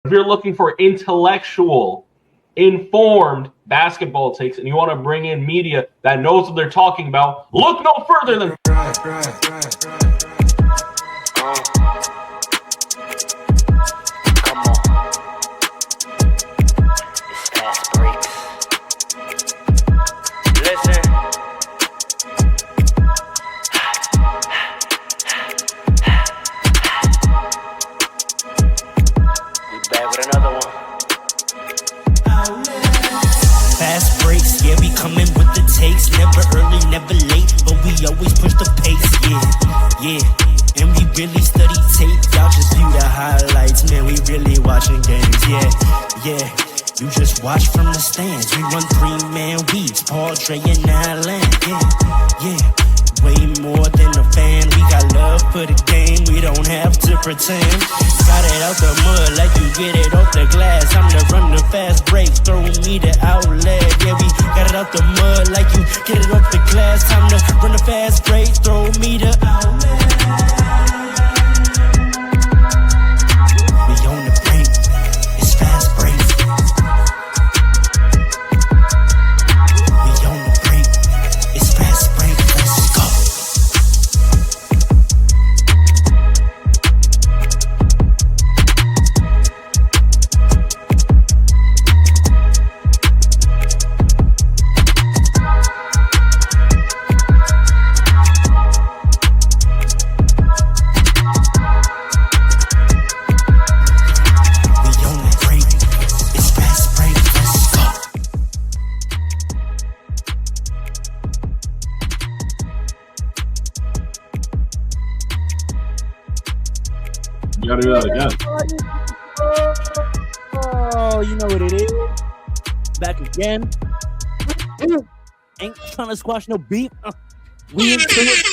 If you're looking for intellectual, informed basketball takes, and you want to bring in media that knows what they're talking about, look no further than never early, never late, but we always push the pace, yeah. And we really study tape, y'all just view the highlights, man, we really watching games, yeah. You just watch from the stands, we run 3-man weeks, Paul, Dre, and Allen, yeah. Way more than a fan, we got love for the game, we don't have to pretend. Got it out the mud like you get it off the glass. I'm to run the fast break, throw me the outlet. Yeah, we got it out the mud like you get it off the glass. Time to run the fast break, throw me the outlet. We on the break, it's fast break. We on the break, it's fast break. Let's go. Gotta do that again. Oh, you know what it is. Back again. Ain't trying to squash no beef. We into it.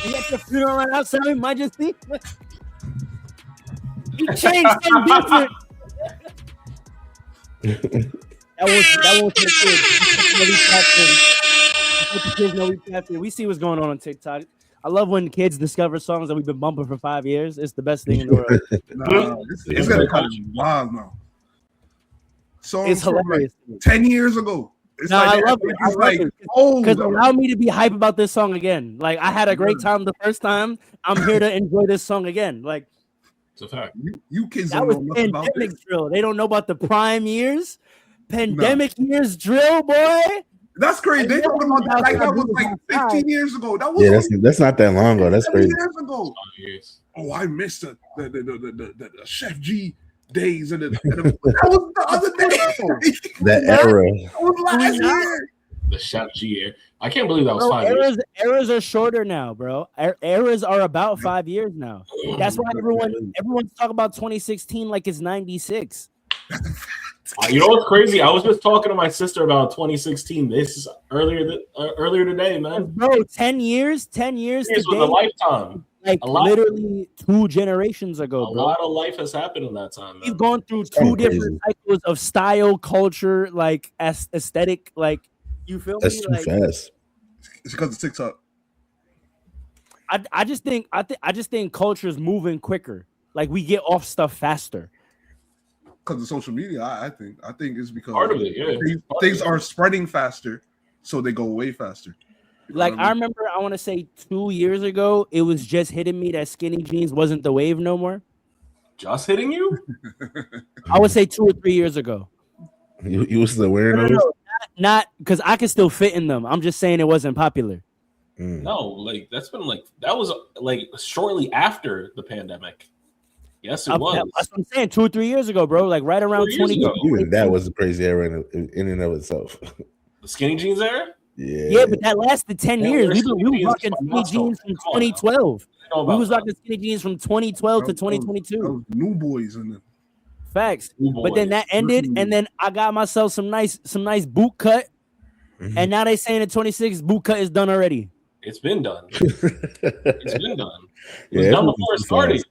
You got your funeral right outside me, Majesty. You changed something different. That was for the kids. We see what's going on TikTok. I love when kids discover songs that we've been bumping for 5 years. It's the best thing in the world. It's gonna come wild now. Songs it's hilarious. Like 10 years ago. It's I love it. I love it. Because allow me to be hype about this song again. Like, I had a great time the first time. I'm here to enjoy this song again. Like, it's a fact. You kids that don't was know nothing about pandemic this. drill. They don't know about the prime years. Pandemic years drill, boy. That's crazy. They talking about that like that was like 15 years ago. That was that's not that long ago. That's crazy. Years ago. Oh, I missed the Chef G days and that was the other day. That era. That was last year. The Chef G era. I can't believe that was 5 years. Eras are shorter now, bro. Eras are about 5 years now. That's why everyone's talking about 2016 like it's 96. You know what's crazy? I was just talking to my sister about 2016. This is earlier today, man. Bro, 10 years. 10 years was a lifetime. Like literally 2 generations ago, bro. A lot of life has happened in that time, man. We've gone through 2 different cycles of style, culture, like aesthetic. Like, you feel That's me? too like, fast. It's because of TikTok. I just think culture is moving quicker. Like, we get off stuff faster. Because of social media, I think it's because part of it, yeah. Things are spreading faster, so they go way faster. Like, I remember, I want to say 2 years ago, it was just hitting me that skinny jeans wasn't the wave no more. Just hitting you? I would say 2 or 3 years ago. You was still wearing those? No, not because I could still fit in them. I'm just saying it wasn't popular. No, like that was like shortly after the pandemic. Yes, it was. That's what I'm saying. 2 or 3 years ago, bro. Like right around 20. Even that was a crazy era in and of itself. The skinny jeans era? Yeah, but that lasted 10 years. We were rocking skinny jeans from 2012. We was rocking skinny jeans from 2012 to 2022. New boys in them. Facts. But then that ended, and then I got myself some nice boot cut, and now they saying in 26 boot cut is done already. It's been done. It's been done. It was done before it started.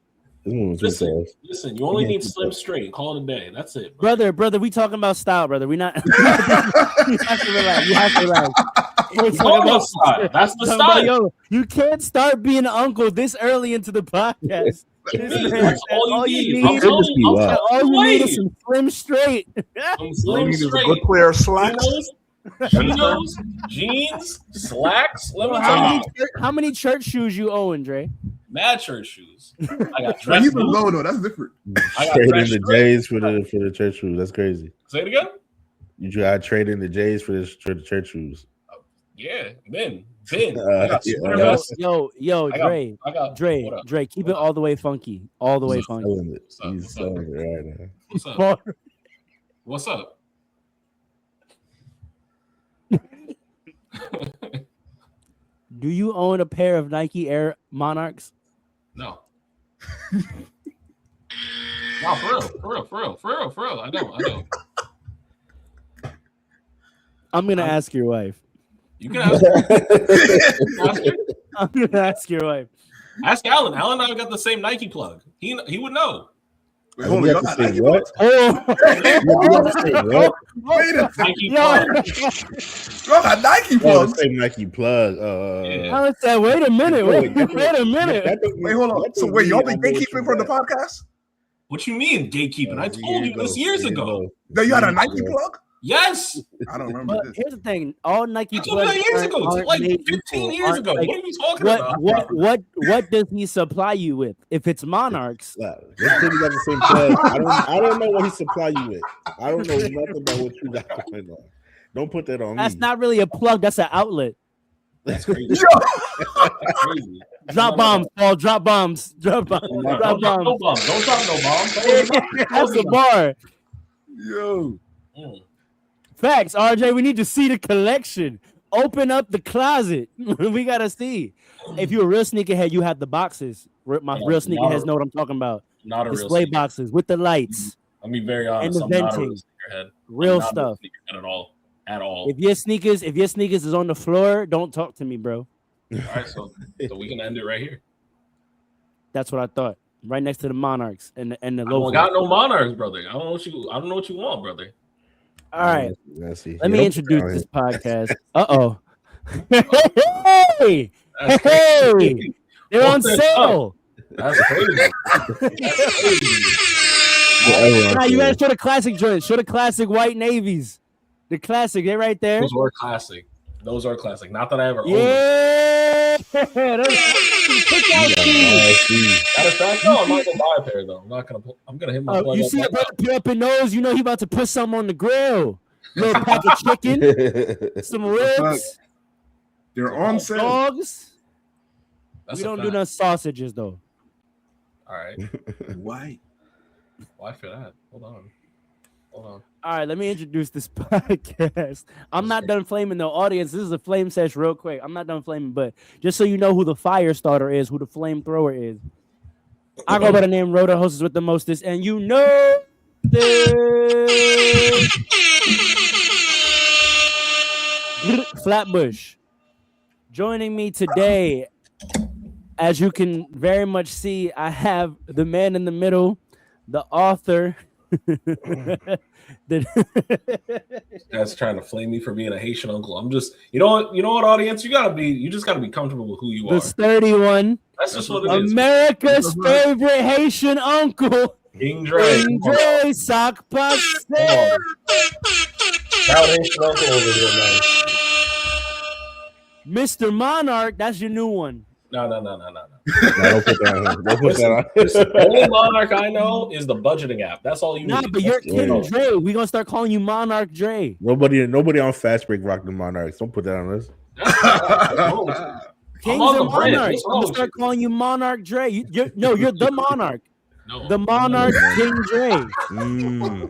Listen, you only need Slim Straight. Call it a day. That's it, brother. We talking about style, brother. We not. You have to relax. That's the style. Yo, you can't start being an uncle this early into the podcast. That's all you need. All you need is some Slim Straight. Some Slim is a Straight. good pair of slacks. Chinos, jeans, slacks. Let me tell you. How many church shoes you own, Dre? Mad church shoes. I got But dress he's a boots. low though. That's different. I got Trade in dress the shirts. J's for the church shoes. That's crazy. Say it again. You try trade in the J's for the church shoes. Yeah, Ben. I got sweater vests. Yo, Dre, I got Dre, keep it all the way funky, all the way funky. Selling it. What's up? He's selling it right now. What's up? What's up? Do you own a pair of Nike Air Monarchs? No. No, for real. I don't. I'm gonna ask your wife. You can ask her. I'm gonna ask your wife. Ask Alan. Alan and I got the same Nike plug. He would know. Wait, hold on. Y'all got Nike what? Wait a second. Nike plug. Y'all got Nike Oh, plugs. the same Nike plug. Yeah. I said, wait a minute. Wait a minute. Wait, hold on. So wait, y'all been gatekeeping for the podcast? What you mean gatekeeping? I told you this years ago. No, you had a Nike plug? Yes. I don't remember But this. here's the thing: all Nike I told you that years ago. Like 15 years ago. What are you talking about? What does he supply you with? If it's Monarchs, This thing got the same plug. I don't know what he supply you with. I don't know nothing about what you got going on. Don't put that on that's me. not really a plug. That's an outlet. That's crazy. That's crazy. Drop bombs, Paul. Drop bombs. Drop bombs. Don't Drop drop no bombs. bombs. Don't drop no bombs. That's the bar. Yo. Facts, RJ. We need to see the collection. Open up the closet. We gotta see. If you're a real sneakerhead, you have the boxes. My real sneakerheads know what I'm talking about. Not a real Display sneakerhead. boxes with the lights. I'll be very honest. the I'm not a real venting. sneakerhead. Real I'm not stuff. a sneakerhead at all. If your sneakers is on the floor, don't talk to me, bro. All right, so we can end it right here. That's what I thought. Right next to the Monarchs and the I don't logo. got no Monarchs, brother. I don't know what you want, brother. All right. Let's see. Let me introduce this podcast. Uh-oh. Hey! That's Hey! crazy. They're on What's sale. That's crazy. Nah, you gotta show the classic joints. Show the classic white navies. The classic, they're right there. Those are classic. Not that I ever owned them. Yeah. Pick Matter of fact, no, I'm not gonna buy a pair though. I'm gonna hit my plug. you up see right a brother put up his nose, you know he about to put something on the grill. Little pack of chicken, some ribs, They're on sale. dogs. That's We a don't do fact. no sausages though. All right. Why? Why for that? Hold on. All right, let me introduce this podcast. I'm not done flaming the audience. This is a flame sesh real quick. I'm not done flaming, but just so you know who the fire starter is, who the flamethrower is. I go by the name Rhoda, hostess with the mostest, and you know this. Flatbush. Joining me today, as you can very much see, I have the man in the middle, the author. That's trying to flame me for being a Haitian uncle. I'm just, you know what, audience, you just gotta be comfortable with who you the are. sturdy one, That's just what it is. America's favorite Haitian uncle, King Dre. King Dre, sock passe. Proud Haitian uncle over here, man. Mr. Monarch, that's your new one. No. No, don't put that on him. Don't put that on him. The only Monarch I know is the budgeting app. That's all you Nah, need. but you're King Yeah. Dre. We gonna start calling you Monarch Dre. Nobody on Fastbreak rock the Monarchs. Don't put that on us. Kings on and the brand. Monarchs. What's I'm wrong gonna with start calling you Monarch Dre. You're the Monarch. No. The Monarch King Dre. Mm.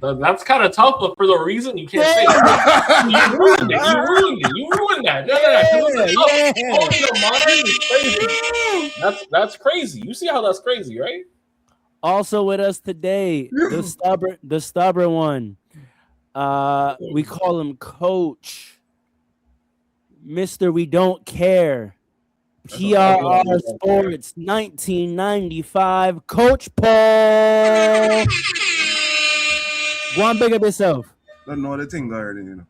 No. That's kind of tough, but for the reason you can't say it. You ruined it. You ruined that. No. Calling the Monarch is crazy. That's crazy. You see how that's crazy, right? Also with us today, the stubborn one. We call him Coach. Mr. We Don't Care. PRR Sports 1995. Coach Paul. Go on, big up yourself. Don't know the thing already, you know.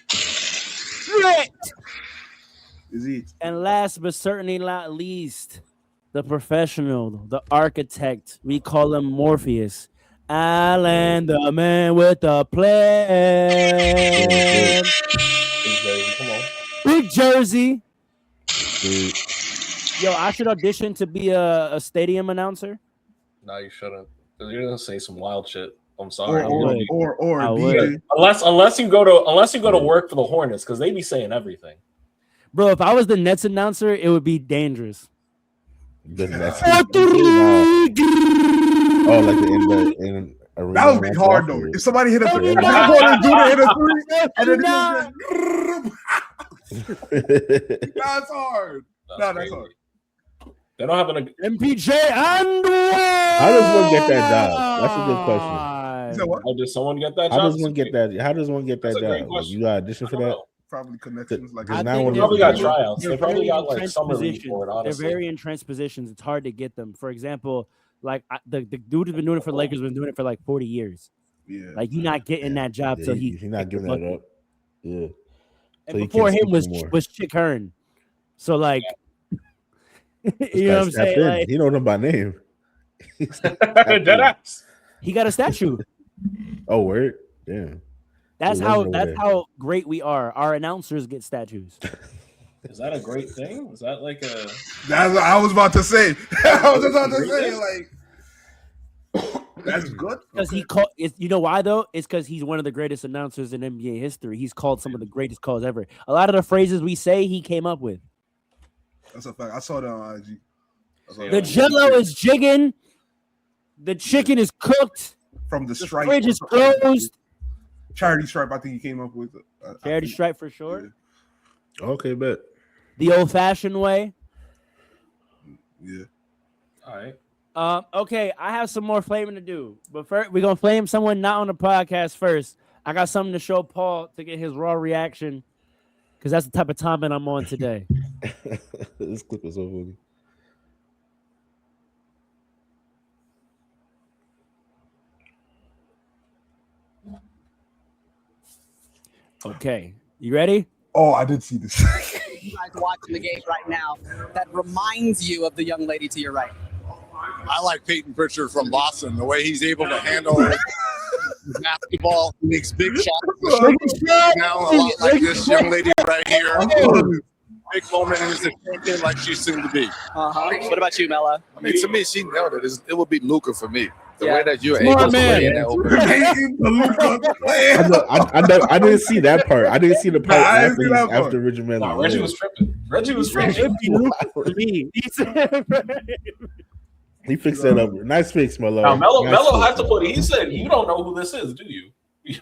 Shit. Is it? And last but certainly not least, the professional, the architect. We call him Morpheus. Alan, the man with the plan. Come on. Big Jersey. Dude. Yo, I should audition to be a stadium announcer. No, you shouldn't. You're gonna say some wild shit. I'm sorry. Or I DJ. Unless you go to work for the Hornets, because they be saying everything. Bro, if I was the Nets announcer, it would be dangerous. The Nets. Oh, like the in arena. That would be hard though. If somebody hit a three, hit a three, and then that's hard. That's hard. They don't have an MPJ and How does one get that job? That's a good question. How does someone get that job? How does one get that job? Like, you got audition for that? Probably connections like Because that. now They probably got tryouts. They probably got like entrenched summer league positions. for it. Honestly, They're very entrenched positions. It's hard to get them. For example, like the dude who's been doing it for the Lakers been doing it for like 40 years. Yeah. Like you're not getting that job till he's not giving that up. Yeah. And So he before can't him was speak more. Chick Hearn. So like, This you know what I'm guy's tapped saying? in. Like, He know them by name. Deadass. he got a statue. Oh, word. Yeah. That's He how wasn't over there. great we are. Our announcers get statues. Is that a great thing? Is that like a? That's what I was about to say. I was about to say, like, that's good. Because he called. You know why though? It's because he's one of the greatest announcers in NBA history. He's called some of the greatest calls ever. A lot of the phrases we say, he came up with. That's a fact. I saw that on IG. The Jello is jigging. The chicken is cooked. From the The stripe. fridge is closed. Charity stripe, I think he came up with. Charity stripe for sure. Okay, bet. The old-fashioned way. Yeah. All right. Okay, I have some more flaming to do, but first we're gonna flame someone not on the podcast first. I got something to show Paul to get his raw reaction, because that's the type of timing I'm on today. This clip is so funny. Okay, you ready? Oh, I did see this. You guys watching the game right now that reminds you of the young lady to your right? I like Peyton Pritchard from Boston. The way he's able to handle basketball, he makes big shots. Now a lot like this young lady right here. Big moment and is a champion like she seemed to be. What about you, Mella? I mean, to me, she nailed it. It would be Luka for me. The Yeah. way that you're Smart able to man. play in that open. I didn't see that part. I didn't see the part I didn't see that part. after Richard Miller. No, Reggie was tripping. Reggie was tripping. For me, he said, He fixed that up. Nice fix, Melo. Now Melo Nice had fix, to put it. He said, "You don't know who this is, do you?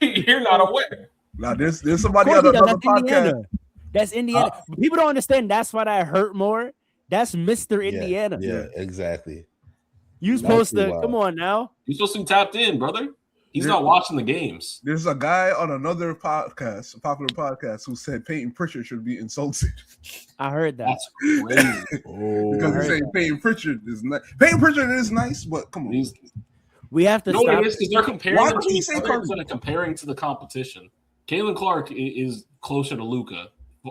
You're not aware." Now, there's of somebody course on he does. another That's Indiana. podcast. That's Indiana. But people don't understand. That's why that hurt more. That's Mr. Yeah, Indiana. Yeah, exactly. You supposed That's to wild. come on now. You're supposed to be tapped in, brother. He's not watching the games. There's a guy on another podcast, a popular podcast, who said Peyton Pritchard should be insulted I heard that. That's crazy. Oh, because he's saying Peyton Pritchard is nice. Peyton Pritchard is nice, but come on. He's, We have to you know what stop. it is? Because they're comparing Why them would to he each say other Curry? instead of comparing to the competition. Caitlin Clark is closer to Luka.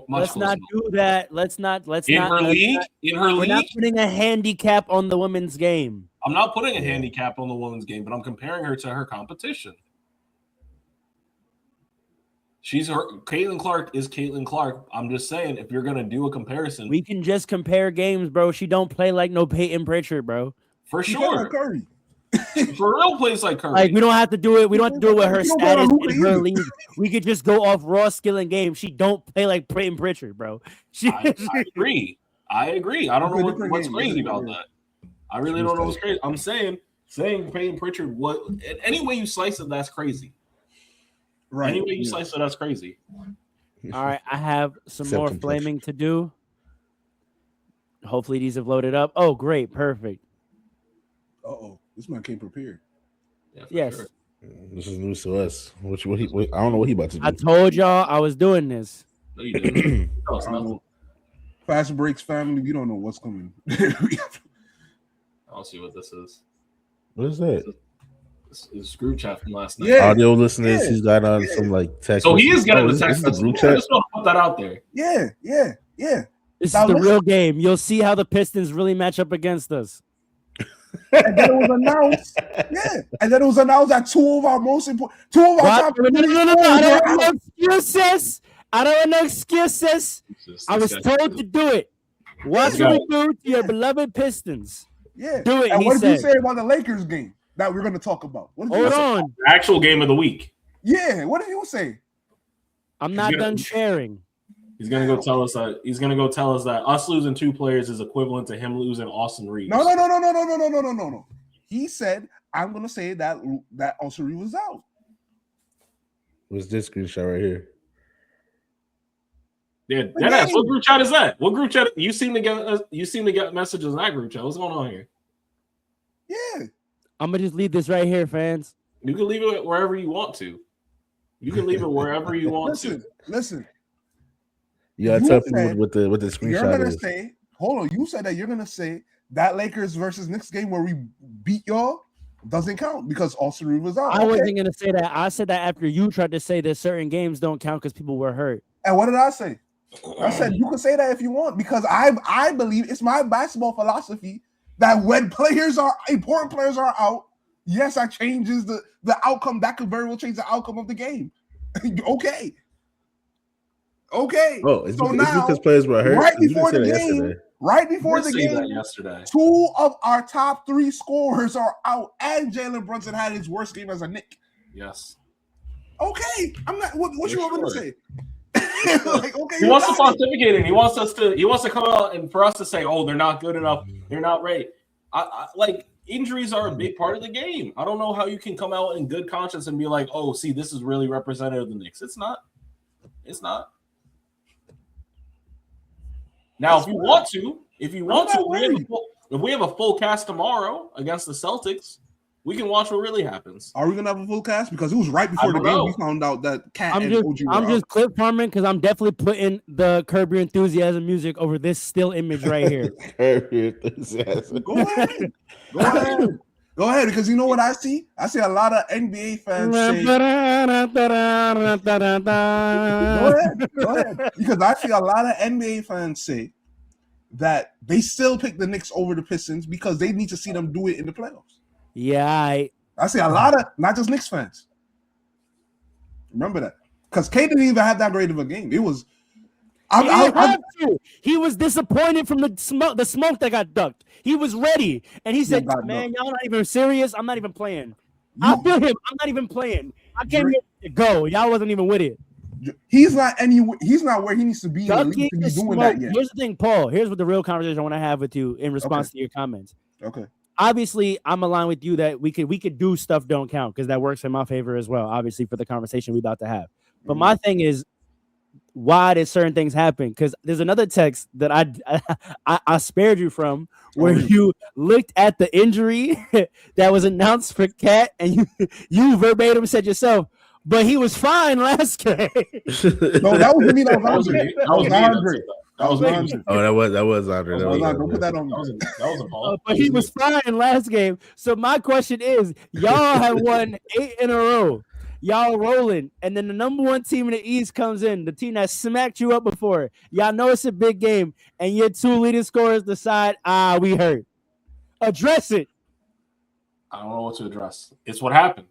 Let's not do that. Let's not. In her league. We're not putting a handicap on the women's game. I'm not putting a handicap on the women's game, but I'm comparing her to her competition. Caitlin Clark is Caitlin Clark. I'm just saying, if you're gonna do a comparison, We can just compare games, bro. She don't play like no Peyton Pritchard, bro. for He sure, got Curry. for real, plays like Curry. Like we don't have to do it. We don't have to do it with her You don't gotta status hoop in her either. league. We could just go off raw skill and game. She don't play like Peyton Pritchard, bro. She, I agree. I don't know Different what's game, crazy different about game. that. I really don't know what's crazy. I'm saying Peyton Pritchard. What any way you slice it, that's crazy. Right. Any way you yeah. slice it, that's crazy. All right, I have some Except more in flaming to do. Hopefully these have loaded up. Oh, great, perfect. Uh-oh. This man came prepared. Yeah, for Yes. sure. This is news to us. I don't know what he about to do. I told y'all I was doing this. No, you didn't. No, it's nothing. Fast Breaks family, we don't know what's coming. I'll see what this is. What is that? This is group chat from last night. Yeah. Audio listeners, Yeah. he's got on some like text. So he is getting Oh, the this text is the message. group I chat. just want to put that out there. yeah. This Now is the listen. real game. You'll see how the Pistons really match up against us. And then it was announced, and then it was announced that two of our top No. three I scorers don't were want out. no excuses. I don't want no excuses. I was told to do it. Watch what we do to your beloved Pistons. Yeah. Do it, And he what did you said. say about the Lakers game that we're going to talk about? What did you Hold say? on. The actual game of the week. Yeah. What did you say? I'm not done sharing. He's gonna go tell us that us losing 2 players is equivalent to him losing Austin Reeves. No. He said, I'm going to say that Austin Reeves was out. What's this screenshot right here? Yeah, that's what group chat is that? What group chat? You seem to get messages in that group chat. What's going on here? Yeah. I'm gonna just leave this right here, fans. You can leave it wherever you want to. Listen. Yeah, You tell said people with the screenshot. You're going to is. say, hold on. You said that you're going to say that Lakers versus Knicks game where we beat y'all doesn't count because Austin Reeves was out. I wasn't gonna say that. I said that after you tried to say that certain games don't count because people were hurt. And what did I say? I said you can say that if you want because I believe it's my basketball philosophy that when important players are out, yes, that changes the outcome. That could very well change the outcome of the game. Okay. Oh, it's So because players were hurt. right You before didn't the say that game, yesterday. right before the Say that game, yesterday. 2 of our top 3 scorers are out, and Jalen Brunson had his worst game as a Knick. Yes. Okay, I'm not. What you want me to say? Like, okay, He wants to pontificate it. He wants to come out and for us to say, "Oh, they're not good enough. They're not right." I like injuries are a big part of the game. I don't know how you can come out in good conscience and be like, "Oh, see, this is really representative of the Knicks." It's not. Now, if you want to, if we have a full cast tomorrow against the Celtics, we can watch what really happens. Are we gonna have a full cast? Because it was right before the game we found out that Cat I'm and just, OG were I'm out. just clip farming because I'm definitely putting the Curb Your Enthusiasm music over this still image right here. Curb Your Enthusiasm. Go ahead, because you know what I see? I see a lot of NBA fans say. Go ahead. Because I see a lot of NBA fans say that they still pick the Knicks over the Pistons because they need to see them do it in the playoffs. Yeah, I see a lot of not just Knicks fans. Remember that. Because K didn't even have that great of a game. It was he was disappointed from the smoke that got ducked. He was ready, and he said, "Man, y'all not even serious. I'm not even playing. I feel him. I'm not even playing. I came here to go. Y'all wasn't even with it. He's not where he needs to be. To be doing that yet. Here's the thing, Paul. Here's what the real conversation I want to have with you in response to your comments. Okay. Obviously, I'm aligned with you that we could do stuff don't count because that works in my favor as well. Obviously, for the conversation we're about to have. But my thing is, why did certain things happen? Because there's another text that I spared you from where you looked at the injury that was announced for Cat and you verbatim said yourself, but he was fine last game. No, that was me. That was Andre. That was Andre. Oh, that was Andre. Don't put that on me. That was a ball. But he was fine last game. So my question is, y'all have won 8 in a row. Y'all rolling, and then the number 1 team in the East comes in, the team that smacked you up before. Y'all know it's a big game, and your 2 leading scorers decide, we hurt. Address it. I don't know what to address. It's what happened.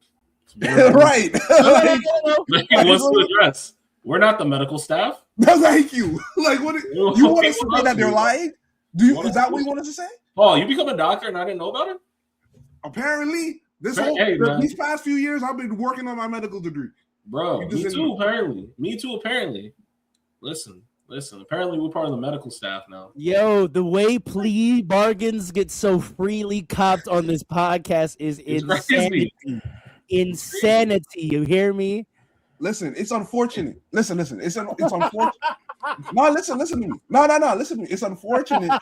Right. What's to address? We're not the medical staff. That's like you. Like, what? You want us to say that they're lying? Is that what you want us to say? Oh, you become a doctor and I didn't know about it? Apparently. These past few years, I've been working on my medical degree. Bro, me too, apparently. Listen. Apparently, we're part of the medical staff now. Yo, the way plea bargains get so freely copped on this podcast is insanity. Crazy. Insanity. You hear me? Listen, it's unfortunate. Listen. It's unfortunate. No, listen to me. No. Listen to me. It's unfortunate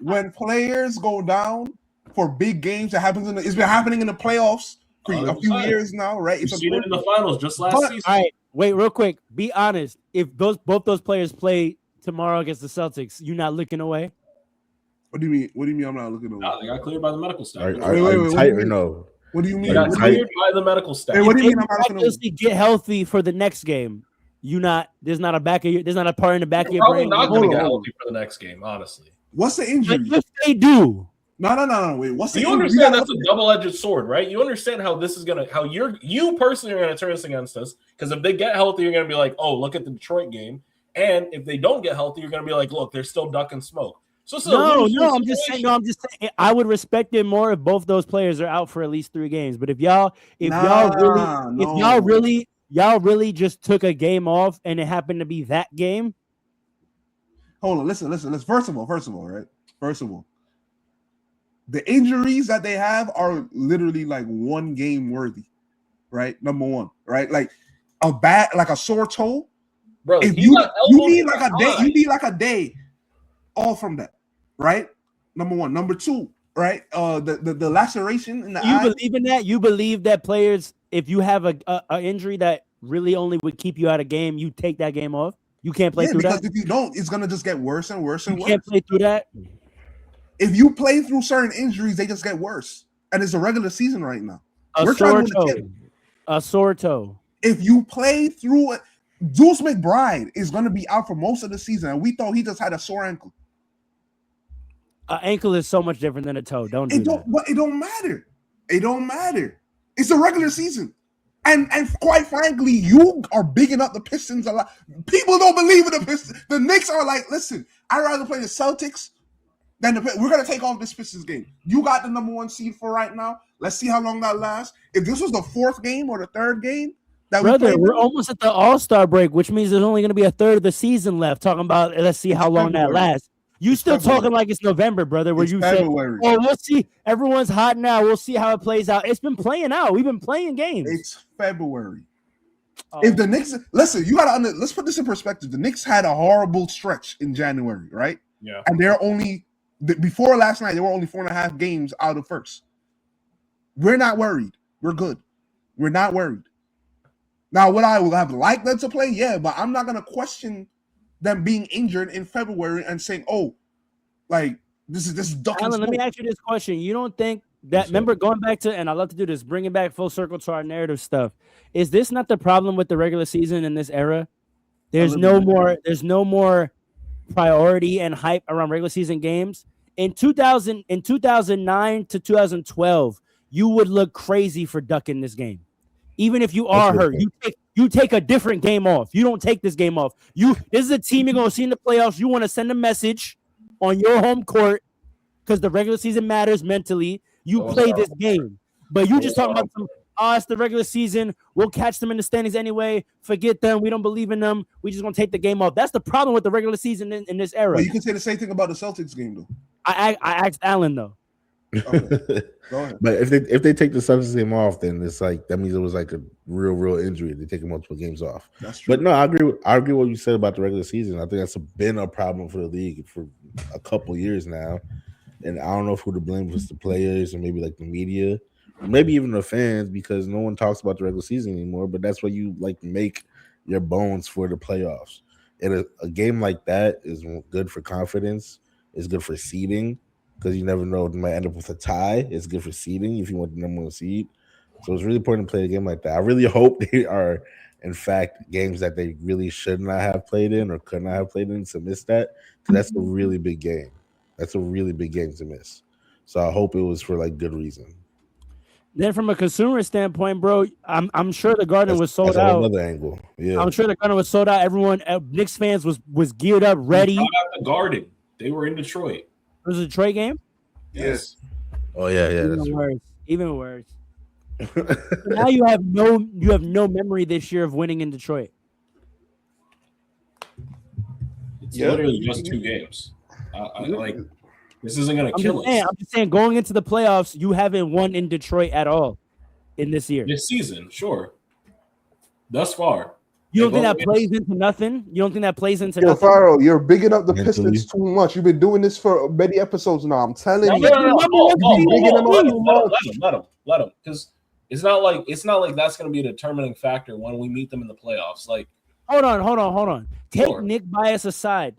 when players go down for big games that happens it's been happening in the playoffs for a few years now, right? You've seen it in the finals just last season. All right, wait, real quick. Be honest. If both those players play tomorrow against the Celtics, you not looking away? What do you mean? I'm not looking away? No, they got cleared by the medical staff. Are you tight or no? What do you mean? They got cleared by the medical staff. Hey, what do you mean? Obviously, get healthy for the next game. there's not a part in the back of your Probably brain. not going to get Hold on. healthy for the next game, honestly. What's the injury? If they do, No. Wait, what's the You injury? understand that's a double-edged sword, right? You understand how this is how you personally are gonna turn this against us, because if they get healthy, you're gonna be like, oh, look at the Detroit game. And if they don't get healthy, you're gonna be like, look, they're still ducking smoke. So I'm just saying I would respect it more if both those players are out for at least 3 games. But if y'all really just took a game off and it happened to be that game. Hold on, listen. First of all, the injuries that they have are literally like 1 game worthy, right? Number 1, right? Like a sore toe. Bro, If you need like a day off from that, right? Number 1. Number 2, right? The laceration in the eye. You believe in that? You believe that players, if you have a injury that really only would keep you out of game, you take that game off? You can't play through that? Because if you don't, it's gonna just get worse and worse and worse. You can't play through that? If you play through certain injuries, they just get worse. And it's a regular season right now. A sore toe. If you play through it, Deuce McBride is going to be out for most of the season. And we thought he just had a sore ankle. An ankle is so much different than a toe. But it don't matter. It don't matter. It's a regular season. And quite frankly, you are bigging up the Pistons a lot. People don't believe in the Pistons. The Knicks are like, listen, I'd rather play the Celtics than we're going to take off this Pistons game. You got the number 1 seed for right now. Let's see how long that lasts. If this was the 4th game or the 3rd game, we're almost at the All-Star break, which means there's only going to be a third of the season left. Talking about, let's see how long that lasts. You still talking like it's November, brother, where you say, oh, we'll see. Everyone's hot now. We'll see how it plays out. It's been playing out. We've been playing games. It's February. If the Knicks, listen, let's put this in perspective. The Knicks had a horrible stretch in January, right? Yeah. And they're only, before last night, they were only 4.5 games out of first. We're not worried. We're good. We're not worried. Now, would I have liked them to play? Yeah, but I'm not going to question them being injured in February and saying, oh, like, this is ducking Alan, smoke. let me ask you this question. You don't think that, remember, going back to, and I love to do this, bring it back full circle to our narrative stuff. Is this not the problem with the regular season in this era? There's no more priority and hype around regular season games. In 2009 to 2012, you would look crazy for ducking this game. Even if you are hurt, you take a different game off. You don't take this game off. This is a team you're going to see in the playoffs. You want to send a message on your home court because the regular season matters mentally. You play this game. But you just talking about it's the regular season. We'll catch them in the standings anyway. Forget them. We don't believe in them. We just going to take the game off. That's the problem with the regular season in this era. Well, you can say the same thing about the Celtics game, though. I asked Alan, though. Okay. Go ahead. But if they take the Celtics game off, then it's like that means it was like a real injury. They take multiple games off. That's true. But no, I agree with what you said about the regular season. I think that's been a problem for the league for a couple years now. And I don't know who to blame, if it's the players or maybe like the media, or maybe even the fans, because no one talks about the regular season anymore. But that's where you like make your bones for the playoffs. And a game like that is good for confidence. It's good for seeding. Because you never know, it might end up with a tie. It's good for seeding if you want the number 1 seed. So it's really important to play a game like that. I really hope they are, in fact, games that they really should not have played in or could not have played in to miss that. Because that's a really big game. That's a really big game to miss. So I hope it was for like good reason. Then from a consumer standpoint, bro, I'm sure the Garden was sold out. Another angle. Yeah. I'm sure the Garden was sold out. Everyone, Knicks fans was geared up, ready. Not at the Garden. They were in Detroit. It was a Detroit game? Yes. Oh yeah, Even worse. Even worse. Now you have no memory this year of winning in Detroit. It's literally just 2 games. Like, this isn't going to kill us. I'm just saying, going into the playoffs, you haven't won in Detroit at all in this year. This season, sure. Thus far. You don't think that plays into nothing? You don't think that plays into nothing? Faro, you're bigging up the Pistons too much. You've been doing this for many episodes now. I'm telling you. Let them. Because it's not like that's going to be a determining factor when we meet them in the playoffs. Like, hold on. Take Nick bias aside.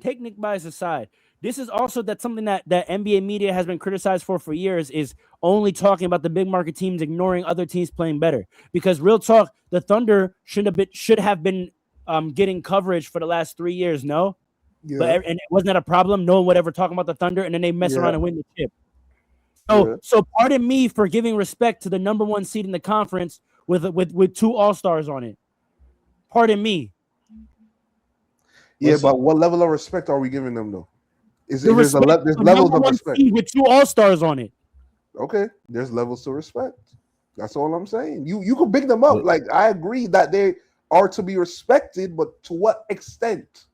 This is also something that NBA media has been criticized for years, is only talking about the big market teams, ignoring other teams playing better. Because real talk, the Thunder should have been getting coverage for the last 3 years. No, Yeah. but and wasn't that a problem? No one would ever talk about the Thunder, and then they mess around and win the chip. So pardon me for giving respect to the number 1 seed in the conference with 2 All-Stars on it. Pardon me. Yeah, but what level of respect are we giving them though? There's levels of respect with 2 All-Stars on it. Okay, there's levels to respect. That's all I'm saying. You can big them up. Like I agree that they are to be respected, but to what extent?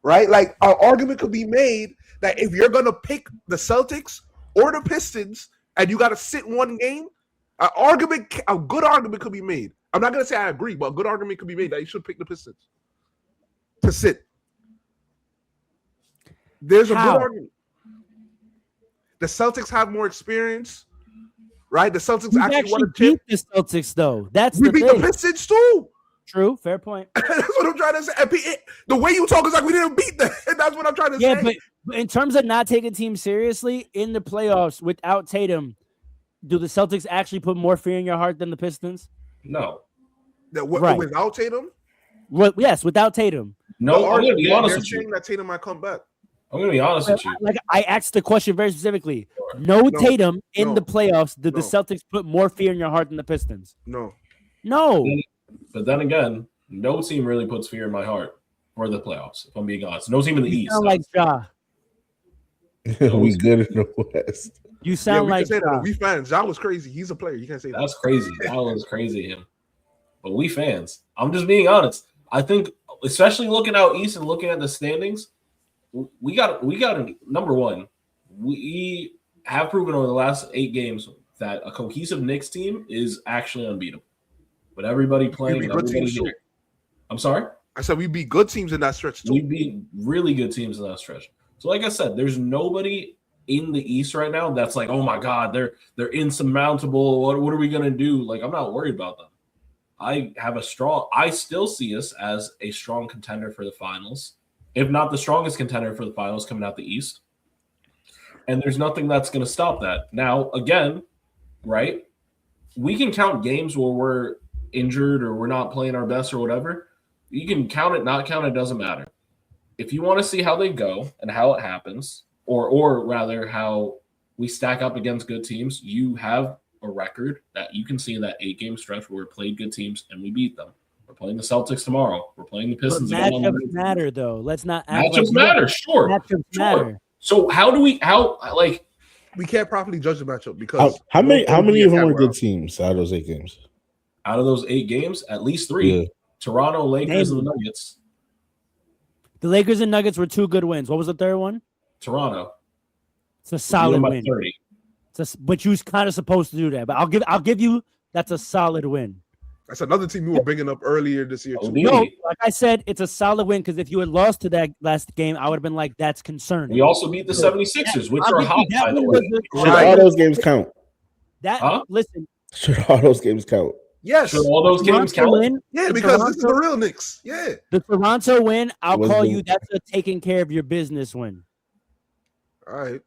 Right? Like an argument could be made that if you're gonna pick the Celtics or the Pistons and you got to sit one game, a good argument could be made. I'm not gonna say I agree, but a good argument could be made that you should pick the Pistons to sit. There's a good argument. The Celtics have more experience, right? The Celtics actually won a chip. The Celtics, though. We beat the Pistons too. True, fair point. That's what I'm trying to say. The way you talk is like we didn't beat them. That's what I'm trying to say. Yeah, but in terms of not taking teams seriously in the playoffs without Tatum, do the Celtics actually put more fear in your heart than the Pistons? No. Without Tatum? Well, yes, without Tatum. No, I'm going to be honest with you. That Tatum might come back. I'm going to be honest with you. Like I asked the question very specifically. No Tatum in the playoffs. Did the Celtics put more fear in your heart than the Pistons? No. But then again, no team really puts fear in my heart for the playoffs, if I'm being honest. No team in the East. Sound like Ja. We good in the West. You sound like Ja. We fans. Ja was crazy. He's a player. You can't say that. That's crazy. That was crazy him. But we fans. I'm just being honest. I think, especially looking out East and looking at the standings, we got to number one. We have proven over the last 8 games that a cohesive Knicks team is actually unbeatable. But everybody playing, I'm sorry? I said we beat good teams in that stretch too. We beat really good teams in that stretch. So like I said, there's nobody in the East right now that's like, oh my God, they're insurmountable. What are we gonna do? Like, I'm not worried about them. I still see us as a strong contender for the finals, if not the strongest contender for the finals coming out the East. And there's nothing that's gonna stop that. Now, again, right? We can count games where we're injured or we're not playing our best or whatever. You can count it, not count it, doesn't matter. If you want to see how they go and how it happens, or rather how we stack up against good teams, you have a record that you can see in that 8-game stretch where we played good teams and we beat them. We're playing the Celtics tomorrow. We're playing the Pistons. But matchups matter, though. Let's not matchups matter. Sure. Matchups matter. So we can't properly judge the matchup because how many of them were good teams out of those 8 games? Out of those 8 games, at least 3. Yeah. Toronto, Lakers, and the Nuggets. The Lakers and Nuggets were 2 good wins. What was the third one? Toronto. It's a solid win. But you was kind of supposed to do that. But I'll give you that's a solid win. That's another team you were bringing up earlier this year too. No, like I said, it's a solid win because if you had lost to that last game, I would have been like, that's concerning. We also beat the 76ers, which are hot, by the way. Should all those games count? Listen. Should all those games count? Yes. Should all those games count? Yeah, because this is the real Knicks. Yeah. The Toronto win, I'll call you that's a taking care of your business win. All right.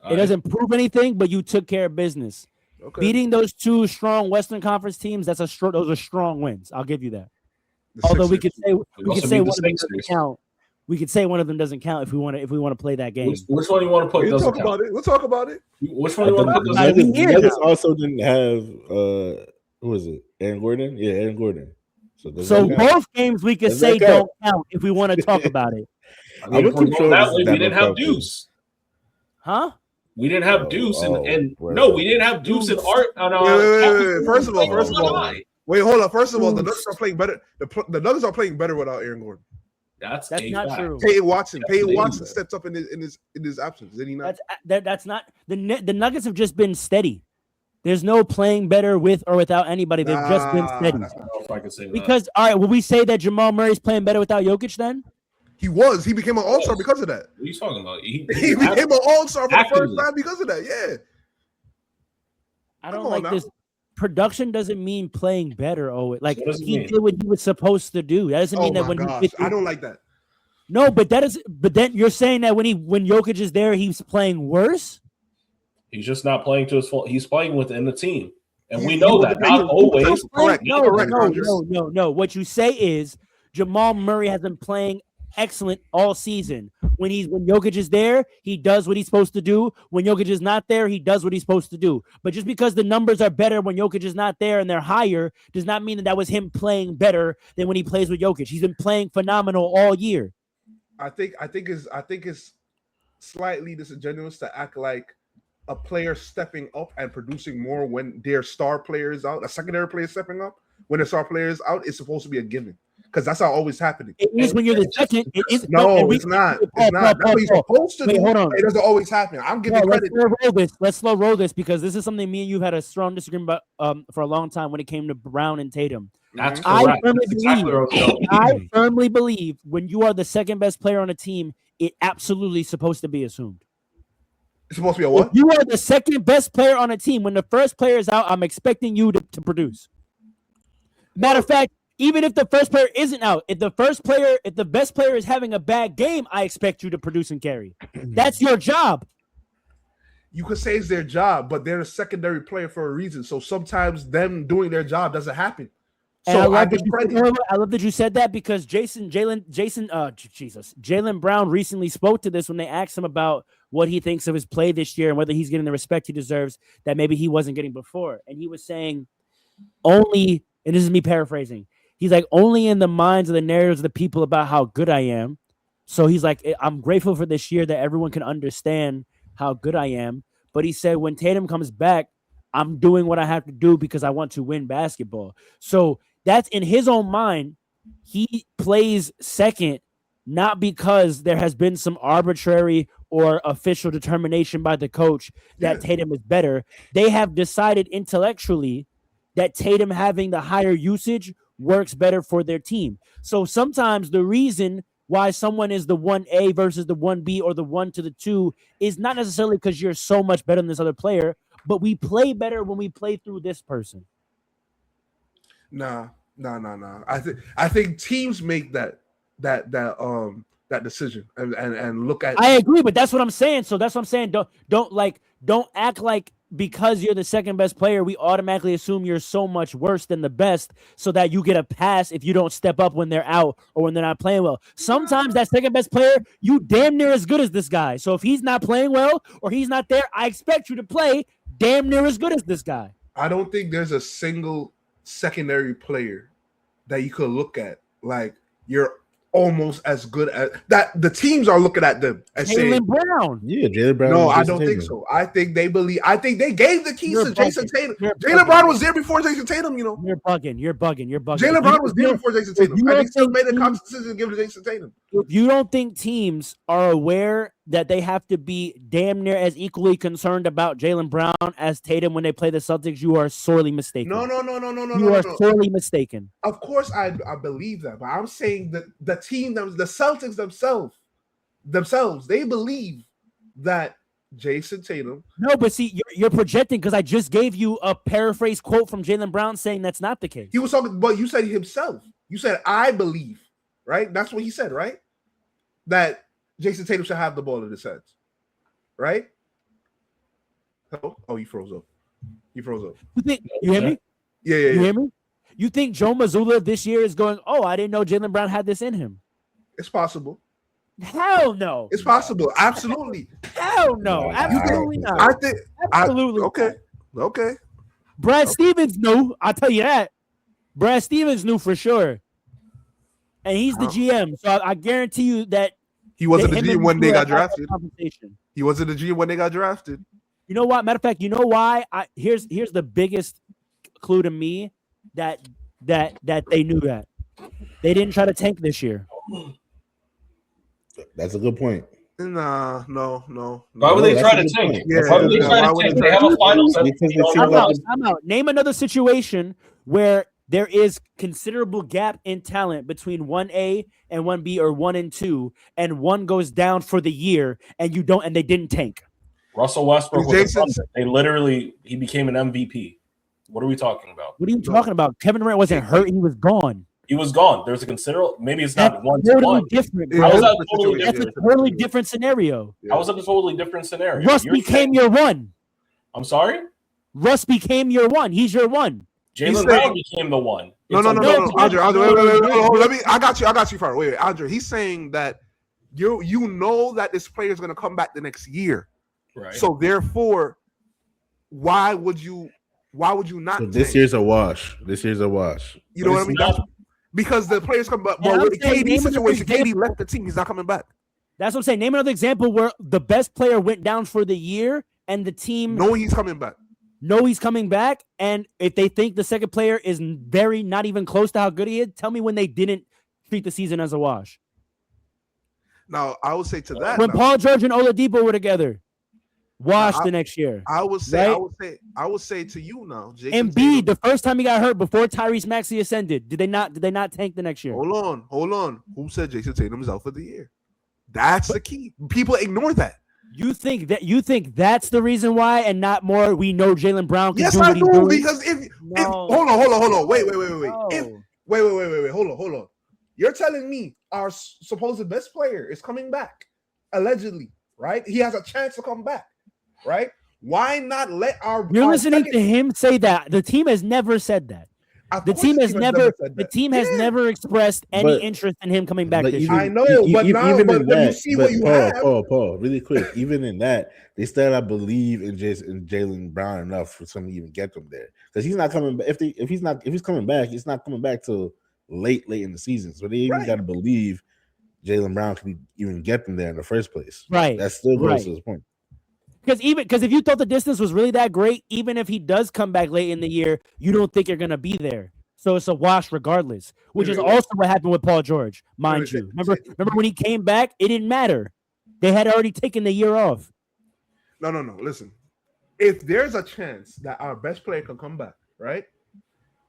It doesn't prove anything, but you took care of business. Okay. Beating those 2 strong Western Conference teams, those are strong wins. I'll give you that. Although we could say one of them doesn't count. We could say one of them doesn't count if we want to play that game. Which one do you want to put? We'll talk about it. We'll talk about it. Which one do you want to put? The Nuggets also didn't have who was it? Aaron Gordon? Yeah, Aaron Gordon. So both games we could say don't count if we want to talk about it. We didn't have Deuce. Huh? We didn't have Deuce and no, we didn't have Deuce and Art on our. Wait. First of all, wait, hold on. First of all, the Nuggets are playing better. The Nuggets are playing better without Aaron Gordon. That's not true. Peyton Watson steps up in his absence. Did he not? That's not the Nuggets have just been steady. There's no playing better with or without anybody. They've just been steady. I don't know if I can say because all right, will we say that Jamal Murray's playing better without Jokic then? He was. He became an all-star because of that. What are you talking about? He became an all-star for the first time because of that. Yeah. I don't like this. Production doesn't mean playing better. Like he did what he was supposed to do. That doesn't mean that when I don't like that. No, but then you're saying that when Jokic is there, he's playing worse. He's just not playing to his fault. He's playing within the team, and we know that not always. Correct. No. What you say is Jamal Murray has been playing excellent all season. When Jokic is there, he does what he's supposed to do. When Jokic is not there, he does what he's supposed to do. But just because the numbers are better when Jokic is not there and they're higher does not mean that was him playing better than when he plays with Jokic. He's been playing phenomenal all year. I think it's slightly disingenuous to act like a player stepping up and producing more when their star player is out, a secondary player stepping up when their star player is out, is supposed to be a given. Because that's how always happening. It is when you're the second. It is, no, it's not. It's not. That's what you're supposed to do. Hold on. It doesn't always happen. I'm giving credit. Let's slow roll this because this is something me and you had a strong disagreement about for a long time when it came to Brown and Tatum. That's correct. I firmly believe when you are the second best player on a team, it absolutely is supposed to be assumed. It's supposed to be a what? If you are the second best player on a team, when the first player is out, I'm expecting you to produce. Matter of fact, even if the first player isn't out, if the best player is having a bad game, I expect you to produce and carry. That's your job. You could say it's their job, but they're a secondary player for a reason. So sometimes them doing their job doesn't happen. So I love that you said that because Jaylen Brown recently spoke to this when they asked him about what he thinks of his play this year and whether he's getting the respect he deserves that maybe he wasn't getting before. And he was saying only, and this is me paraphrasing, he's like, only in the minds of the narratives of the people about how good I am. So he's like, I'm grateful for this year that everyone can understand how good I am. But he said, when Tatum comes back, I'm doing what I have to do because I want to win basketball. So that's in his own mind. He plays second, not because there has been some arbitrary or official determination by the coach that Tatum is better. They have decided intellectually that Tatum having the higher usage works better for their team. So sometimes the reason why someone is the 1A versus the 1B or the 1 to the 2 is not necessarily because you're so much better than this other player, but we play better when we play through this person. No. I think teams make that decision and look at. I agree, but that's what I'm saying. So that's what I'm saying. Don't act like because you're the second best player, we automatically assume you're so much worse than the best so that you get a pass if you don't step up when they're out or when they're not playing well. Sometimes that second best player, you damn near as good as this guy. So if he's not playing well or he's not there, I expect you to play damn near as good as this guy. I don't think there's a single secondary player that you could look at like you're almost as good as that. The teams are looking at them as Jaylen Brown. Yeah, Jaylen Brown. No, I don't think so. I think they gave the keys to Jason Tatum. Jaylen Brown was there before Jason Tatum, you know. You're bugging. Jaylen Brown was there before Jason Tatum. I think still made a conscious decision to give it to Jason Tatum. If you don't think teams are aware that they have to be damn near as equally concerned about Jaylen Brown as Tatum when they play the Celtics, you are sorely mistaken. No. You are sorely mistaken. Of course, I believe that, but I'm saying that the team, the Celtics themselves, they believe that Jason Tatum. No, but see, you're projecting because I just gave you a paraphrase quote from Jaylen Brown saying that's not the case. He was talking, but you said himself. You said, I believe, right? That's what he said, right? That Jason Tatum should have the ball in his hands, right? Oh, he froze up. You hear me? Yeah. You hear me? You think Joe Mazzulla this year is going, oh, I didn't know Jaylen Brown had this in him? It's possible. Hell no. It's possible. Absolutely. Hell no. Absolutely not. I think. Absolutely. Okay. Brad Stevens knew. I'll tell you that. Brad Stevens knew for sure. And he's the GM. So I guarantee you that he wasn't the GM when they got drafted. He wasn't the GM when they got drafted. You know what? Matter of fact, you know why? Here's the biggest clue to me that they knew that. They didn't try to tank this year. That's a good point. No. Why would they try to tank? Yeah, why would they try to tank? They have a finals. I'm out. Name another situation where there is considerable gap in talent between 1A and 1B or 1 and 2, and one goes down for the year, and they didn't tank. Russell Westbrook he became an MVP. What are we talking about? What are you talking about? Kevin Durant wasn't hurt; he was gone. He was gone. There's a considerable. Maybe it's not one totally to one. Different. How is that totally different? That's a totally different scenario. How is it a totally different scenario? Russ became your one. I'm sorry. Russ became your one. He's your one. Jaylen Brown became the one. No, Andre, wait, I got you, Farrell. Wait, Andre. He's saying that you know that this player is going to come back the next year, right? So therefore, why would you not? So this year's a wash. You know what I mean? Because the players come back. Well, with the KD situation, KD left the team. He's not coming back. That's what I'm saying. Name another example where the best player went down for the year and the team he's coming back. He's coming back, and if they think the second player is not even close to how good he is, tell me when they didn't treat the season as a wash. Now, I would say to that when Paul George and Oladipo were together, wash the next year. I would say to you now, Jason Embiid, the first time he got hurt before Tyrese Maxey ascended, did they not tank the next year? Hold on. Who said Jason Tatum is out for the year? That's the key. People ignore that. You think that's the reason why, and not more? We know Jaylen Brown can do what he's Yes, I doing. do. Because if hold on. Wait. Wait. Hold on. You're telling me our supposed best player is coming back, allegedly, right? He has a chance to come back, right? Why not let our? You're listening to him say that. The team has never said that. The team has never expressed any interest in him coming back this year. I know, but you see what you have. Paul, really quick. Even in that, they still not believe in Jaylen Brown enough for something to even get them there. Because he's not coming back. If he's coming back, he's not coming back till late in the season. So they even got to believe Jaylen Brown can even get them there in the first place. Right. That still goes to this point. Because if you thought the distance was really that great, even if he does come back late in the year, you don't think you're going to be there. So it's a wash regardless, which is also what happened with Paul George, mind you. Remember when he came back? It didn't matter. They had already taken the year off. No. Listen, if there's a chance that our best player can come back, right,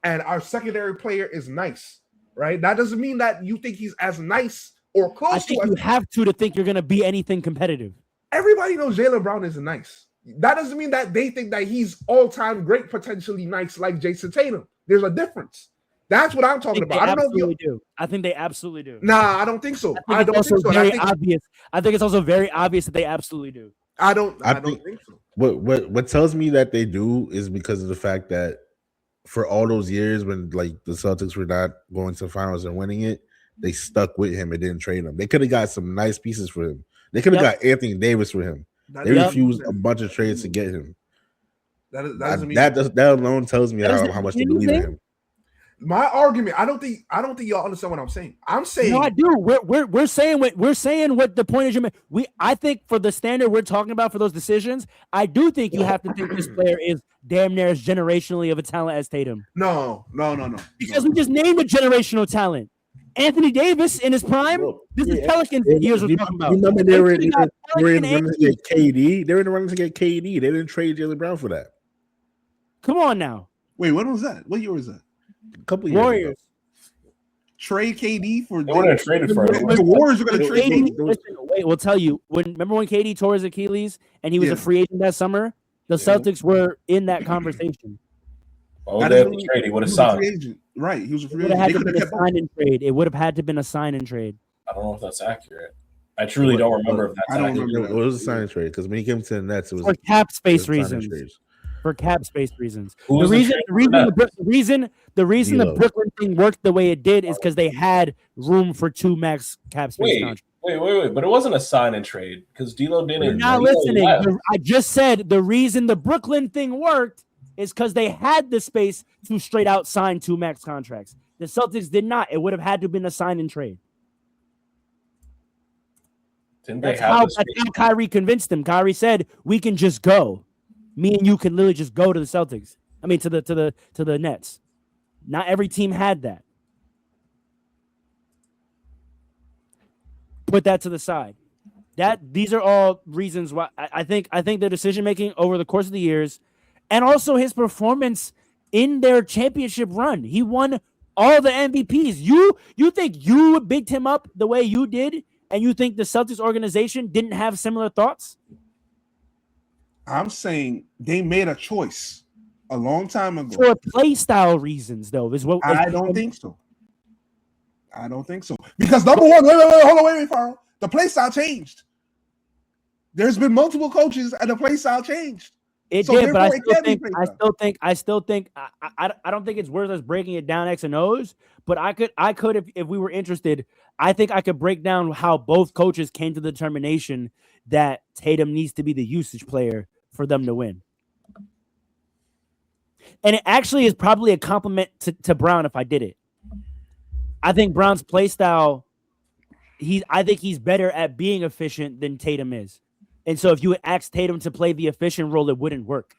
and our secondary player is nice, right, that doesn't mean that you think he's as nice or close. I think you have to think you're going to be anything competitive. Everybody knows Jaylen Brown is nice. That doesn't mean that they think that he's all-time great, potentially nice like Jason Tatum. There's a difference. That's what I'm talking about. I don't know if you do. I think they absolutely do. Nah, I don't think so. I don't think so. Obvious. I think it's also very obvious that they absolutely do. I don't think so. What tells me that they do is because of the fact that for all those years when like the Celtics were not going to the finals and winning it, they stuck with him and didn't trade him. They could have got some nice pieces for him. They could have got Anthony Davis for him. They refused a bunch of trades to get him. That alone tells me how much they believe in him. My argument, I don't think y'all understand what I'm saying. I'm saying no, I do. We're saying what the point is. I think for the standard we're talking about for those decisions, I do think you have to think this player is damn near as generationally of a talent as Tatum. No. Because we just named a generational talent. Anthony Davis in his prime. This is Pelicans years we're talking about. Remember they were in the running to get KD. They were in the running to get KD. They didn't trade Jaylen Brown for that. Come on now. Wait, when was that? What year was that? A couple of years Warriors. ago. Trade KD for they would have traded for him. The Warriors are going to trade KD. Wait, we'll tell you. Remember when KD tore his Achilles and he was a free agent that summer? The Celtics were in that conversation. Oh, they trade. He would have signed. Right, he was a free agent. It would have had to been a sign and trade. It would have had to been a sign and trade. I don't know if that's accurate. I truly don't remember if that's accurate. It was a sign and trade because when he came to the Nets, it was for cap space reasons. For cap space reasons. The reason the Brooklyn thing worked the way it did is because they had room for 2 max cap space contracts. Wait, but it wasn't a sign and trade because D'Lo didn't. You're not listening. I just said the reason the Brooklyn thing worked is because they had the space to straight out sign 2 max contracts. The Celtics did not. It would have had to have been a sign and trade. That's how Kyrie convinced them. Kyrie said, "We can just go. Me and you can literally just go to the Celtics. I mean, to the Nets." Not every team had that. Put that to the side. These are all reasons why I think the decision making over the course of the years, and also his performance in their championship run. He won all the MVPs. You think you bigged him up the way you did, and you think the Celtics organization didn't have similar thoughts? I'm saying they made a choice a long time ago. For play style reasons, though, is what I don't think so. I don't think so. Because number one, wait, Farrell. The play style changed. There's been multiple coaches and the play style changed. It So did, but I therefore, it still can be think, breakdown. I still think, I don't think it's worth us breaking it down X and O's. But I could, if we were interested, I think I could break down how both coaches came to the determination that Tatum needs to be the usage player for them to win. And it actually is probably a compliment to Brown if I did it. I think Brown's play style, I think he's better at being efficient than Tatum is. And so if you would ask Tatum to play the efficient role, it wouldn't work.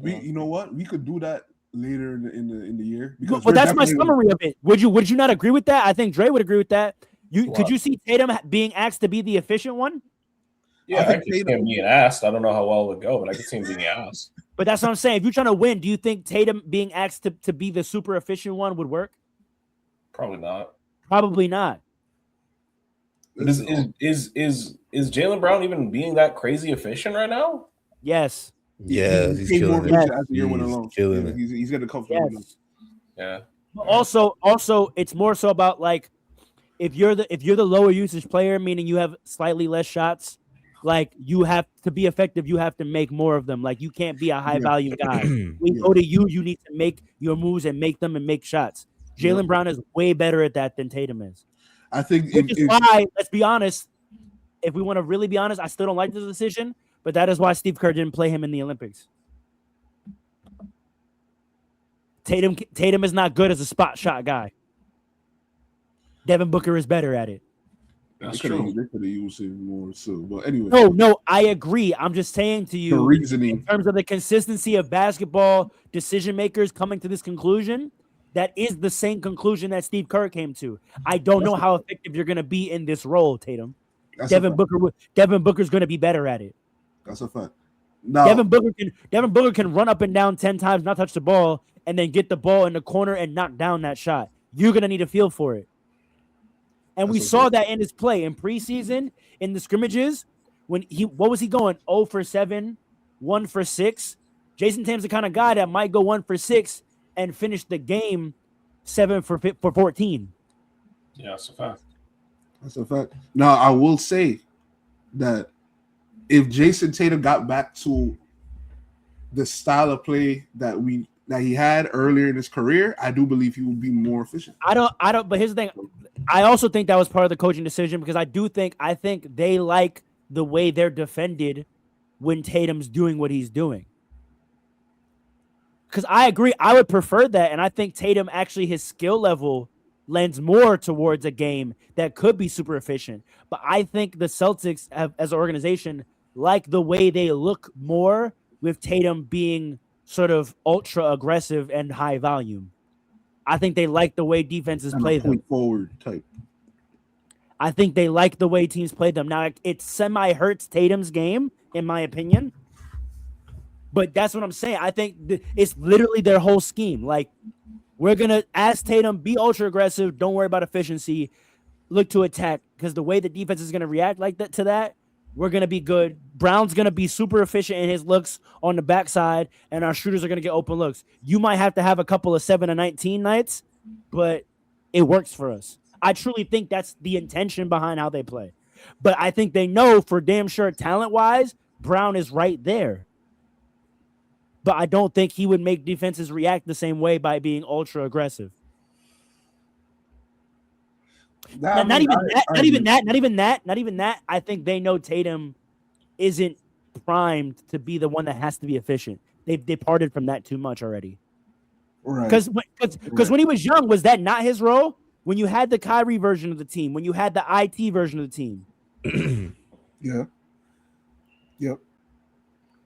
You know what? We could do that later in the year. Because But that's my summary of it. Would you not agree with that? I think Dre would agree with that. Could you see Tatum being asked to be the efficient one? Yeah, I could see him being asked. I don't know how well it would go, but I could see him being asked. But that's what I'm saying. If you're trying to win, do you think Tatum being asked to be the super efficient one would work? Probably not. Probably not. But is Jaylen Brown even being that crazy efficient right now? Yes. Yeah, he's killing it. As the year went along. Killing it. He's getting comfortable. Yes. Yeah. Also, it's more so about like if you're the lower usage player, meaning you have slightly less shots, like you have to be effective, you have to make more of them. Like you can't be a high value guy. We go to you, you need to make your moves and make them and make shots. Jaylen Brown is way better at that than Tatum is. I think Which is why, let's be honest, if we want to really be honest, I still don't like this decision, but that is why Steve Kerr didn't play him in the Olympics. Tatum is not good as a spot shot guy. Devin Booker is better at it. That's They true. could have used him more so. But anyway. No, I agree. I'm just saying to you, The reasoning. in terms of the consistency of basketball decision makers coming to this conclusion, that is the same conclusion that Steve Kerr came to. I don't know how effective you're going to be in this role, Tatum. Devin Booker's going to be better at it. That's a fact. Now, Devin Booker can run up and down 10 times, not touch the ball, and then get the ball in the corner and knock down that shot. You're going to need a feel for it. And we saw that in his play in preseason, in the scrimmages, when what was he going? 0 for 7, 1 for 6. Jason Tatum's the kind of guy that might go 1 for 6 and finish the game 7 for 14. Yeah, that's a fact. That's a fact. Now, I will say that if Jason Tatum got back to the style of play that he had earlier in his career, I do believe he would be more efficient. I don't. But here's the thing. I also think that was part of the coaching decision because I think they like the way they're defended when Tatum's doing what he's doing. Because I agree, I would prefer that, and I think Tatum actually his skill level lends more towards a game that could be super efficient. But I think the Celtics as an organization like the way they look more with Tatum being sort of ultra aggressive and high volume. I think they like the way defenses play them. Forward type. I think they like the way teams play them. Now, it semi hurts Tatum's game, in my opinion. But that's what I'm saying. I think it's literally their whole scheme. Like, we're going to ask Tatum, be ultra aggressive. Don't worry about efficiency. Look to attack. Because the way the defense is going to react like that to that, we're going to be good. Brown's going to be super efficient in his looks on the backside, and our shooters are going to get open looks. You might have to have a couple of 7 and 19 nights, but it works for us. I truly think that's the intention behind how they play. But I think they know for damn sure talent-wise, Brown is right there. But I don't think he would make defenses react the same way by being ultra aggressive. Not even that. I think they know Tatum isn't primed to be the one that has to be efficient. They departed from that too much already. Right. Because when he was young, was that not his role? When you had the Kyrie version of the team, when you had the IT version of the team. Yeah. Yep.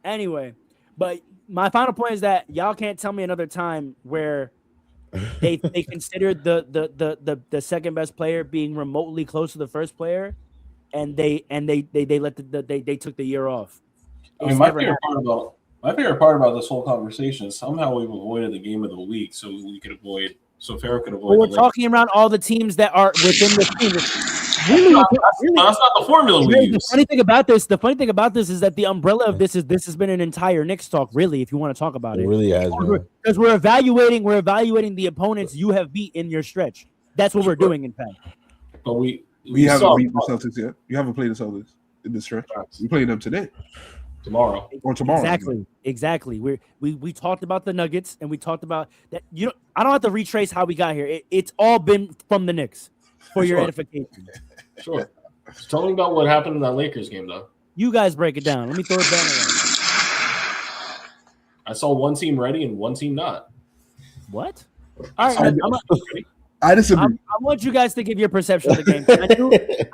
Anyway, but my final point is that y'all can't tell me another time where they considered the second best player being remotely close to the first player, and they took the year off. I mean, my favorite part about this whole conversation is somehow we've avoided the game of the week, so Farrah could avoid. Well, we're talking around all the teams that are within the team. Really, that's not the formula we use. The funny thing about this is that the umbrella of this has been an entire Knicks talk. Really, if you want to talk about it, It really has, because we're evaluating the opponents you have beat in your stretch. That's what we're doing, in fact. But we haven't beat the Celtics yet. You haven't played the Celtics in this stretch. We played them today. tomorrow. Exactly. We talked about the Nuggets and we talked about that. I don't have to retrace how we got here. It's all been from the Knicks for your edification. Sure. Just tell me about what happened in that Lakers game, though. You guys break it down. Let me throw it down. I saw one team ready and one team not. What? All right, I disagree. I want you guys to give your perception of the game.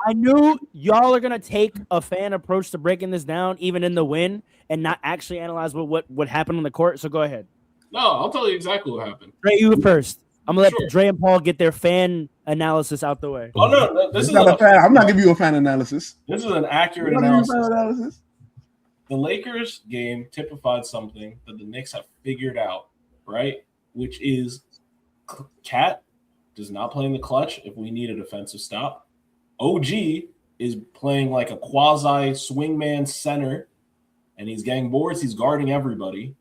I knew y'all are gonna take a fan approach to breaking this down, even in the win, and not actually analyze what happened on the court. So go ahead. No, I'll tell you exactly what happened. Dre, you first. I'm gonna let Dre and Paul get their fan analysis out the way. Oh no, this is not a fan. I'm not giving you a fan analysis. This is an accurate analysis. The Lakers game typified something that the Knicks have figured out, right? Which is Cat does not play in the clutch if we need a defensive stop. OG is playing like a quasi swingman center, and he's getting boards. He's guarding everybody.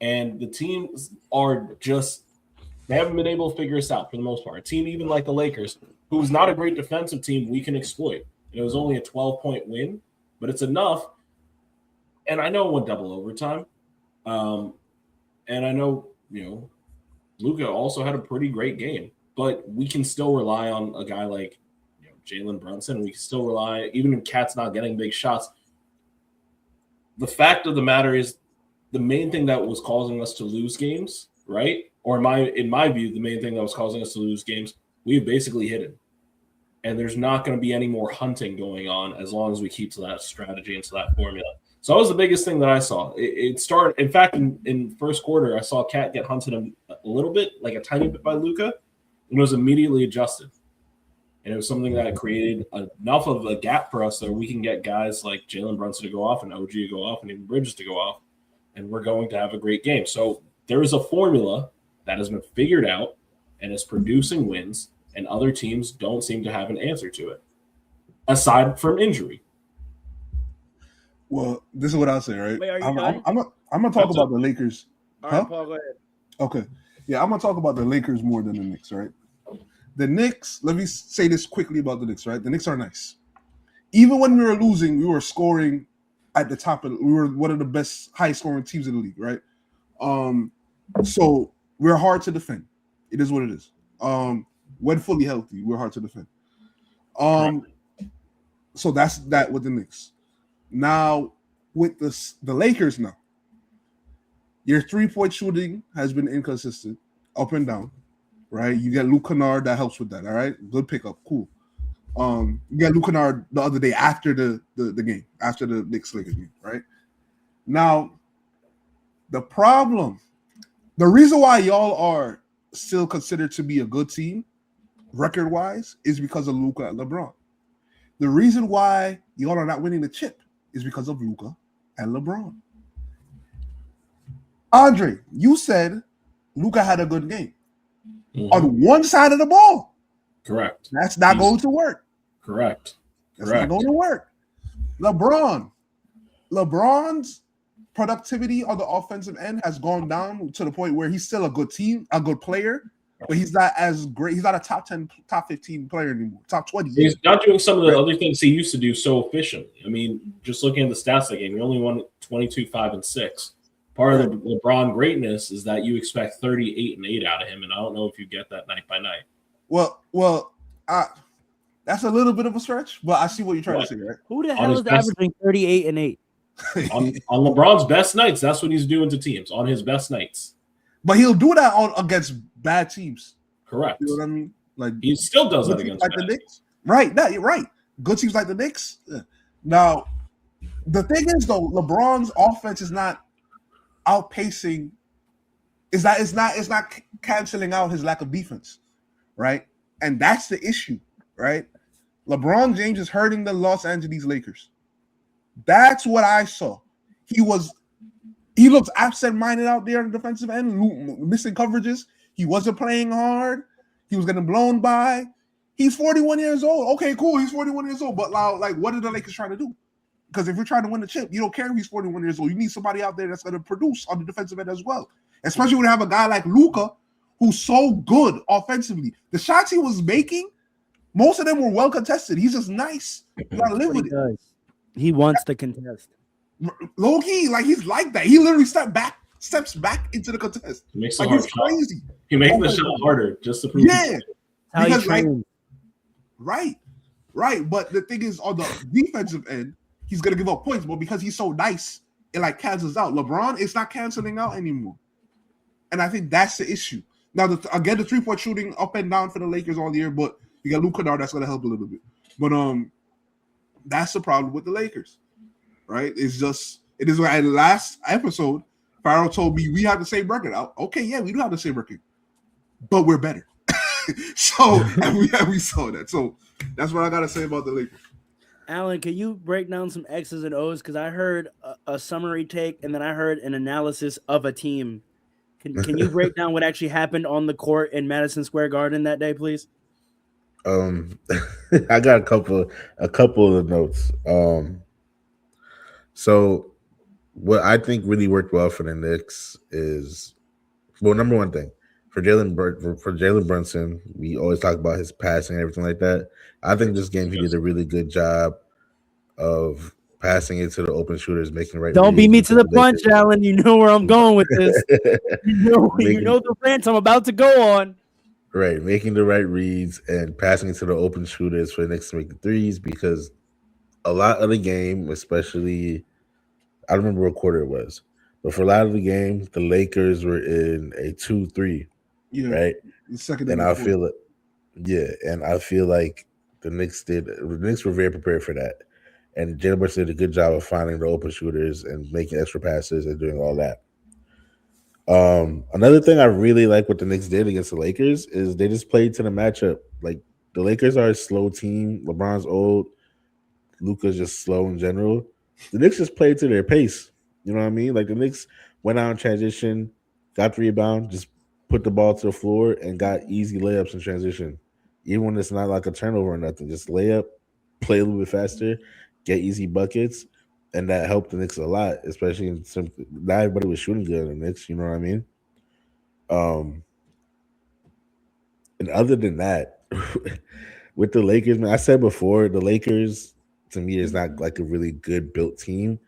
And the teams are just – they haven't been able to figure this out for the most part. A team even like the Lakers, who's not a great defensive team, we can exploit. It was only a 12-point win, but it's enough. And I know it went double overtime. And I know, Luka also had a pretty great game. But we can still rely on a guy like Jalen Brunson. We can still rely, even if Cat's not getting big shots. The fact of the matter is the main thing that was causing us to lose games, right? Or in my view, the main thing that was causing us to lose games, we've basically hidden. And there's not going to be any more hunting going on as long as we keep to that strategy and to that formula. So that was the biggest thing that I saw. It started, in fact, in first quarter, I saw Cat get hunted a little bit, like a tiny bit by Luka. And it was immediately adjusted. And it was something that created enough of a gap for us that we can get guys like Jalen Brunson to go off and OG to go off and even Bridges to go off. And we're going to have a great game. So there is a formula that has been figured out and is producing wins, and other teams don't seem to have an answer to it, aside from injury. Well, this is what I'll say, right? Wait, are you I'm done? going to talk about the Lakers. All right, Paul, go ahead. Okay. Yeah, I'm going to talk about the Lakers more than the Knicks, right? The Knicks, let me say this quickly about the Knicks, right? The Knicks are nice. Even when we were losing, we were scoring at the top we were one of the best high-scoring teams in the league, right? So we're hard to defend. It is what it is. When fully healthy, we're hard to defend. So that's that with the Knicks. Now, with the Lakers now, your three-point shooting has been inconsistent, up and down, right? You get Luke Kennard, that helps with that, all right? Good pickup, cool. You got Luke Kennard the other day after the game, after the Knicks-Lakers game, right? Now, the reason why y'all are still considered to be a good team, record-wise, is because of Luka and LeBron. The reason why y'all are not winning the chip is because of Luka and LeBron. Andre, you said Luka had a good game on one side of the ball. Correct. That's not going to work. Correct. That's not going to work. LeBron's productivity on the offensive end has gone down to the point where he's still a good player, but he's not as great. He's not a top 10, top 15 player anymore. Top 20. He's not doing some of the other things he used to do so efficiently. I mean, just looking at the stats of the game, he only won 22, 5, and 6. Part of the LeBron greatness is that you expect 38 and 8 out of him, and I don't know if you get that night by night. Well, that's a little bit of a stretch, but I see what you're trying to say, right? Who the hell is averaging 38 and 8? on LeBron's best nights, that's what he's doing to teams, on his best nights. But he'll do that against bad teams. Correct. You know what I mean? Like he still does it against like the Knicks. Right. No, you're right. Good teams like the Knicks. Yeah. Now, the thing is though, LeBron's offense is not outpacing. It's not canceling out his lack of defense, right? And that's the issue, right? LeBron James is hurting the Los Angeles Lakers. That's what I saw. He looked absent-minded out there on the defensive end, missing coverages. He wasn't playing hard. He was getting blown by. He's 41 years old. Okay, cool. He's 41 years old. But like, what are the Lakers trying to do? Because if you're trying to win the chip, you don't care if he's 41 years old. You need somebody out there that's going to produce on the defensive end as well. Especially when you have a guy like Luka, who's so good offensively. The shots he was making, most of them were well contested. He's just nice. You got to live with it. He wants to contest. Low key, like he's like that. He literally steps back into the contest. He makes like it's crazy. He makes the shot harder just to prove. Yeah, because like, right. But the thing is, on the defensive end, he's gonna give up points. But because he's so nice, it like cancels out. LeBron is not canceling out anymore, and I think that's the issue. Now, the 3-point shooting up and down for the Lakers all year, but you got Luka now that's gonna help a little bit. But that's the problem with the Lakers, right? It is why in the last episode, Pharaoh told me we have the same record. Okay, yeah, we do have the same record, but we're better. So and we saw that. So that's what I gotta say about the Lakers. Alan, can you break down some X's and O's? Because I heard a summary take, and then I heard an analysis of a team. Can you break down what actually happened on the court in Madison Square Garden that day, please? I got a couple of notes. So what I think really worked well for the Knicks is, well, number one thing for Jalen Brunson, we always talk about his passing and everything like that. I think this game he did a really good job of passing it to the open shooters, making right. Don't beat me to the punch, Alan. You know where I'm going with this. you know the rant I'm about to go on. Right, making the right reads and passing it to the open shooters for the Knicks to make the threes, because a lot of the game, especially, I don't remember what quarter it was, but for a lot of the game, the Lakers were in a 2-3, right? The second, and I feel it. Yeah, and I feel like the Knicks were very prepared for that, and Jalen Brunson did a good job of finding the open shooters and making extra passes and doing all that. Another thing I really like what the Knicks did against the Lakers is they just played to the matchup. Like, the Lakers are a slow team. LeBron's old. Luka's just slow in general. The Knicks just played to their pace. You know what I mean? Like, the Knicks went out in transition, got the rebound, just put the ball to the floor, and got easy layups in transition. Even when it's not like a turnover or nothing, just lay up, play a little bit faster, get easy buckets. And that helped the Knicks a lot, especially not everybody was shooting good in the Knicks, you know what I mean? And other than that, with the Lakers, man, I said before, the Lakers, to me, is not like a really good built team.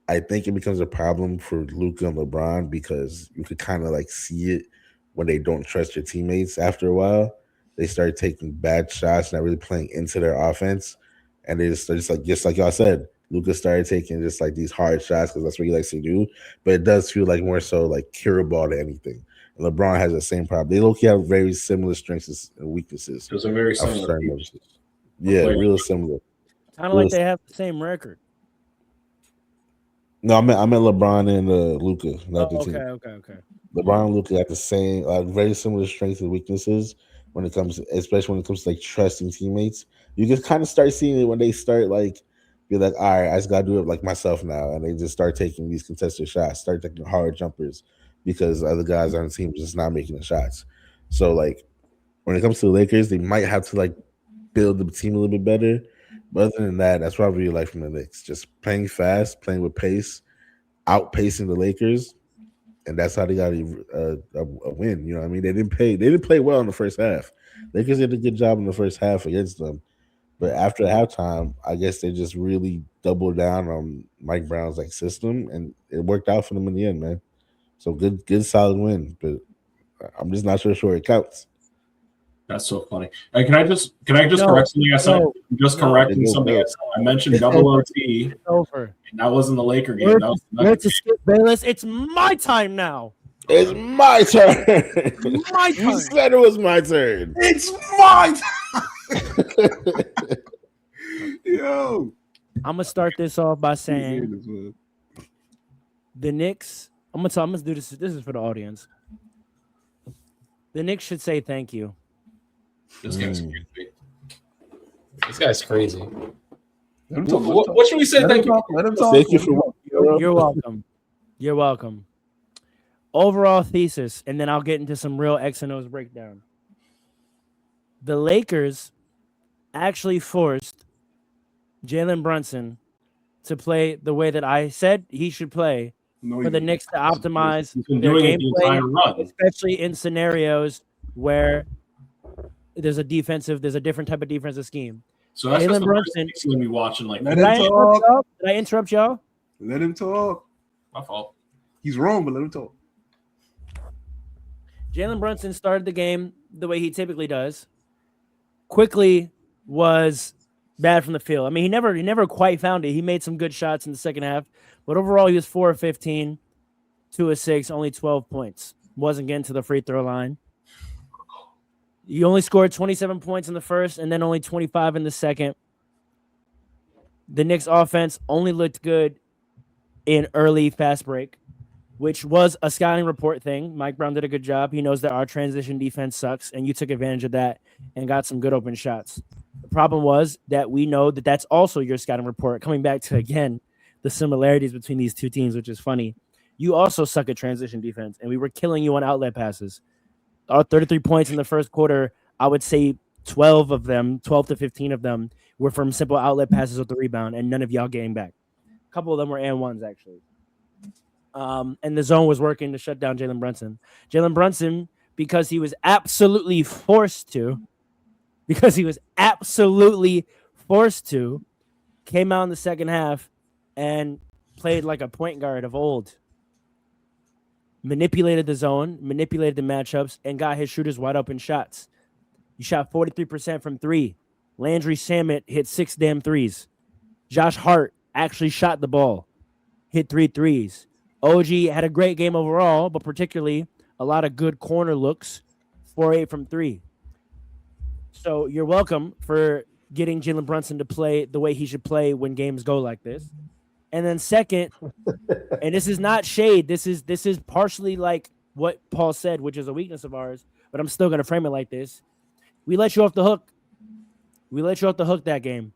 I think it becomes a problem for Luka and LeBron because you could kind of like see it when they don't trust your teammates after a while. They start taking bad shots, not really playing into their offense. And they just like y'all said, Luka started taking just like these hard shots because that's what he likes to do. But it does feel like more so like curable to anything. And LeBron has the same problem. They low-key have very similar strengths and weaknesses. Those are very similar. Yeah, real similar. Kind of like they have the same record. No, I meant LeBron and Luka, not the team. Okay. LeBron and Luka got the same, very similar strengths and weaknesses when it comes, especially when it comes to like trusting teammates. You just kind of start seeing it when they start like be like, all right, I just gotta do it like myself now, and they just start taking these contested shots, start taking hard jumpers because other guys on the team just not making the shots. So like when it comes to the Lakers, they might have to like build the team a little bit better. But other than that, that's what I really like from the Knicks. Just playing fast, playing with pace, outpacing the Lakers, and that's how they got a win. You know what I mean? They didn't play well in the first half. Lakers did a good job in the first half against them. But after halftime, I guess they just really doubled down on Mike Brown's like system, and it worked out for them in the end, man. So good solid win. But I'm just not sure it counts. That's so funny. Can I just correct something I said? I'm just correcting something I said. I mentioned double OT. It's over. And that wasn't the Laker game. Let's skip Bayless. It's my time now. It's my turn. My turn. You said it was my turn. It's my time. Yo. I'm gonna start this off by saying the Knicks. I'm gonna do this. This is for the audience. The Knicks should say thank you. This guy's crazy. This guy's crazy. What should we say? Thank you. Let him talk. Thank you for. You're welcome. You're welcome. Overall thesis, and then I'll get into some real X and O's breakdown. The Lakers actually forced Jalen Brunson to play the way that I said he should play for the Knicks to optimize their gameplay, especially in scenarios where there's a different type of defensive scheme. So that's Jalen just Brunson. Going to be watching like. Did I interrupt y'all? Let him talk. My fault. He's wrong, but let him talk. Jalen Brunson started the game the way he typically does. Quickly was bad from the field. I mean, he never quite found it. He made some good shots in the second half, but overall he was 4 of 15, 2 of 6, only 12 points. Wasn't getting to the free throw line. He only scored 27 points in the first and then only 25 in the second. The Knicks offense only looked good in early fast break, which was a scouting report thing. Mike Brown did a good job. He knows that our transition defense sucks, and you took advantage of that and got some good open shots. The problem was that we know that that's also your scouting report. Coming back to, again, the similarities between these two teams, which is funny. You also suck at transition defense, and we were killing you on outlet passes. Our 33 points in the first quarter, I would say 12 to 15 of them were from simple outlet passes with the rebound, and none of y'all getting back. A couple of them were and ones, actually. And the zone was working to shut down Jalen Brunson. Jalen Brunson, because he was absolutely forced to, came out in the second half and played like a point guard of old. Manipulated the zone, manipulated the matchups, and got his shooters wide open shots. He shot 43% from 3. Landry Shamet hit 6 damn threes. Josh Hart actually shot the ball, hit 3 threes. OG had a great game overall, but particularly a lot of good corner looks, 4-8 from 3. So you're welcome for getting Jalen Brunson to play the way he should play when games go like this. And then second, and this is not shade, this is partially like what Paul said, which is a weakness of ours, but I'm still going to frame it like this. We let you off the hook. We let you off the hook that game.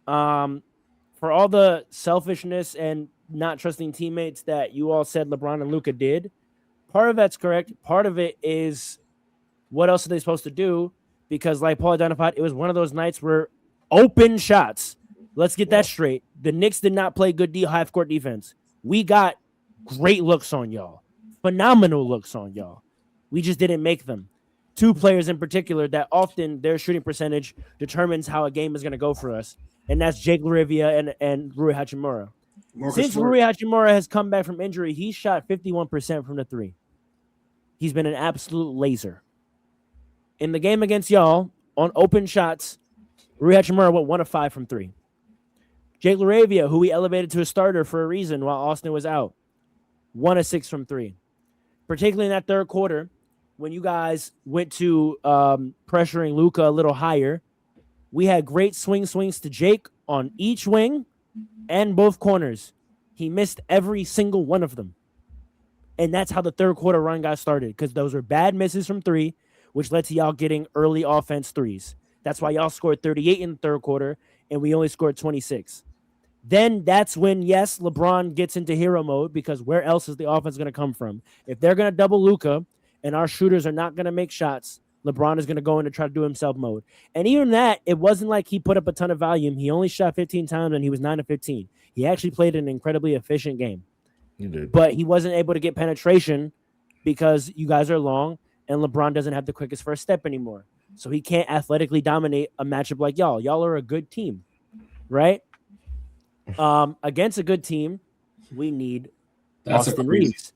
For all the selfishness and not trusting teammates that you all said LeBron and Luka did, part of that's correct. Part of it is what else are they supposed to do? Because like Paul identified, it was one of those nights where open shots. Let's get that straight. The Knicks did not play good half-court defense. We got great looks on y'all. Phenomenal looks on y'all. We just didn't make them. 2 players in particular that often their shooting percentage determines how a game is going to go for us, and that's Jake Larivia and Rui Hachimura. Since Rui Hachimura has come back from injury, he shot 51% from the 3. He's been an absolute laser. In the game against y'all, on open shots, Rui Hachimura went 1 of 5 from 3. Jake Laravia, who we elevated to a starter for a reason while Austin was out, 1 of 6 from 3. Particularly in that third quarter, when you guys went to pressuring Luka a little higher, we had great swings to Jake on each wing and both corners. He missed every single one of them. And that's how the third quarter run got started, because those were bad misses from 3, which led to y'all getting early offense 3s. That's why y'all scored 38 in the third quarter, and we only scored 26. Then that's when, yes, LeBron gets into hero mode, because where else is the offense going to come from? If they're going to double Luka and our shooters are not going to make shots, LeBron is going to go in to try to do himself mode. And even that, it wasn't like he put up a ton of volume. He only shot 15 times, and he was 9 of 15. He actually played an incredibly efficient game. He did. But he wasn't able to get penetration because you guys are long, and LeBron doesn't have the quickest first step anymore. So he can't athletically dominate a matchup like y'all. Y'all are a good team, right? Against a good team, we need Austin Reeves.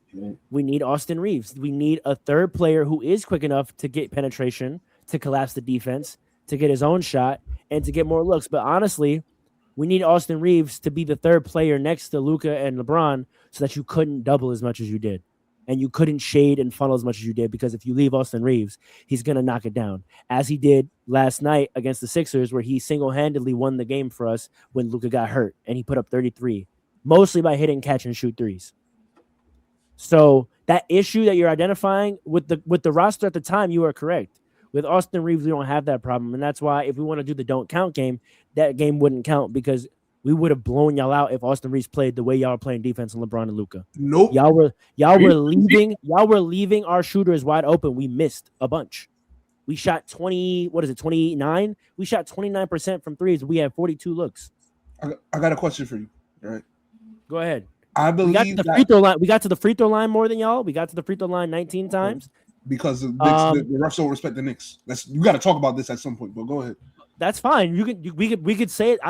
We need Austin Reeves. We need a third player who is quick enough to get penetration, to collapse the defense, to get his own shot, and to get more looks. But honestly, we need Austin Reeves to be the third player next to Luka and LeBron so that you couldn't double as much as you did. And you couldn't shade and funnel as much as you did, because if you leave Austin Reeves, he's going to knock it down, as he did last night against the Sixers, where he single-handedly won the game for us when Luka got hurt, and he put up 33, mostly by hitting catch and shoot threes. So that issue that you're identifying with the roster at the time, you are correct. With Austin Reeves, we don't have that problem, and that's why if we want to do the don't count game, that game wouldn't count, because we would have blown y'all out if Austin Reeves played the way y'all are playing defense on LeBron and Luka. Nope. Y'all were leaving our shooters wide open. We missed a bunch. We shot 29? We shot 29% from threes. We had 42 looks. I got a question for you. All right. Go ahead. I believe we got to the free throw line more than y'all. We got to the free throw line 19 times. Because the refs don't respect the Knicks. You got to talk about this at some point, but go ahead. That's fine. We could say it.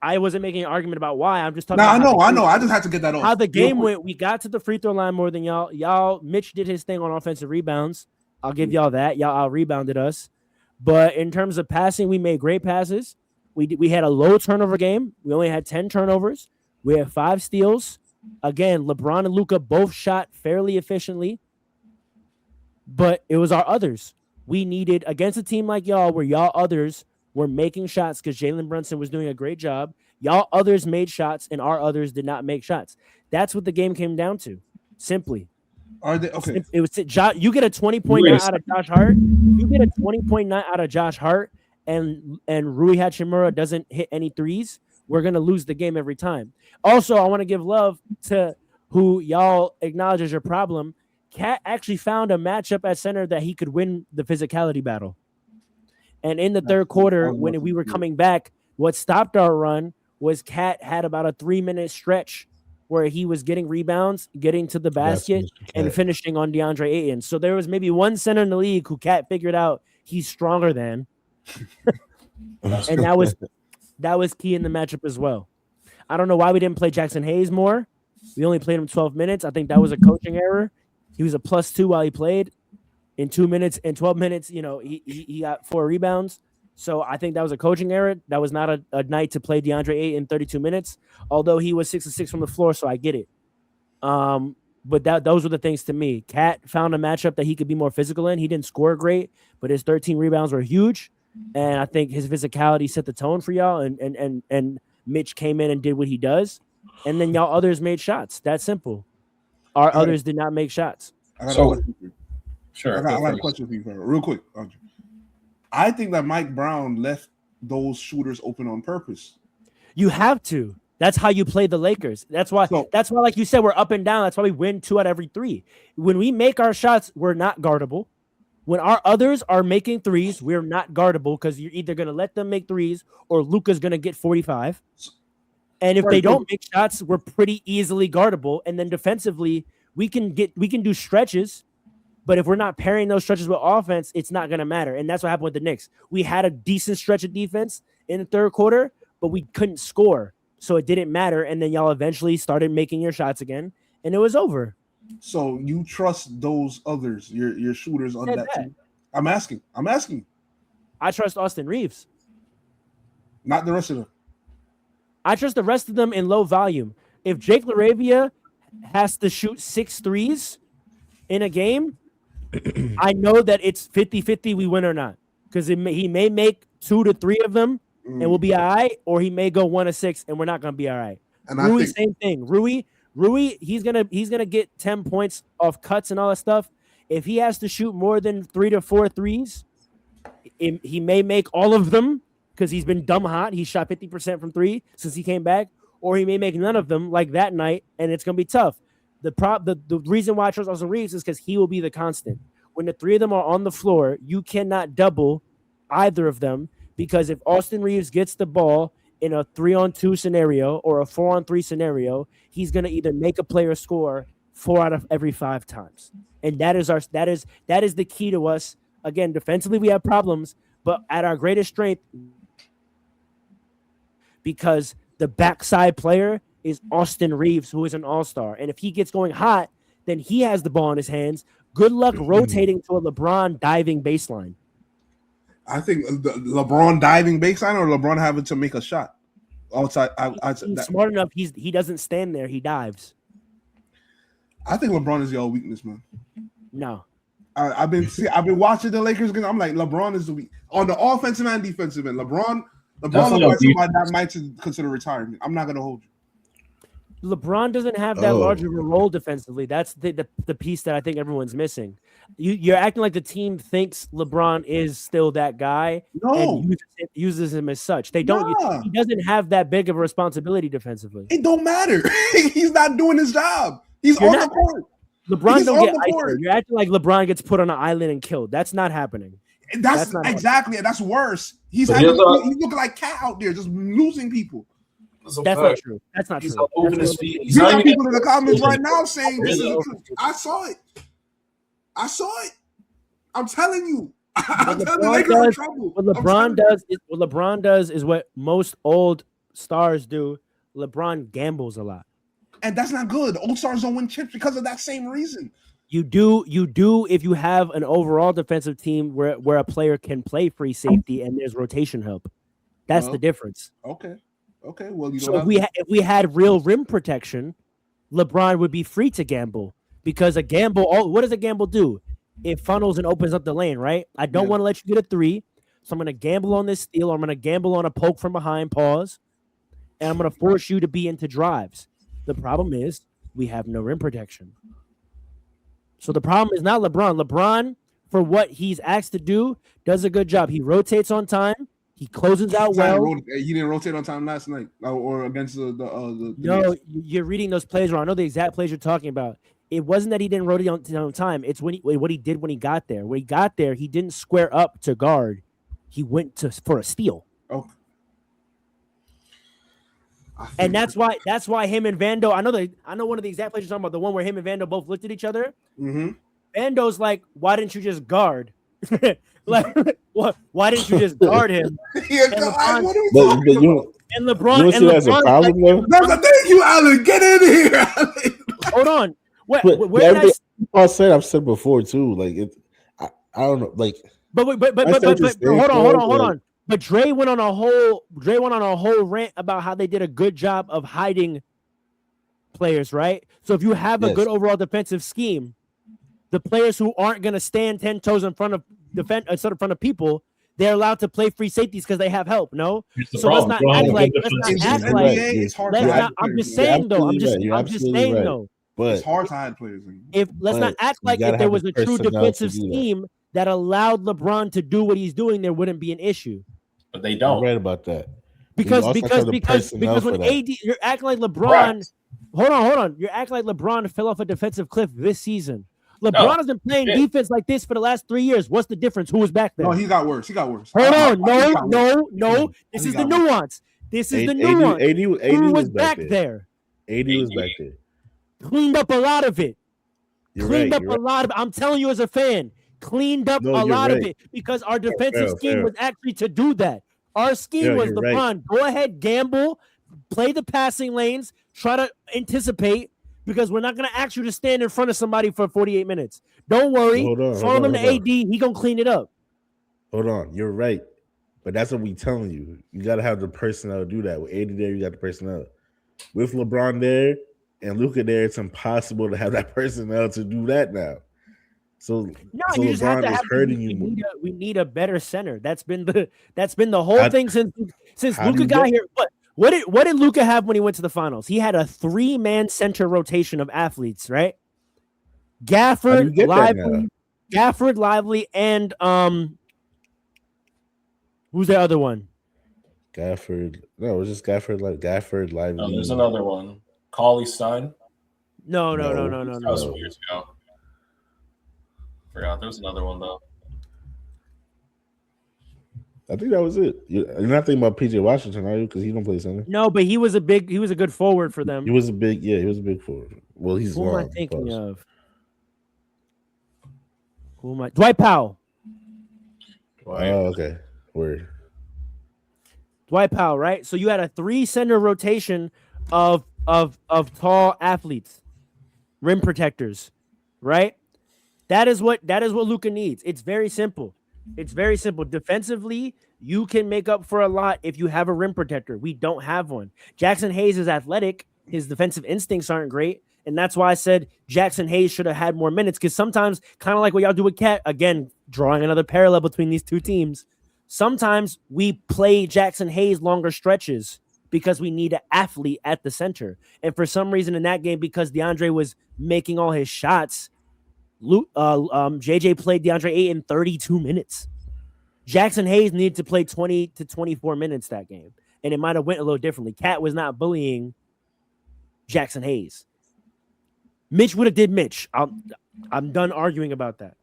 I wasn't making an argument about why. I'm just talking. I know. I just had to get that off. How the game went. We got to the free throw line more than y'all. Mitch did his thing on offensive rebounds. I'll give y'all that. Y'all out rebounded us. But in terms of passing, we made great passes. We had a low turnover game. We only had 10 turnovers. We had 5 steals. Again, LeBron and Luka both shot fairly efficiently. But it was our others. We needed, against a team like y'all, where y'all others were making shots because Jalen Brunson was doing a great job. Y'all others made shots, and our others did not make shots. That's what the game came down to, simply. Are they okay? It was you get a 20-point night out of Josh Hart. You get a 20-point night out of Josh Hart, and Rui Hachimura doesn't hit any threes. We're gonna lose the game every time. Also, I want to give love to who y'all acknowledge as your problem. Cat actually found a matchup at center that he could win the physicality battle. And in the third quarter, when we were coming back, what stopped our run was Cat had about a 3-minute stretch where he was getting rebounds, getting to the basket, and finishing on DeAndre Ayton. So there was maybe one center in the league who Cat figured out he's stronger than. And that was key in the matchup as well. I don't know why we didn't play Jackson Hayes more. We only played him 12 minutes. I think that was a coaching error. He was a +2 while he played. In 2 minutes and 12 minutes, he got 4 rebounds. So I think that was a coaching error. That was not a night to play DeAndre Ayton in 32 minutes, although he was 6 of 6 from the floor, so I get it. But those were the things to me. Cat found a matchup that he could be more physical in. He didn't score great, but his 13 rebounds were huge. And I think his physicality set the tone for y'all, and Mitch came in and did what he does. And then y'all others made shots. That's simple. Our others did not make shots. Sure. I got a question for you, real quick. Andre. I think that Mike Brown left those shooters open on purpose. You have to. That's how you play the Lakers. That's why, like you said, we're up and down. That's why we win 2 out of every 3. When we make our shots, we're not guardable. When our others are making threes, we're not guardable because you're either going to let them make threes or Luka's going to get 45. And if they don't make shots, we're pretty easily guardable. And then defensively, we can do stretches. But if we're not pairing those stretches with offense, it's not going to matter. And that's what happened with the Knicks. We had a decent stretch of defense in the third quarter, but we couldn't score. So it didn't matter. And then y'all eventually started making your shots again, and it was over. So you trust those others, your shooters on that team? I'm asking. I trust Austin Reeves. Not the rest of them. I trust the rest of them in low volume. If Jake LaRavia has to shoot 6 threes in a game, I know that it's 50-50 we win or not. Because he may make 2 to 3 of them and we'll be all right, or he may go 1 of 6 and we're not going to be all right. And Rui, same thing. Rui, he's gonna get 10 points off cuts and all that stuff. If he has to shoot more than 3 to 4 threes, he may make all of them because he's been dumb hot. He shot 50% from 3 since he came back, or he may make none of them like that night, and it's gonna be tough. The reason why I trust Austin Reeves is because he will be the constant. When the 3 of them are on the floor, you cannot double either of them, because if Austin Reeves gets the ball in a 3-on-2 scenario or a 4-on-3 scenario, he's going to either make a player score 4 out of every 5 times. And that is the key to us. Again, defensively we have problems, but at our greatest strength, because the backside player is Austin Reeves, who is an all-star. And if he gets going hot, then he has the ball in his hands. Good luck rotating to a LeBron diving baseline. I think the LeBron diving baseline or LeBron having to make a shot outside. He's smart enough. He doesn't stand there. He dives. I think LeBron is your weakness, man. No. I've been watching the Lakers game. I'm like, LeBron is the weak on the offensive and defensive end. LeBron looks like somebody that might consider retirement. I'm not gonna hold you. LeBron doesn't have that large of a role defensively. That's the piece that I think everyone's missing. You're acting like the team thinks LeBron is still that guy and uses him as such. They don't. He doesn't have that big of a responsibility defensively. It don't matter. He's not doing his job. He's on the court. LeBron don't get isolated. You're acting like LeBron gets put on an island and killed. That's not happening. That's exactly it. That's worse. He's looking like Cat out there, just losing people. That's not true. That's not true. You got people in the comments right now saying this is the truth. I saw it. I'm telling you. I'm What telling the Lakers are in LeBron trouble. What LeBron does is what most old stars do. LeBron gambles a lot. And that's not good. Old stars don't win chips because of that same reason. You do if you have an overall defensive team where a player can play free safety and there's rotation help. That's the difference. Okay. Well, So if we had real rim protection, LeBron would be free to gamble because a gamble. What does a gamble do? It funnels and opens up the lane, right? I don't want to let you get a 3, so I'm going to gamble on this steal. Or I'm going to gamble on a poke from behind, pause, and I'm going to force you to be into drives. The problem is we have no rim protection. So the problem is not LeBron. LeBron, for what he's asked to do, does a good job. He rotates on time. He closes out well. He didn't rotate on time last night or against the No, you're reading those plays wrong. I know the exact plays you're talking about. It wasn't that he didn't rotate on time. It's what he did when he got there. When he got there, he didn't square up to guard. He went for a steal. Okay. And that's why him and Vando. I know one of the exact plays you're talking about. The one where him and Vando both looked at each other. Mm-hmm. Vando's like, "Why didn't you just guard? Like, why didn't you just guard him?" And LeBron. That's a problem, though. Thank you, Alan. Get in here, Alan. Hold on. I've said before too. Like I don't know. Like, but hold on. But Dre went on a whole rant about how they did a good job of hiding players, right? So if you have a good overall defensive scheme, the players who aren't going to stand 10 toes in front of in front of people, they're allowed to play free safeties because they have help. No, so let's not act like. I'm just saying though. But it's hard to hide players. Let's not act like if there was a true defensive scheme that allowed LeBron to do what he's doing, there wouldn't be an issue. But they don't. I'm right about that. Because when AD, you're acting like LeBron. Hold on. You're acting like LeBron fell off a defensive cliff this season. LeBron has been playing defense like this for the last 3 years. What's the difference? Who was back there? No, he got worse. Hold on. No. This is the nuance. Who was back there? AD was back there. Cleaned up a lot of it. Right. I'm telling you as a fan, cleaned up a lot of it because our defensive scheme was actually to do that. Our scheme was LeBron, go ahead, gamble, play the passing lanes, try to anticipate because we're not going to ask you to stand in front of somebody for 48 minutes. Don't worry. Follow him to AD. He going to clean it up. Hold on. You're right. But that's what we telling you. You got to have the personnel to do that. With AD there, you got the personnel. With LeBron there and Luka there, it's impossible to have that personnel to do that now. So you just have to have hurting you. We need a better center. That's been the whole thing since Luka got here. What did Luka have when he went to the finals? He had a 3-man center rotation of athletes, right? Gafford, Lively, and who's the other one? Gafford. No, it was just Gafford, Lively. No, there's another one. Cauley Stein. No. That was 4 years ago. Forgot there was another one though. I think that was it. You're not thinking about PJ Washington, are you? Because he don't play center. No, but he was a good forward for them. He was a big forward. Well, he's who long. Am I thinking of? Dwight Powell. Oh, okay. Word. Dwight Powell, right? So you had a 3-center rotation of tall athletes, rim protectors, right? That is what Luka needs. It's very simple. Defensively, you can make up for a lot if you have a rim protector. We don't have one. Jackson Hayes is athletic. His defensive instincts aren't great. And that's why I said Jackson Hayes should have had more minutes because sometimes, kind of like what y'all do with Cat, again, drawing another parallel between these two teams, sometimes we play Jackson Hayes longer stretches because we need an athlete at the center. And for some reason in that game, because DeAndre was making all his shots, JJ played DeAndre Ayton in 32 minutes. Jackson Hayes needed to play 20 to 24 minutes that game, and it might have went a little differently. Cat was not bullying Jackson Hayes. Mitch would have did Mitch. I'm done arguing about that.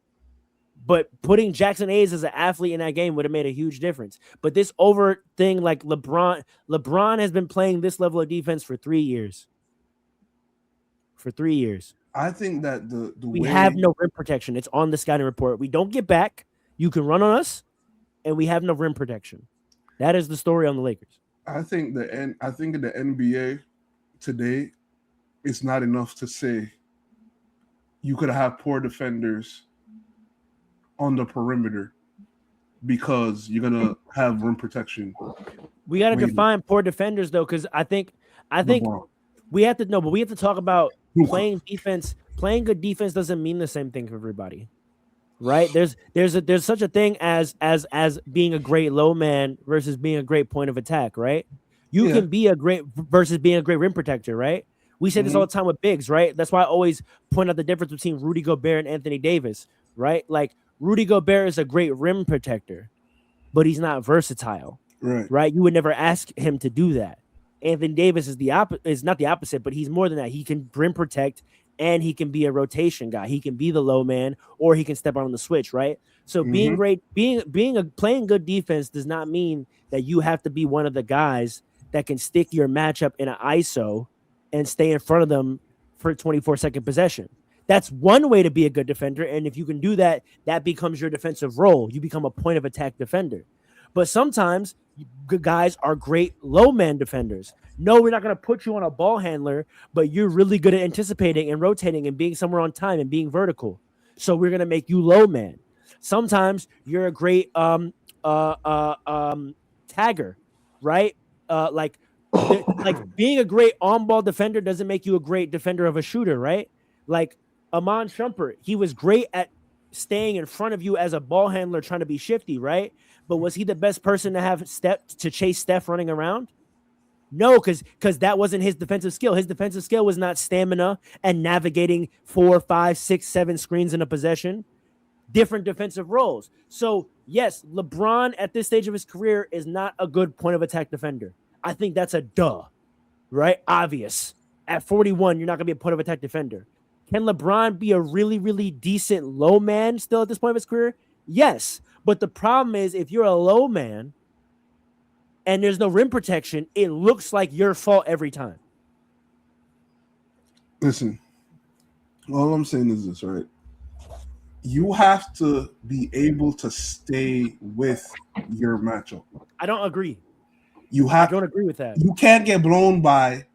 But putting Jackson Hayes as an athlete in that game would have made a huge difference. But this over thing, like LeBron has been playing this level of defense for 3 years. I think that the we have no rim protection. It's on the scouting report. We don't get back. You can run on us, and we have no rim protection. That is the story on the Lakers. I think in the NBA today, it's not enough to say you could have poor defenders on the perimeter because you're gonna have rim protection. We got to define poor defenders though, because I think we have to know, but we have to talk about playing defense. Playing good defense doesn't mean the same thing for everybody, right? There's such a thing as being a great low man versus being a great point of attack, right? You can be a great versus being a great rim protector, right? We say this all the time with bigs, right? That's why I always point out the difference between Rudy Gobert and Anthony Davis, right? Like Rudy Gobert is a great rim protector, but he's not versatile, right? You would never ask him to do that. Anthony Davis is not the opposite, but he's more than that. He can rim protect and he can be a rotation guy. He can be the low man, or he can step out on the switch, right? So being great, playing good defense does not mean that you have to be one of the guys that can stick your matchup in an ISO and stay in front of them for a 24-second possession. That's one way to be a good defender, and if you can do that, that becomes your defensive role. You become a point of attack defender. But sometimes good guys are great low man defenders. No, we're not going to put you on a ball handler, but you're really good at anticipating and rotating and being somewhere on time and being vertical. So we're going to make you low man. Sometimes you're a great tagger, right? Like being a great on-ball defender doesn't make you a great defender of a shooter, right? Like Amon Shumpert, he was great at staying in front of you as a ball handler trying to be shifty, right? But was he the best person to have to chase Steph running around? No, because that wasn't his defensive skill. His defensive skill was not stamina and navigating 4, 5, 6, 7 screens in a possession. Different defensive roles. So, yes, LeBron at this stage of his career is not a good point of attack defender. I think that's a duh, right? Obvious. At 41, you're not going to be a point of attack defender. Can LeBron be a really, really decent low man still at this point of his career? Yes. But the problem is if you're a low man and there's no rim protection, it looks like your fault every time. Listen, all I'm saying is this, right? You have to be able to stay with your matchup. I don't agree. I don't agree with that. You can't get blown by.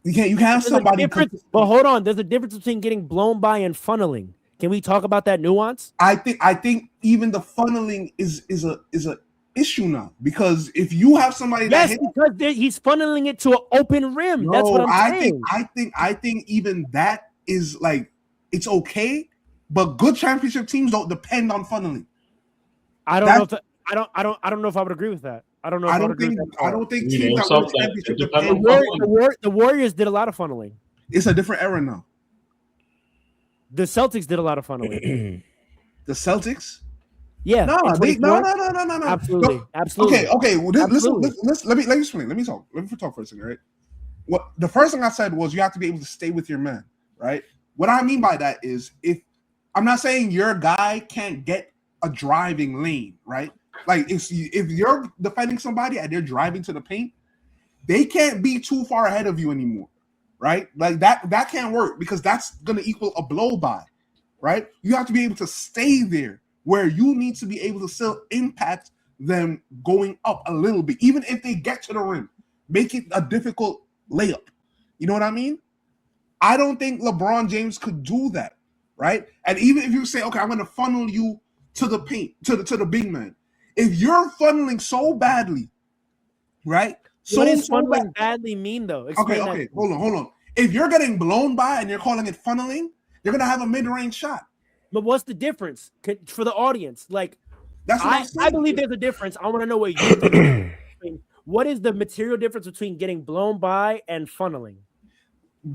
You can't have somebody. But hold on, there's a difference between getting blown by and funneling. Can we talk about that nuance? I think even the funneling is a issue now, because if you have somebody because he's funneling it to an open rim. That's what I'm saying. I think even that is like, it's okay, but good championship teams don't depend on funneling. I don't know if I would agree with that. I don't know. I don't think teams that win championship depend. The Warriors did a lot of funneling. It's a different era now. The Celtics did a lot of funneling. The Celtics? Yeah. No. Absolutely. Okay. Well, listen. Let me explain. Let me talk for a second, right? What the first thing I said was you have to be able to stay with your man, right? What I mean by that is, if I'm not saying your guy can't get a driving lane, right? Like if you're defending somebody and they're driving to the paint, they can't be too far ahead of you anymore, right? Like that can't work, because that's going to equal a blow by, right? You have to be able to stay there where you need to be able to still impact them going up a little bit, even if they get to the rim, make it a difficult layup. You know what I mean? I don't think LeBron James could do that, right? And even if you say, okay, I'm going to funnel you to the paint, to the big man. If you're funneling so badly, right? What does funneling badly mean, though? Okay. Hold on. If you're getting blown by and you're calling it funneling, you're going to have a mid-range shot. But what's the difference for the audience? Like, that's what I believe there's a difference. I want to know what you think. What is the material difference between getting blown by and funneling?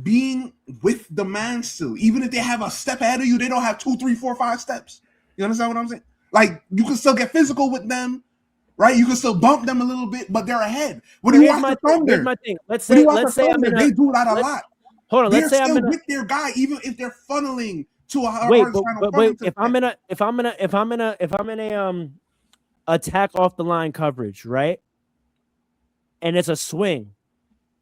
Being with the man still. Even if they have a step ahead of you, they don't have 2, 3, 4, 5 steps. You understand what I'm saying? Like, you can still get physical with them, right? You can still bump them a little bit, but they're ahead. What do you watch the Thunder? Here's my thing. Let's say they do that a lot. Hold on. They're still with their guy, even if they're funneling to a wait. If I'm in a attack off the line coverage, right? And it's a swing.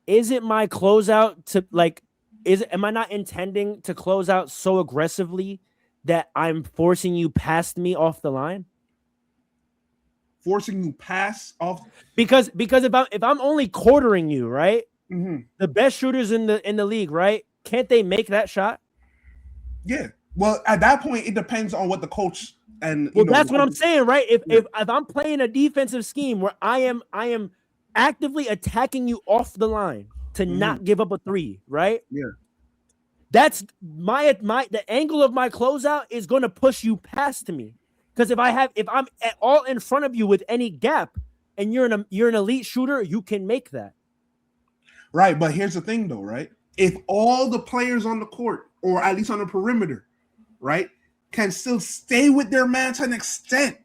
Is it my closeout to like? Am I not intending to close out so aggressively that I'm forcing you past me off the line? forcing you pass off. Because if I'm only quartering you, right? Mm-hmm. The best shooters in the league, right? Can't they make that shot? Yeah. Well, at that point, it depends on what the coach and that's what I'm saying, right? If I'm playing a defensive scheme where I am actively attacking you off the line to not give up a three, right? Yeah. That's the angle of my closeout is going to push you past to me. Because if I'm at all in front of you with any gap and you're an elite shooter, you can make that. Right, but here's the thing though, right? If all the players on the court, or at least on the perimeter, right, can still stay with their man to an extent,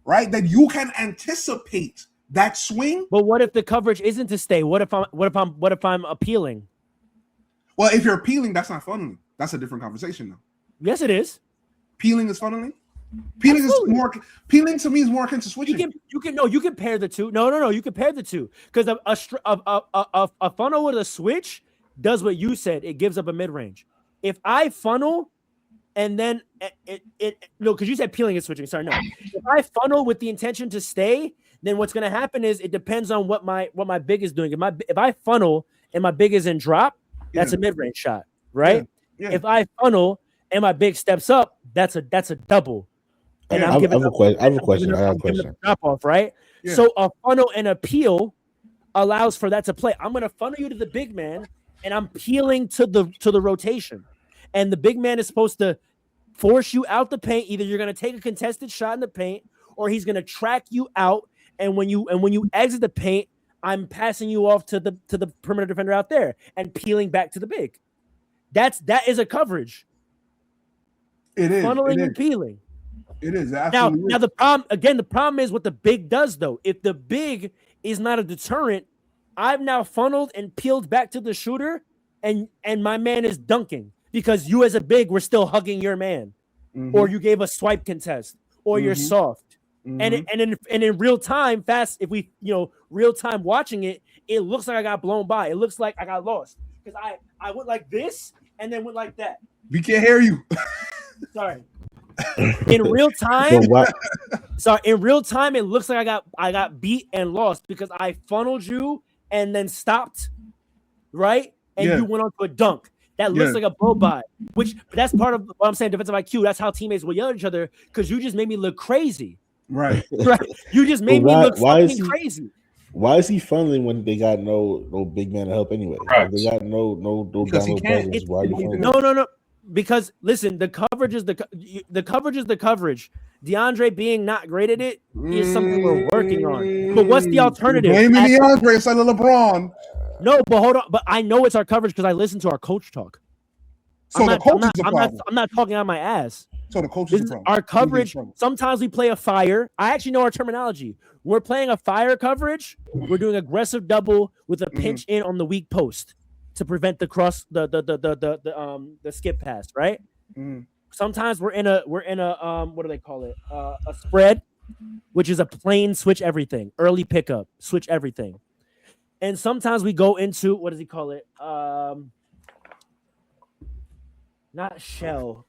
right, that you can anticipate that swing. But what if the coverage isn't to stay? What if I'm appealing? Well, if you're appealing, that's not funneling. That's a different conversation though. Yes, it is. Peeling is funneling. Peeling to me is more akin to switching. You can pair the two. No. You can pair the two because a funnel with a switch does what you said. It gives up a mid range. If I funnel and then because you said peeling is switching. Sorry, no. If I funnel with the intention to stay, then what's going to happen is it depends on what my big is doing. If I funnel and my big is in drop, that's a mid range shot, right? Yeah. If I funnel and my big steps up, that's a double. And I have a question. Drop off, right? Yeah. So a funnel and a peel allows for that to play. I'm going to funnel you to the big man, and I'm peeling to the rotation. And the big man is supposed to force you out the paint. Either you're going to take a contested shot in the paint, or he's going to track you out. And when you exit the paint, I'm passing you off to the perimeter defender out there and peeling back to the big. That is a coverage. It is funneling and peeling. It is now the problem is what the big does though. If the big is not a deterrent, I've now funneled and peeled back to the shooter, and my man is dunking because you as a big were still hugging your man, or you gave a swipe contest, or you're soft. And in real time, if we real time watching it, it looks like I got blown by. It looks like I got lost because I went like this and then went like that. We can't hear you. Sorry. In real time, it looks like I got beat and lost because I funneled you and then stopped, right? And you went on to a dunk. That looks like a blow by, which that's part of what I'm saying. Defensive IQ. That's how teammates will yell at each other because you just made me look crazy. Right. You just made me look fucking crazy. Why is he funneling when they got no big man to help anyway? Right. They got no presence. Why are you funneling? No. Because listen, the coverage is the coverage. DeAndre being not great at it is something we're working on. But what's the alternative? Blaming DeAndre instead of LeBron. No, but hold on. But I know it's our coverage because I listen to our coach talk. So the coach is the problem. I'm not talking out my ass. So the coach is the problem. Our coverage. Sometimes we play a fire. I actually know our terminology. We're playing a fire coverage. We're doing aggressive double with a pinch in on the weak post to prevent the cross, the skip pass, right? Sometimes we're in a what do they call it? A spread, which is a plain switch everything, early pickup, switch everything. And sometimes we go into what does he call it? Not shell.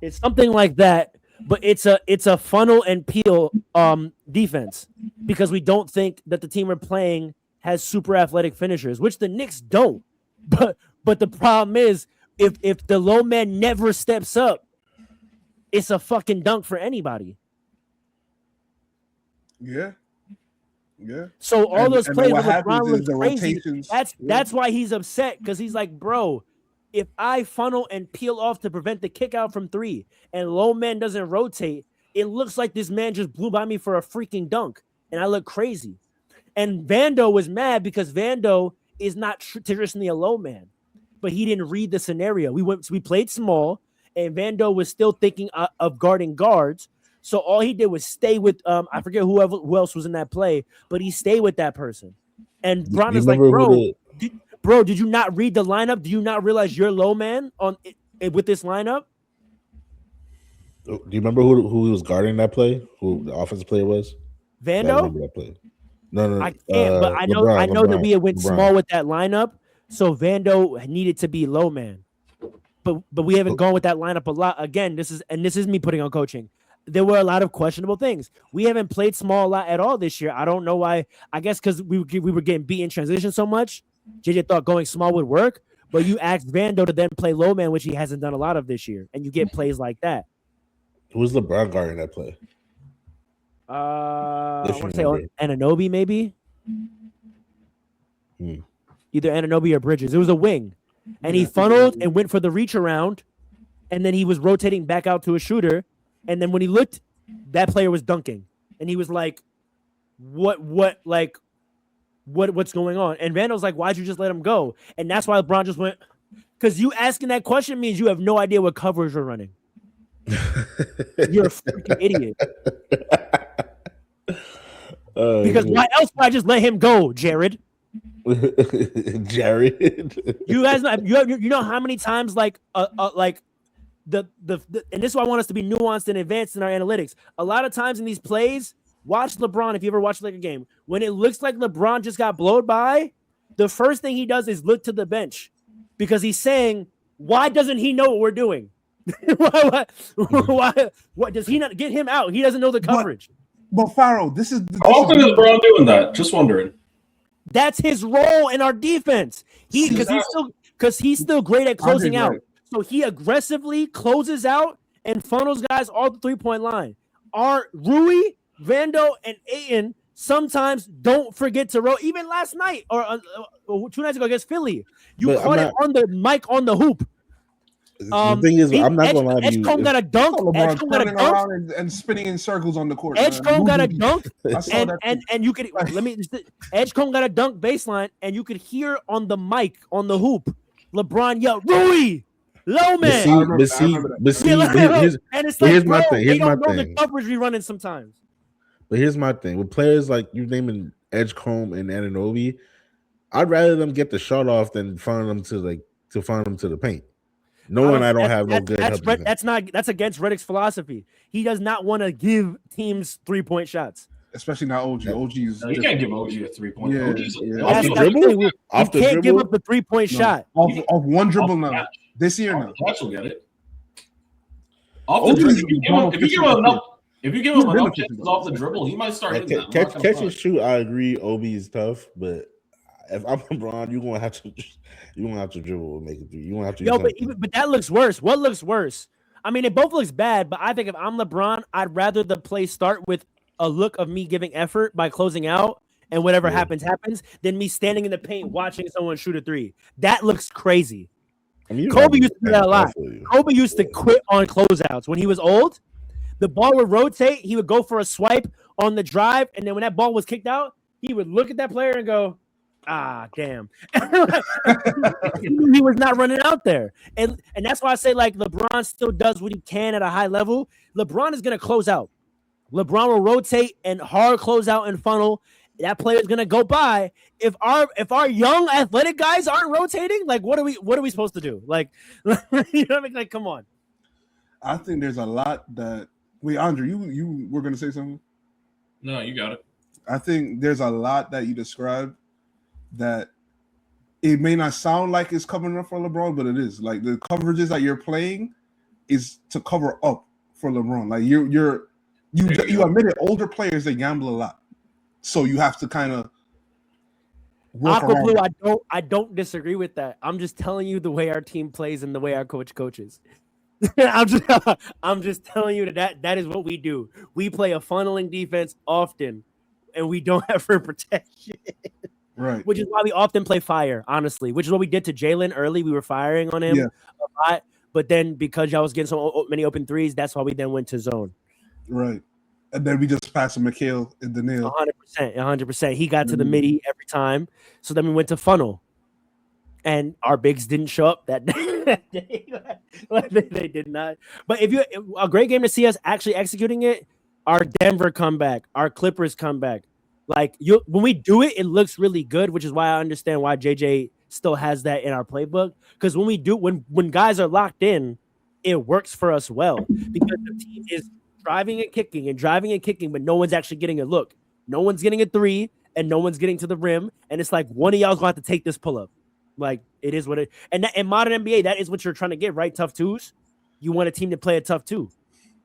It's something like that, but it's a funnel and peel defense because we don't think that the team we're playing has super athletic finishers, which the Knicks don't. But the problem is if the low man never steps up, it's a fucking dunk for anybody. Yeah. So all those plays with LeBron look crazy. Rotations. That's why he's upset because he's like, bro, if I funnel and peel off to prevent the kick out from three and low man doesn't rotate, it looks like this man just blew by me for a freaking dunk and I look crazy. And Vando was mad because Vando is not traditionally a low man, but he didn't read the scenario. We played small and Vando was still thinking of guarding guards. So all he did was stay with I forget who else was in that play, but he stayed with that person. And Bron is like, bro, did you not read the lineup? Do you not realize you're low man with this lineup? Do you remember who was guarding that play? Who the offensive player was? Vando? That play. No. I can't, but I know that we had went small with that lineup, so Vando needed to be low man. But we haven't gone with that lineup a lot. Again, this is me putting on coaching. there were a lot of questionable things. We haven't played small a lot at all this year. I don't know why. I guess because we were getting beat in transition so much. JJ thought going small would work, but you asked Vando to then play low man, which he hasn't done a lot of this year, and you get plays like that. Who's LeBron guarding that play? I want to say Anunoby, maybe. Either Anunoby or Bridges. It was a wing, and he funneled and went for the reach around, and then he was rotating back out to a shooter, and then when he looked, that player was dunking, and he was like, what's going on? And Vando's like, why'd you just let him go? And that's why LeBron just went, because you asking that question means you have no idea what coverage you're running. You're a freaking idiot. Because why else would I just let him go, Jared? Jared, you guys know, you know how many times like the and this is why I want us to be nuanced and advanced in our analytics. A lot of times in these plays, watch LeBron. If you ever watched like a game, when it looks like LeBron just got blown by, the first thing he does is look to the bench because he's saying, why doesn't he know what we're doing? why does he not get him out? He doesn't know the coverage. But Pharaoh, how often is LeBron doing that? Just wondering. That's his role in our defense. Because he's still great at closing out. Right. So he aggressively closes out and funnels guys all the 3-point line. Our Rui, Vando, and Ayton sometimes don't forget to roll. Even last night or 2 nights ago against Philly, you caught it on the mic on the hoop. The thing is, I'm not gonna lie to you. Edgecombe got a dunk. Edgecombe got a dunk and spinning in circles on the court. Edgecombe got a dunk, and you could Edgecombe got a dunk baseline, and you could hear on the mic on the hoop, LeBron yell, "Rui, low man." Here's my thing. They don't know the coverage we running sometimes. But here's my thing with players like you naming Edgecombe and Anunoby, I'd rather them get the shot off than find them to the paint. I don't have no good. That's against Redick's philosophy. He does not want to give teams 3-point shots, especially not OG. OG's you can't give OG a 3-point. Yeah, off the dribble. He can't give up the 3-point shot off one dribble now. This year now. Catch will get it. Off the dribble. If you give him enough chances off the dribble, he might start hitting that. Catch and shoot. I agree. Obi is tough, but if I'm LeBron, you're gonna have to dribble and make it through. You gonna have to. But that looks worse. What looks worse? I mean, it both looks bad, but I think if I'm LeBron, I'd rather the play start with a look of me giving effort by closing out and whatever happens than me standing in the paint watching someone shoot a 3. That looks crazy. I mean, Kobe used to do that a lot. Kobe used to quit on closeouts when he was old. The ball would rotate. He would go for a swipe on the drive, and then when that ball was kicked out, he would look at that player and go, "Ah, damn." He was not running out there. And that's why I say, like, LeBron still does what he can at a high level. LeBron is going to close out. LeBron will rotate and hard close out and funnel. That player is going to go by. If our young athletic guys aren't rotating, like, what are we supposed to do? Like, you know what I mean? Like, come on. I think there's a lot that – wait, Andre, you were going to say something? No, you got it. I think there's a lot that you described that it may not sound like it's covering up for LeBron, but it is. Like, the coverages that you're playing is to cover up for LeBron. Like, you admitted older players, they gamble a lot, so you have to kind of Aqua Blue. I don't disagree with that. I'm just telling you the way our team plays and the way our coach coaches. I'm just telling you that is what we do. We play a funneling defense often, and we don't have rim protection. Right. Which is why we often play fire, honestly, which is what we did to Jalen early. We were firing on him a lot, but then because y'all was getting so many open threes, that's why we then went to zone. Right. And then we just passed to Mikhail in the nail. 100%. He got to the midi every time. So then we went to funnel. And our bigs didn't show up that day. They did not. But a great game to see us actually executing it, our Denver comeback, our Clippers comeback. Like, when we do it, it looks really good, which is why I understand why JJ still has that in our playbook. Because when guys are locked in, it works for us well. Because the team is driving and kicking, but no one's actually getting a look. No one's getting a 3, and no one's getting to the rim. And it's like, one of y'all's going to have to take this pull-up. Like, it is what it – and in modern NBA, that is what you're trying to get, right? Tough twos. You want a team to play a tough 2.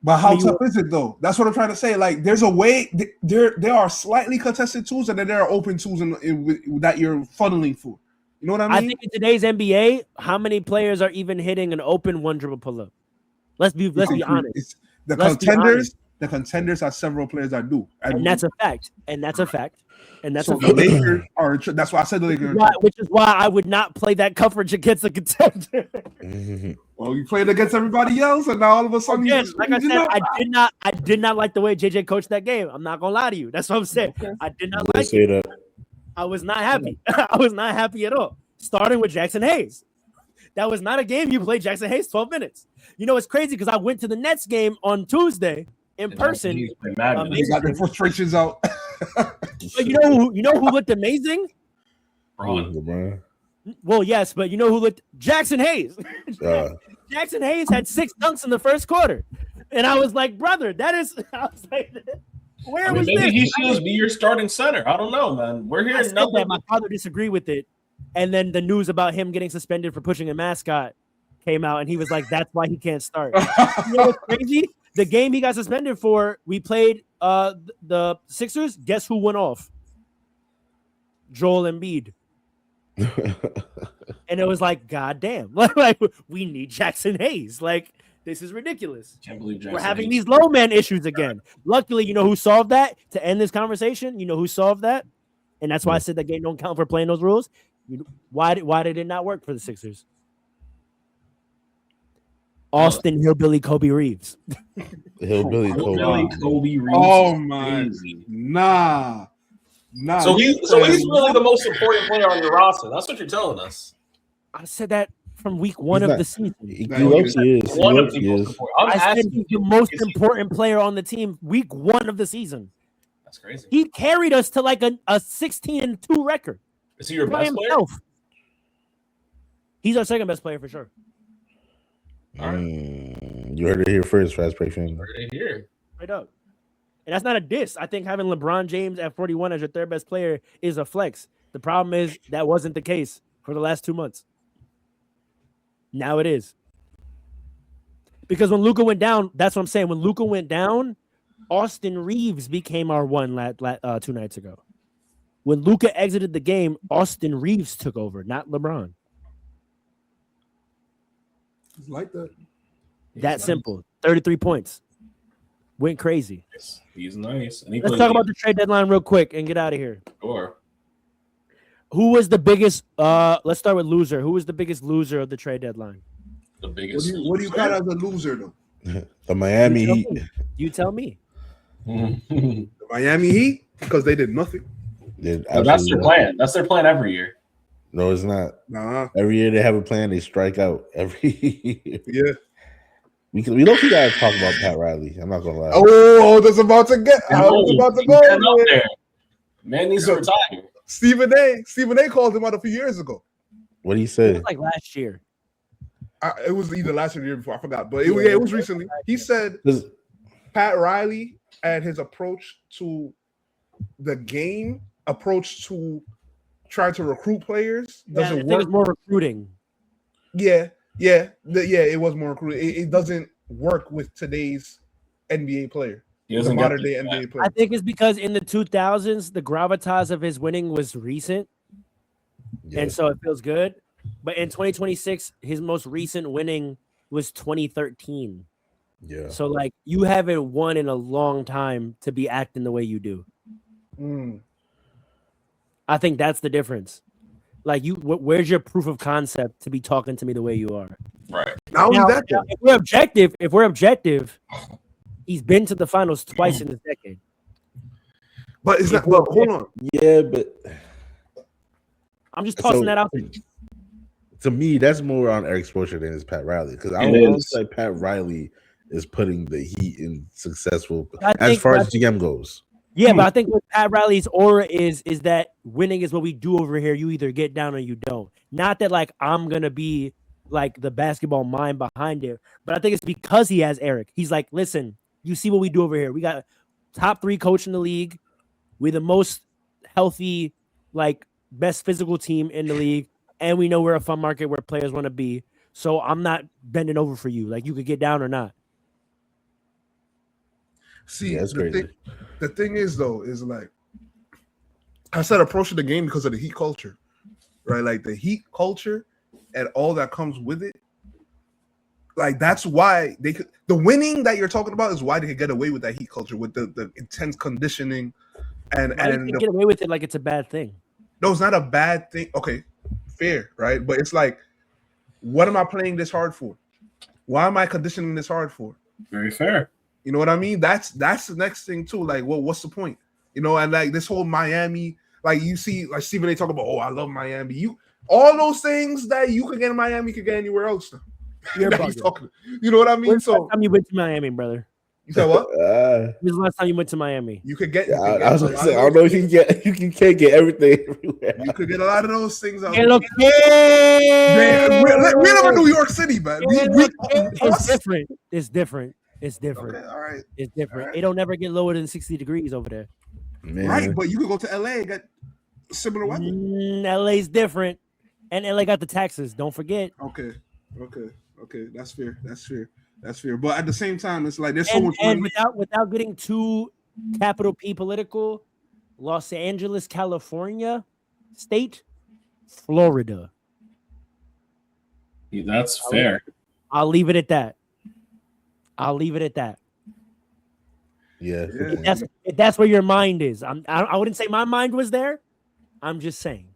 But how tough is it though? That's what I'm trying to say. Like, there's a way. There are slightly contested tools, and then there are open tools that you're funneling for. You know what I mean? I think in today's NBA, how many players are even hitting an open one dribble pull up? Let's be honest. The contenders are several players that do, and that's a fact. And that's a fact. And that's so the Lakers are. That's why I said the Lakers. Which is why I would not play that coverage against a contender. Well, you played against everybody else, and now all of a sudden, like I said, I did not like the way JJ coached that game. I'm not gonna lie to you. That's what I'm saying. Okay. I did not like it. I was not happy. I was not happy at all. Starting with Jackson Hayes. That was not a game you played Jackson Hayes 12 minutes. You know, it's crazy because I went to the Nets game on Tuesday in person. You got the frustrations out. But you know who looked amazing? LeBron. Well, yes, but you know who looked Jackson Hayes. Jackson Hayes had 6 dunks in the first quarter. And I was like, brother, I was like, where was maybe this? he should be your starting center. I don't know, man. We're hearing nothing. My father disagreed with it. And then the news about him getting suspended for pushing a mascot came out, and he was like, that's why he can't start. You know what's crazy? The game he got suspended for, we played the Sixers. Guess who went off? Joel Embiid. And it was like, God damn. Like, we need Jackson Hayes. Like, this is ridiculous. Can't believe Jackson We're having Hayes. these low man issues again. Luckily, you know who solved that? To end this conversation, you know who solved that? And that's why I said that game don't count for playing those rules. Why did it not work for the Sixers? Austin Hillbilly Kobe Reeves. Hillbilly Kobe Reeves. Oh my, nah. So he's really the most important player on your roster. That's what you're telling us. I said that from week one of the season. He is. One of the most important. I said he's the most important player on the team week 1 of the season. That's crazy. He carried us to like a 16-2 record. Is he your best player? He's our second best player for sure. You heard it here first, Fastbreak fan. Heard it here. Right up. And that's not a diss. I think having LeBron James at 41 as your third best player is a flex. The problem is that wasn't the case for the last 2 months. Now it is. Because when Luka went down, that's what I'm saying. When Luka went down, Austin Reeves became our one 2 nights ago. When Luka exited the game, Austin Reeves took over, not LeBron. It's like that. That simple. 33 points. Went crazy. He's nice. Let's talk about the trade deadline real quick and get out of here. Sure. Who was the biggest? Let's start with loser. Who was the biggest loser of the trade deadline? The biggest. What do you got as a loser though? The Miami Heat. You tell me. The Miami Heat, because they did nothing. That's their plan. That's their plan every year. No, it's not. Nah. Every year they have a plan. They strike out every year. Yeah. We don't gotta talk about Pat Riley. I'm not gonna lie. Oh, that's about to get. I was about to go there. Man needs to retire. Stephen A. called him out a few years ago. What did he say? Like last year. It was either last year or the year before. I forgot, but it was recently. He said Pat Riley and his approach to the game, approach to trying to recruit players doesn't work. It was more recruiting. Yeah, it was more recruiting. It doesn't work with today's NBA player. The modern day NBA player. I think it's because in the 2000s, the gravitas of his winning was recent, and so it feels good. But in 2026, his most recent winning was 2013. Yeah. So like you haven't won in a long time to be acting the way you do. I think that's the difference. Like where's your proof of concept to be talking to me the way you are? Right. Now, if we're objective, he's been to the finals twice in this decade. But it's not. Well, hold on. Yeah, but I'm just tossing that out there. To me, that's more on Eric Spoelstra than is Pat Riley, because I don't feel like Pat Riley is putting the Heat in successful as far as GM goes. Yeah, but I think what Pat Riley's aura is that winning is what we do over here. You either get down or you don't. Not that like I'm gonna be like the basketball mind behind it, but I think it's because he has Eric. He's like, listen, you see what we do over here. We got top 3 coach in the league. We're the most healthy, like best physical team in the league, and we know we're a fun market where players want to be. So I'm not bending over for you. Like you could get down or not. See, Yeah, that's crazy. The thing is though, is like I said, approaching the game because of the Heat culture, right? Like the Heat culture and all that comes with it. Like that's why they could. The winning that you're talking about is why they could get away with that Heat culture, with the intense conditioning, and get away with it like it's a bad thing. No, it's not a bad thing. Okay, fair, right? But it's like, what am I playing this hard for? Why am I conditioning this hard for? Very fair. You know what I mean? That's the next thing too. Like, well, what's the point? You know, and like this whole Miami, like you see, like Stephen A. talk about, oh, I love Miami. All those things that you could get in Miami, could get anywhere else. You're talking, you know what I mean? When's the last time you went to Miami, brother? You said what? When's the last time you went to Miami? You could get. I was gonna say, I don't know if you can't get everything everywhere. You could get a lot of those things out there. We live in New York City, man. It's different. It's different. It's different. Okay, all right. It's different. Right. It don't ever get lower than 60 degrees over there. Man. Right, but you could go to LA and get similar weather. LA's different. And LA got the taxes. Don't forget. Okay. That's fair. But at the same time, it's like there's so much money. And without getting too capital P political, Los Angeles, California, state, Florida. Yeah, that's fair. I'll leave it at that. Yeah. If that's where your mind is. I wouldn't say my mind was there. I'm just saying.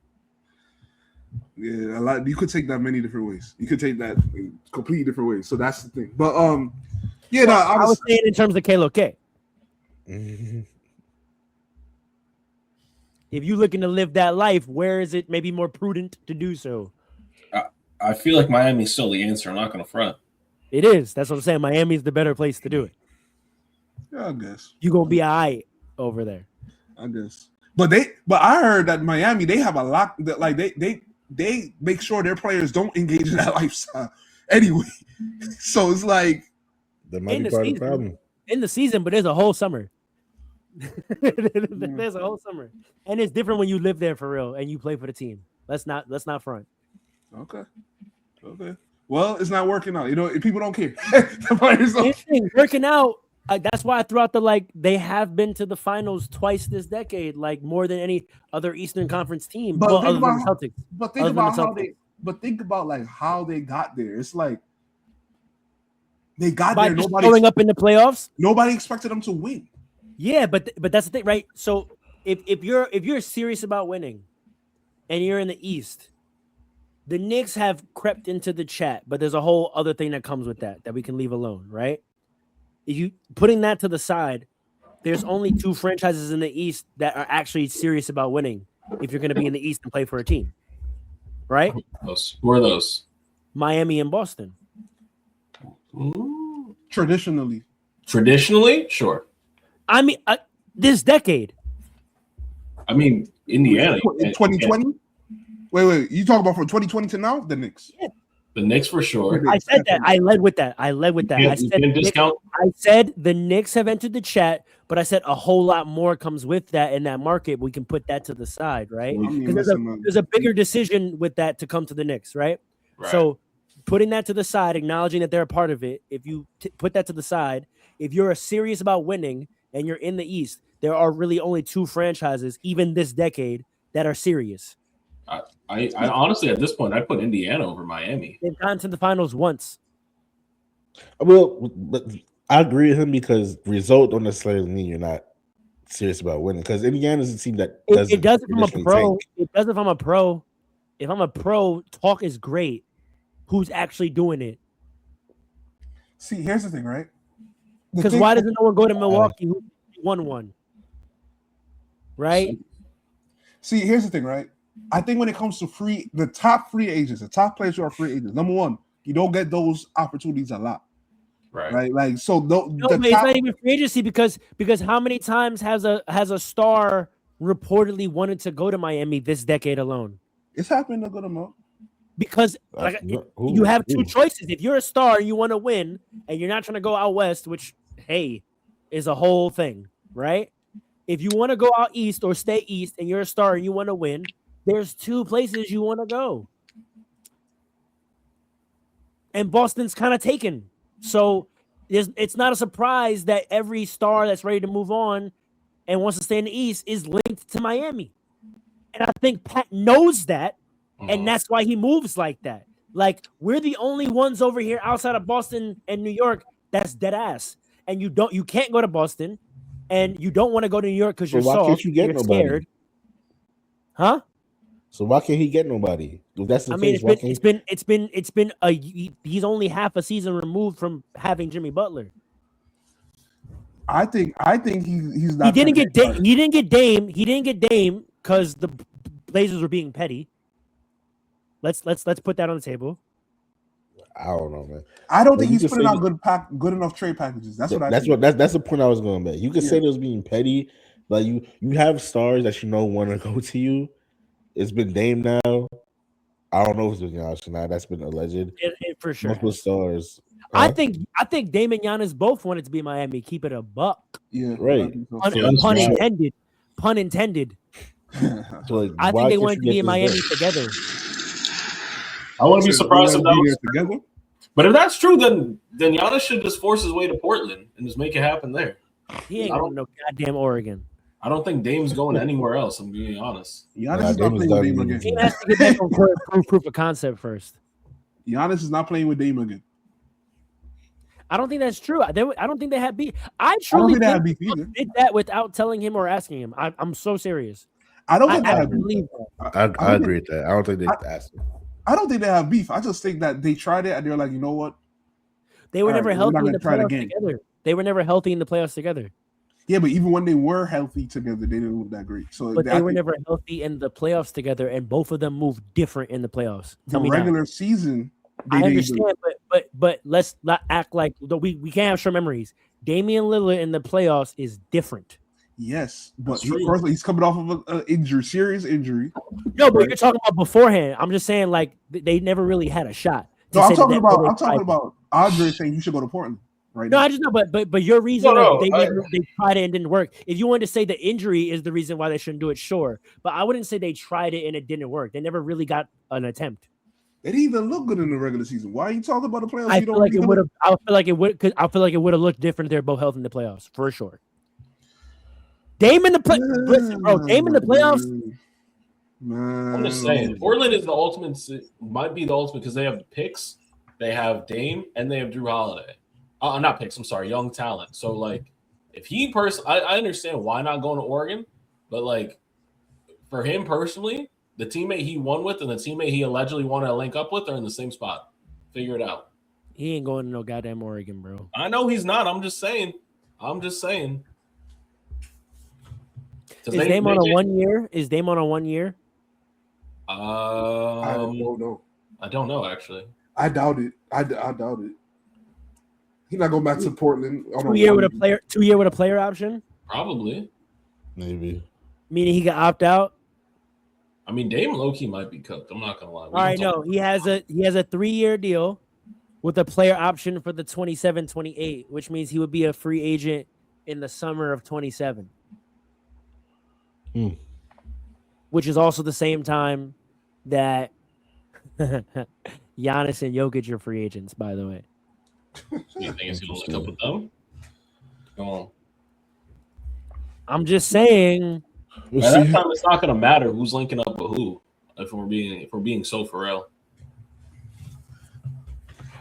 Yeah, a lot. You could take that many different ways. You could take that in completely different ways. So that's the thing. But yeah, no, I was saying in terms of K-Lo-K. Mm-hmm. If you're looking to live that life, where is it maybe more prudent to do so? I feel like Miami's still the answer. I'm not going to front. It is. That's what I'm saying. Miami's the better place to do it. Yeah, I guess you're gonna be all right over there. I guess. But I heard that Miami, they have a lot that like they make sure their players don't engage in that lifestyle anyway. So it's like that might be part of the problem. In the season, but there's a whole summer. There's a whole summer. And it's different when you live there for real and you play for the team. Let's not front. Okay. Well, it's not working out. You know, people don't care. The players don't care. Working out. That's why I threw out they have been to the finals twice this decade, like more than any other Eastern Conference team. But think about Celtics. But think about think about like how they got there. It's like they got by there. Nobody showing up in the playoffs. Nobody expected them to win. Yeah, but that's the thing, right? So if you're serious about winning, and you're in the East, the Knicks have crept into the chat, but there's a whole other thing that comes with that we can leave alone, right? If you putting that to the side, there's only two franchises in the East that are actually serious about winning. If you're going to be in the East and play for a team, right? Who are those? Miami and Boston. Ooh. Traditionally, sure. I mean, this decade. I mean, Indiana in 2020. Wait, you talk about from 2020 to now? The Knicks. Yeah. The Knicks for sure. I said that. I led with that. I said the Knicks have entered the chat, but I said a whole lot more comes with that in that market. We can put that to the side, right? Because there's a bigger decision with that to come to the Knicks, right? So putting that to the side, acknowledging that they're a part of it. If you put that to the side, if you're serious about winning and you're in the East, there are really only two franchises, even this decade, that are serious. I honestly, at this point, I put Indiana over Miami. They've gone to the finals once. Well, but I agree with him because result don't necessarily mean you're not serious about winning. Because Indiana doesn't seem that it does if I'm a pro. It does if I'm a pro. If I'm a pro, talk is great. Who's actually doing it? See, here's the thing, right? Because why doesn't no one go to Milwaukee who won one? Right? See, here's the thing, right? I think when it comes to the top free agents, the top players who are free agents, number one, you don't get those opportunities a lot. Right? Like, so it's not even free agency because how many times has a star reportedly wanted to go to Miami this decade alone? It's happened to go to Mo. Because you have two choices. If you're a star and you want to win and you're not trying to go out west, which, hey, is a whole thing, right? If you want to go out east or stay east and you're a star and you want to win, there's two places you want to go. And Boston's kind of taken. So It's not a surprise that every star that's ready to move on and wants to stay in the East is linked to Miami. And I think Pat knows that, and that's why he moves like that. Like, we're the only ones over here outside of Boston and New York that's dead ass. And you can't go to Boston, and you don't want to go to New York because you're why can't you get you're nobody? scared. Huh? So why can't he get nobody? If that's the case, it's been he's only half a season removed from having Jimmy Butler. I think he's not. He didn't get Dame. He didn't get Dame because the Blazers were being petty. Let's put that on the table. I don't know, man. I don't think he's putting out good enough trade packages. That's the point I was going to make. You could say there's being petty, but you have stars that want to go to you. It's been Dame now. I don't know if it's been Giannis now. That's been alleged. For sure. Multiple stars. I think Dame and Giannis both wanted to be in Miami. Keep it a buck. Yeah, right. Pun intended. Pun intended. So like, I think they wanted to be in Miami together. I wouldn't be surprised if that was together. But if that's true, then Giannis should just force his way to Portland and just make it happen there. He ain't going to no goddamn Oregon. I don't think Dame's going anywhere else. I'm being honest. Giannis is not playing with Dame again. He has to get back on proof of concept first. Giannis is not playing with Dame again. I don't think that's true. I don't think they had beef. I truly think they did that without telling him or asking him. I'm so serious. I don't think I agree with that. I don't think they asked him. I don't think they have beef. I just think that they tried it and they're like, you know what? They were never healthy in the playoffs together. They were never healthy in the playoffs together. Yeah, but even when they were healthy together, they didn't look that great. So, but they were never healthy in the playoffs together, and both of them moved different in the playoffs. The regular season, I understand, but let's not act like we can't have short memories. Damian Lillard in the playoffs is different. Yes, but he's coming off of an injury, serious injury. No, but you're talking about beforehand. I'm just saying, like, they never really had a shot. No, I'm talking about Andre saying you should go to Portland. Right no, now. I just know, but your reason they tried it and didn't work. If you wanted to say the injury is the reason why they shouldn't do it, sure. But I wouldn't say they tried it and it didn't work. They never really got an attempt. It didn't even look good in the regular season. Why are you talking about the playoffs? I feel like it would have. I feel like it would. Cause I feel like it would have looked different if they're both healthy in the playoffs for sure. Dame in the playoffs. Man. I'm just saying, Portland is the ultimate. Might be the ultimate because they have picks, they have Dame, and they have Drew Holiday. Not picks. I'm sorry, young talent. So like, if he I understand why not going to Oregon, but like, for him personally, the teammate he won with and the teammate he allegedly wanted to link up with are in the same spot. Figure it out. He ain't going to no goddamn Oregon, bro. I know he's not. I'm just saying. Is Dame on a 1 year? Is Dame on a 1 year? I don't know. I don't know actually. I doubt it. I doubt it. He's not going back to Portland. 2 year with a player. 2 year with a player option. Probably. Maybe. Meaning he can opt out. I mean, Dame low-key might be cooked. I'm not gonna lie. All right, no, he has a 3-year deal with a player option for the 27-28, which means he would be a free agent in the summer of 27. Which is also the same time that Giannis and Jokic are free agents, by the way. You think he's gonna link up with them? Go on. I'm just saying. At that time, it's not gonna matter who's linking up with who. If we're being so for real.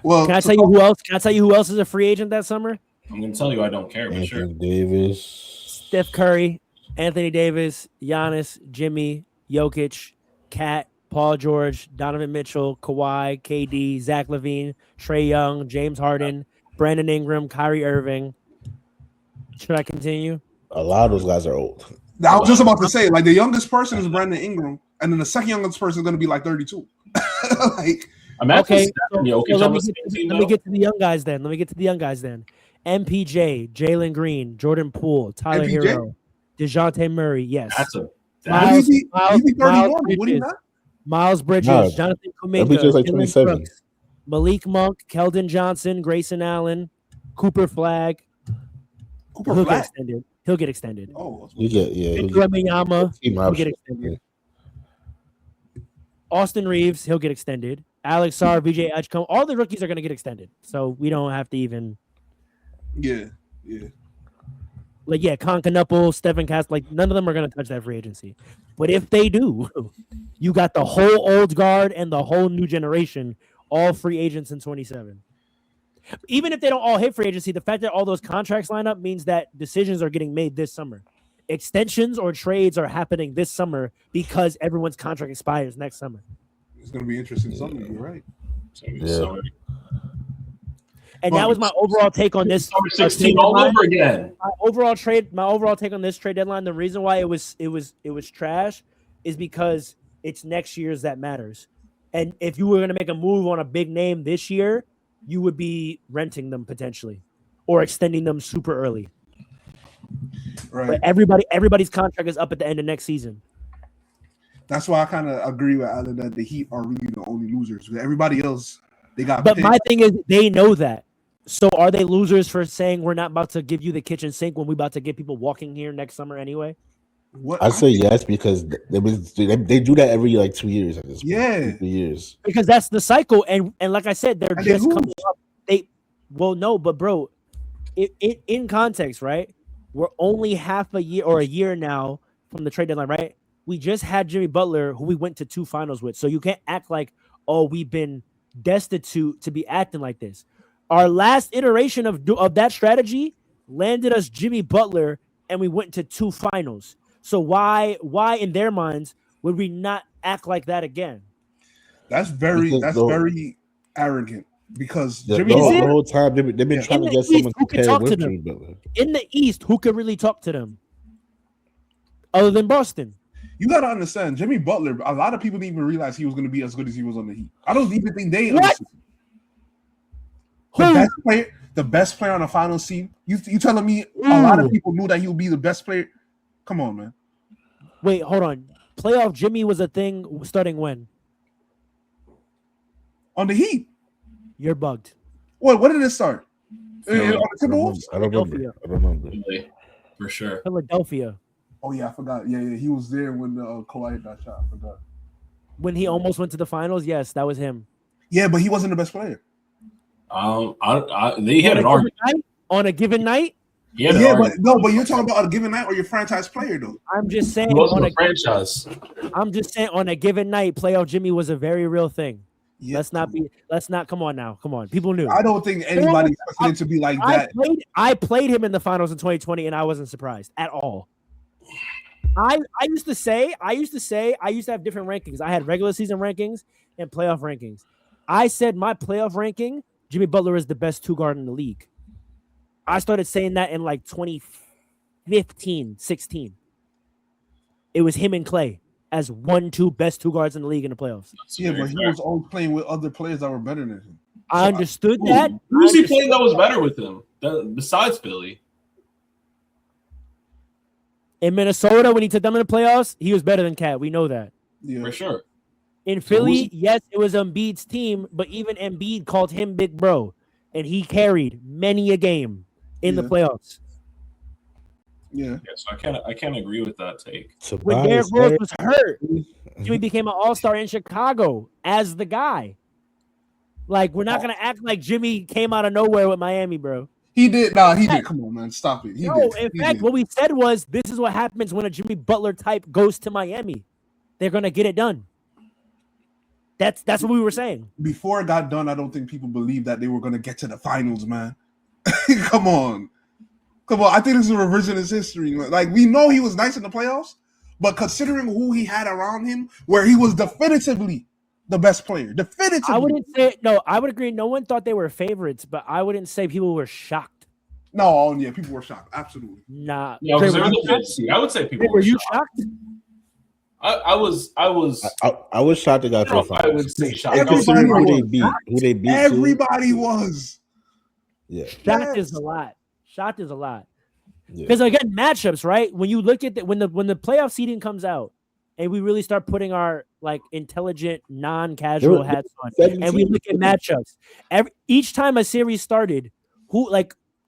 Well, can I tell you who else? Can I tell you who else is a free agent that summer? I'm gonna tell you I don't care. But sure. Davis, Steph Curry, Anthony Davis, Giannis, Jimmy, Jokic, Kat, Paul George, Donovan Mitchell, Kawhi, KD, Zach LaVine, Trae Young, James Harden, Brandon Ingram, Kyrie Irving. Should I continue? A lot of those guys are old. I was just about to say, like, the youngest person is Brandon Ingram, and then the second youngest person is going to be like 32. Okay, let me get to the young guys then. MPJ, Jalen Green, Jordan Poole, Tyler Hero, DeJounte Murray. Yes. Miles Bridges, Jonathan Kuminga, like 27. Brooks, Malik Monk, Keldon Johnson, Grayson Allen, Cooper Flagg. He'll get extended. Oh, he'll get extended. Austin Reeves, he'll get extended. Alex Sarr, VJ Edgecombe, all the rookies are going to get extended. So we don't have to even Yeah. Like, yeah, Concanupple, Stephen Cast, like, none of them are going to touch that free agency. But if they do, you got the whole old guard and the whole new generation, all free agents in 27. Even if they don't all hit free agency, the fact that all those contracts line up means that decisions are getting made this summer. Extensions or trades are happening this summer because everyone's contract expires next summer. It's going to be interesting summer. You're right. Yeah. And that was my overall take on this. Summer 16 all over again. My overall take on this trade deadline. The reason why it was trash is because it's next year's that matters. And if you were going to make a move on a big name this year, you would be renting them potentially, or extending them super early. Right. But everybody's contract is up at the end of next season. That's why I kind of agree with Alan that the Heat are really the only losers. Everybody else, they got. But picked. my thing is, they know that. So are they losers for saying we're not about to give you the kitchen sink when we're about to get people walking here next summer anyway? What I say yes because they do that every like 2 years at this point. Yeah, 2 years. Because that's the cycle, and like I said, they're just coming up. But bro, in context, right? We're only half a year or a year now from the trade deadline, right? We just had Jimmy Butler, who we went to 2 finals with. So you can't act like, oh, we've been destitute to be acting like this. Our last iteration of that strategy landed us Jimmy Butler, and we went to 2 finals. So why in their minds would we not act like that again? That's very arrogant because Jimmy the whole time they've been trying to get someone to pair with Jimmy Butler. In the East, who could really talk to them other than Boston? You got to understand, Jimmy Butler, a lot of people didn't even realize he was going to be as good as he was on the Heat. I don't even think they understood. The best player on the finals team. You telling me a lot of people knew that he would be the best player? Come on, man. Wait, hold on. Playoff Jimmy was a thing starting when? On the Heat. You're bugged. What did it start? I don't remember. For sure. Philadelphia. Oh, yeah, I forgot. Yeah, he was there when Kawhi got shot. I forgot. When he almost went to the finals? Yes, that was him. Yeah, but he wasn't the best player. They had an argument. On a given night? But you're talking about a given night or your franchise player, though. I'm just saying on a franchise. I'm just saying on a given night, playoff Jimmy was a very real thing. Yeah, let's not come on. People knew. I don't think anybody expected him to be like that. I played him in the finals in 2020 and I wasn't surprised at all. I used to have different rankings. I had regular season rankings and playoff rankings. I said my playoff ranking, Jimmy Butler is the best 2 guard in the league. I started saying that in like 2015, 16. It was him and Clay as 1-2 best 2 guards in the league in the playoffs. Yeah, but he was always playing with other players that were better than him. I understood that. Who was he playing that was better with him besides Billy? In Minnesota, when he took them in the playoffs, he was better than Cat. We know that. Yeah. For sure. In Philly, yes, it was Embiid's team, but even Embiid called him Big Bro, and he carried many a game in the playoffs. Yeah. So I can't agree with that take. When Derrick Rose was hurt, Jimmy became an all-star in Chicago as the guy. Like, we're not gonna act like Jimmy came out of nowhere with Miami, bro. He did. Nah, he did. Come on, man. Stop it. In fact, what we said was this is what happens when a Jimmy Butler type goes to Miami. They're gonna get it done. That's what we were saying. Before it got done, I don't think people believed that they were gonna get to the finals, man. Come on. I think this is a revisionist history. Like, we know he was nice in the playoffs, but considering who he had around him, where he was definitively the best player. Definitively. I wouldn't say no. I would agree. No one thought they were favorites, but I wouldn't say people were shocked. No, yeah, people were shocked. Absolutely. Nah. Yeah, because they were the fifth seed. I would say people were you shocked? I was shocked they got to the finals. I would say shocked. Who they beat. Everybody was. Yeah. Shocked is a lot. Because again, matchups, right? When you look at when the playoff seeding comes out, and we really start putting our like intelligent, non-casual hats on, and we look at matchups. Each time a series started,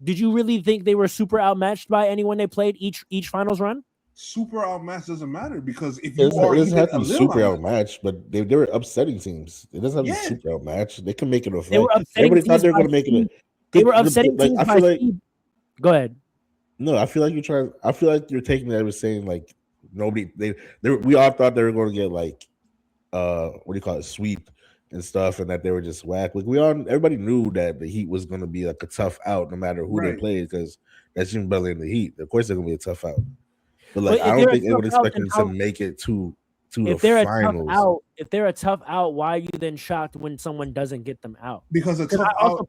did you really think they were super outmatched by anyone they played each finals run? Super outmatched doesn't matter because if you it doesn't have to be super outmatched, but they were upsetting teams. It doesn't have to be super outmatched. They can make it a fight. Everybody thought they were going to make it. They were upsetting teams by speed. Go ahead. No, I feel like you're taking that as saying like we all thought they were going to get like what do you call it, sweep and stuff, and that they were just whack. Like everybody knew that the Heat was going to be like a tough out no matter who they played, because that's Jimmy Butler and the Heat. Of course, they're going to be a tough out. But like, I don't think anyone expected them to make it to the finals. If they're a tough out, why are you then shocked when someone doesn't get them out? Because a tough out.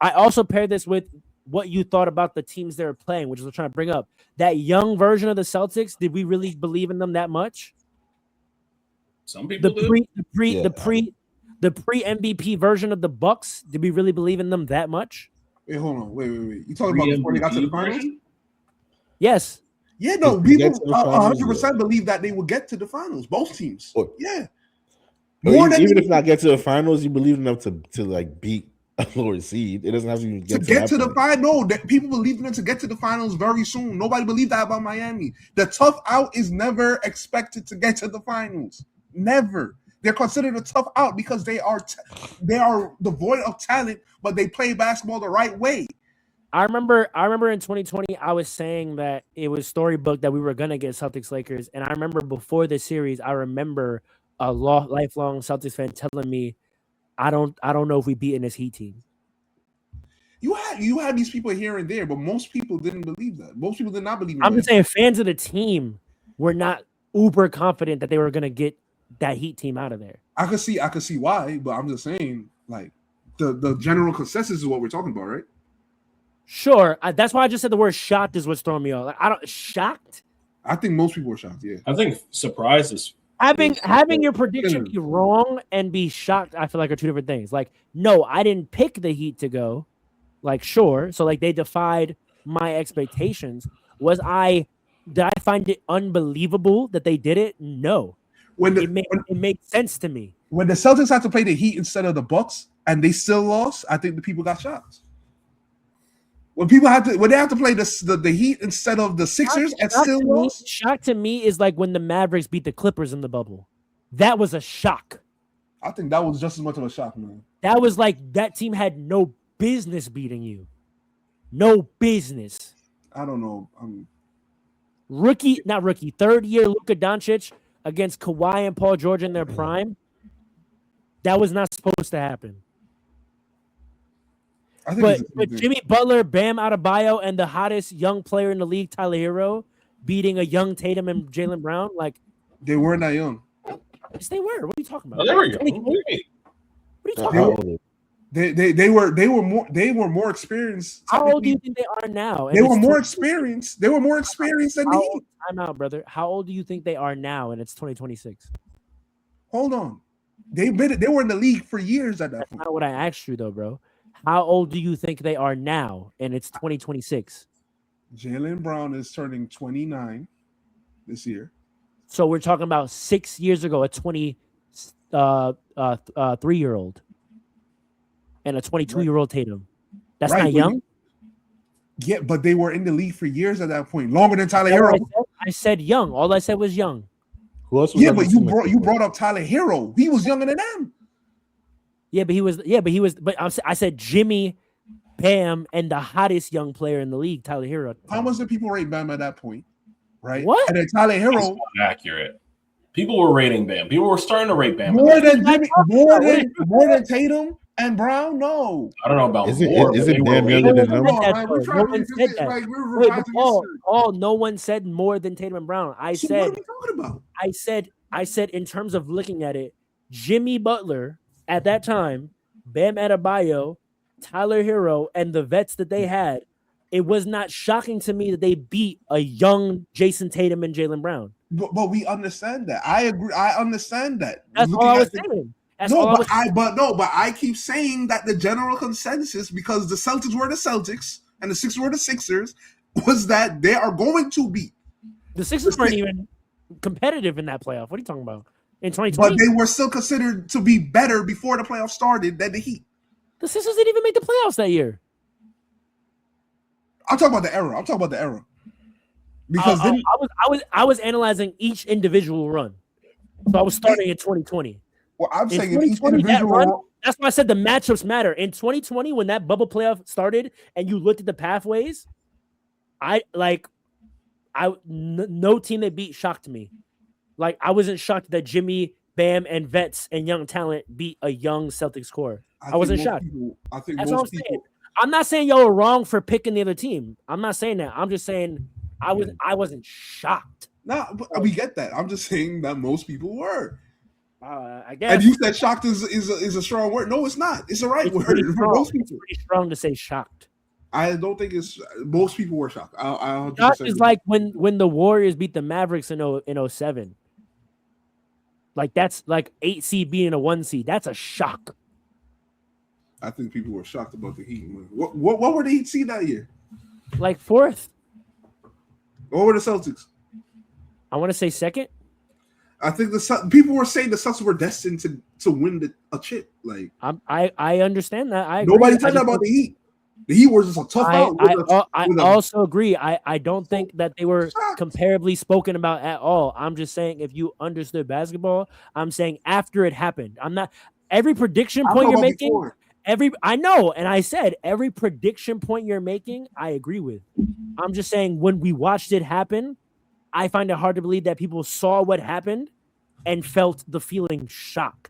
I also pair this with what you thought about the teams they were playing, which is what I'm trying to bring up. That young version of the Celtics, did we really believe in them that much? Some people the pre MVP version of the Bucks, did we really believe in them that much? Wait, hold on. Wait. You talking about before they got to the finals? Yes. Yeah, no, people 100% believe that they will get to the finals. Both teams. Yeah. Even if not get to the finals, you believe enough to like beat a lower seed. It doesn't have to even get to the final. No, people believe in them to get to the finals very soon. Nobody believed that about Miami. The tough out is never expected to get to the finals. Never. They're considered a tough out because they are devoid of talent, but they play basketball the right way. I remember in 2020, I was saying that it was storybook that we were gonna get Celtics Lakers, and I remember before the series, I remember a lifelong Celtics fan telling me, I don't know if we beat in this Heat team. You had these people here and there, but most people didn't believe that. Most people did not believe in I'm just saying fans of the team were not uber confident that they were gonna get that Heat team out of there. I could see why, but I'm just saying, like, the general consensus is what we're talking about, right? Sure, that's why I just said the word shocked is what's throwing me off. Like, shocked. I think most people were shocked. Yeah, I think surprise is having your prediction be wrong and be shocked. I feel like are two different things. Like, no, I didn't pick the Heat to go. Like, sure, so like they defied my expectations. Did I find it unbelievable that they did it? No. It made sense to me. When the Celtics had to play the Heat instead of the Bucks and they still lost, I think the people got shocked. When they have to play the Heat instead of the Sixers and still lost. Shock to me is like when the Mavericks beat the Clippers in the bubble. That was a shock. I think that was just as much of a shock, man. That was like that team had no business beating you. No business. I don't know. Third year Luka Doncic against Kawhi and Paul George in their prime. That was not supposed to happen. But Jimmy Butler, Bam Adebayo, and the hottest young player in the league, Tyler Hero, beating a young Tatum and Jaylen Brown, like they weren't that young. Yes, they were. What are you talking about? Oh, they were young. What are you talking about? They were more experienced. How old do you think they are now? They were more experienced. They were more experienced than the Heat. I'm out, brother. How old do you think they are now? And it's 2026. Hold on. They were in the league for years at that point. That's not what I asked you, though, bro. How old do you think they are now? And it's 2026. Jaylen Brown is turning 29 this year. So we're talking about 6 years ago, a 23-year-old and a 22-year-old Tatum. That's not young? Yeah, but they were in the league for years at that point. Longer than Tyler Hero. I said young. All I said was young. Who else was you brought up Tyler Hero. He was younger than them. But I said Jimmy, Bam, and the hottest young player in the league, Tyler Hero. How much did people rate Bam at that point? Right? What? And then Tyler Hero. That's not accurate. People were rating Bam. People were starting to rate Bam. More than Tatum and Brown? No. I don't know about Is it Bam younger than them? No one said that. No one said more than Tatum and Brown. What are we talking about? I said in terms of looking at it, Jimmy Butler at that time, Bam Adebayo, Tyler Hero, and the vets that they had, it was not shocking to me that they beat a young Jason Tatum and Jaylen Brown. But we understand that. I agree. I understand that. That's all I was saying. But I keep saying that the general consensus, because the Celtics were the Celtics and the Sixers were the Sixers, was that they are going to beat. The Sixers weren't even competitive in that playoff. What are you talking about? In 2020? But they were still considered to be better before the playoffs started than the Heat. The Sixers didn't even make the playoffs that year. I'm talking about the era. Because I was analyzing each individual run. So I was starting in 2020. Well, I'm saying in each individual That's why I said the matchups matter. In 2020, when that bubble playoff started and you looked at the pathways, no team they beat shocked me. Like, I wasn't shocked that Jimmy, Bam, and Vets and young talent beat a young Celtics core. I wasn't shocked. That's what I'm saying. I'm not saying y'all were wrong for picking the other team. I'm not saying that. I'm just saying I wasn't shocked. No, but we get that. I'm just saying that most people were. I guess. And you said shocked is a strong word. No, it's not. It's the right word for most people. It's pretty strong to say shocked. I don't think it's most people were shocked. Shocked is like when the Warriors beat the Mavericks in 07. Like, that's like 8 seed being a 1 seed. That's a shock. I think people were shocked about the Heat. What were the Heat seed that year? Like 4th. What were the Celtics? I want to say 2nd. I think people were saying the Celtics were destined to win a chip. Like, I understand that. I agree. Nobody talking about the Heat. The Heat was just a tough out. I also agree. I don't think that they were comparably spoken about at all. I'm just saying, if you understood basketball, I'm saying after it happened. I'm not every prediction point you're making. Before. I know, and I said every prediction point you're making, I agree with. I'm just saying, when we watched it happen, I find it hard to believe that people saw what happened and felt the feeling shock.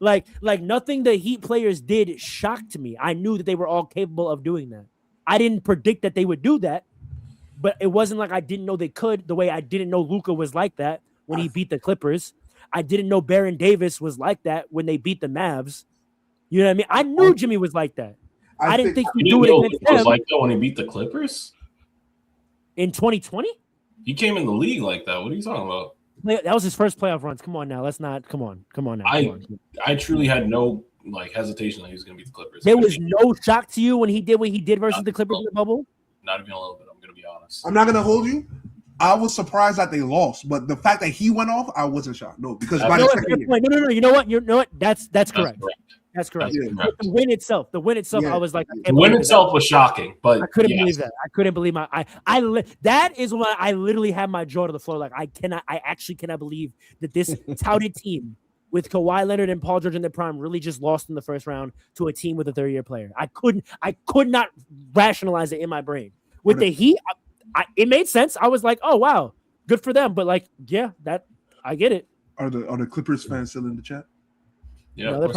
like nothing the Heat players did shocked me. I knew that they were all capable of doing that. I didn't predict that they would do that, but it wasn't like I didn't know they could, the way I didn't know Luka was like that when he beat the Clippers. I didn't know Baron Davis was like that when they beat the Mavs. You know what I mean? I knew Jimmy was like that. I didn't think he'd do it against them. Was like that when he beat the Clippers in 2020. He came in the league like that. What are you talking about? That was his first playoff runs. Come on now. Let's not. Come on now. I truly had no hesitation that he was going to beat the Clippers. There was no shock to you when he did versus the Clippers in the bubble? Not even a little bit. I'm going to be honest. I'm not going to hold you. I was surprised that they lost, but the fact that he went off, I wasn't shocked. No, because by the second year. No. You know what? That's correct. That's correct. The win itself, I was like, the win itself was shocking, but I couldn't believe that. I couldn't believe that is when I literally had my jaw to the floor. Like, I actually cannot believe that this touted team with Kawhi Leonard and Paul George in their prime really just lost in the first round to a team with a 30-year player. I could not rationalize it in my brain. With the Heat, it made sense. I was like, oh wow, good for them. But that I get it. Are the Clippers fans still in the chat? Yeah. No,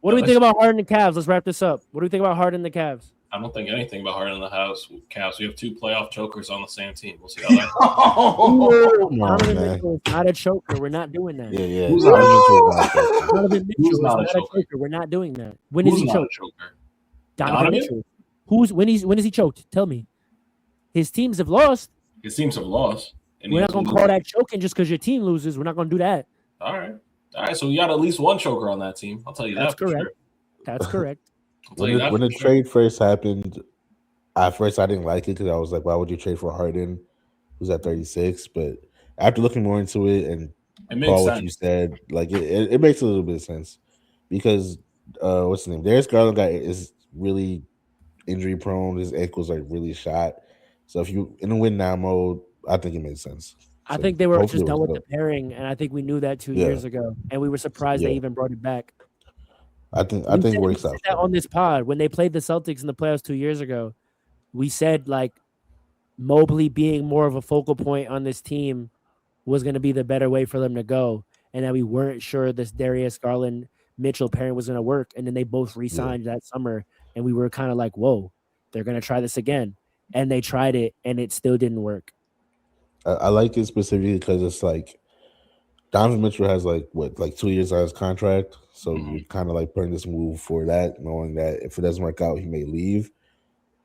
what do we think about Harden and Cavs? Let's wrap this up. What do we think about Harden and the Cavs? I don't think anything about Harden in the house. Cavs, we have 2 playoff chokers on the same team. We'll see how that goes. Not a choker. We're not doing that. Yeah. Who's not a choker? We're not doing that. When is he choked? Donovan Mitchell. When is he choked? Tell me. His teams have lost. His teams have lost. We're not going to call that choking just because your team loses. We're not going to do that. All right. So you got at least one choker on that team. I'll tell you That's that. Correct. Sure. That's correct. When the trade first happened, at first I didn't like it because I was like, why would you trade for Harden, who's at 36? But after looking more into it and what you said, like it makes a little bit of sense because what's his name? Darius Garland is really injury prone. His ankle's like really shot. So if you in a win now mode, I think it makes sense. I think they were just done with the pairing, and I think we knew that 2 years ago, and we were surprised they even brought it back. I think it works out. That on this pod, when they played the Celtics in the playoffs 2 years ago, we said like Mobley being more of a focal point on this team was going to be the better way for them to go, and that we weren't sure this Darius Garland Mitchell pairing was going to work, and then they both re-signed that summer, and we were kind of like, whoa, they're going to try this again, and they tried it, and it still didn't work. I like it specifically because it's like Donovan Mitchell has like 2 years on his contract, so you're kind of like putting this move for that, knowing that if it doesn't work out, he may leave.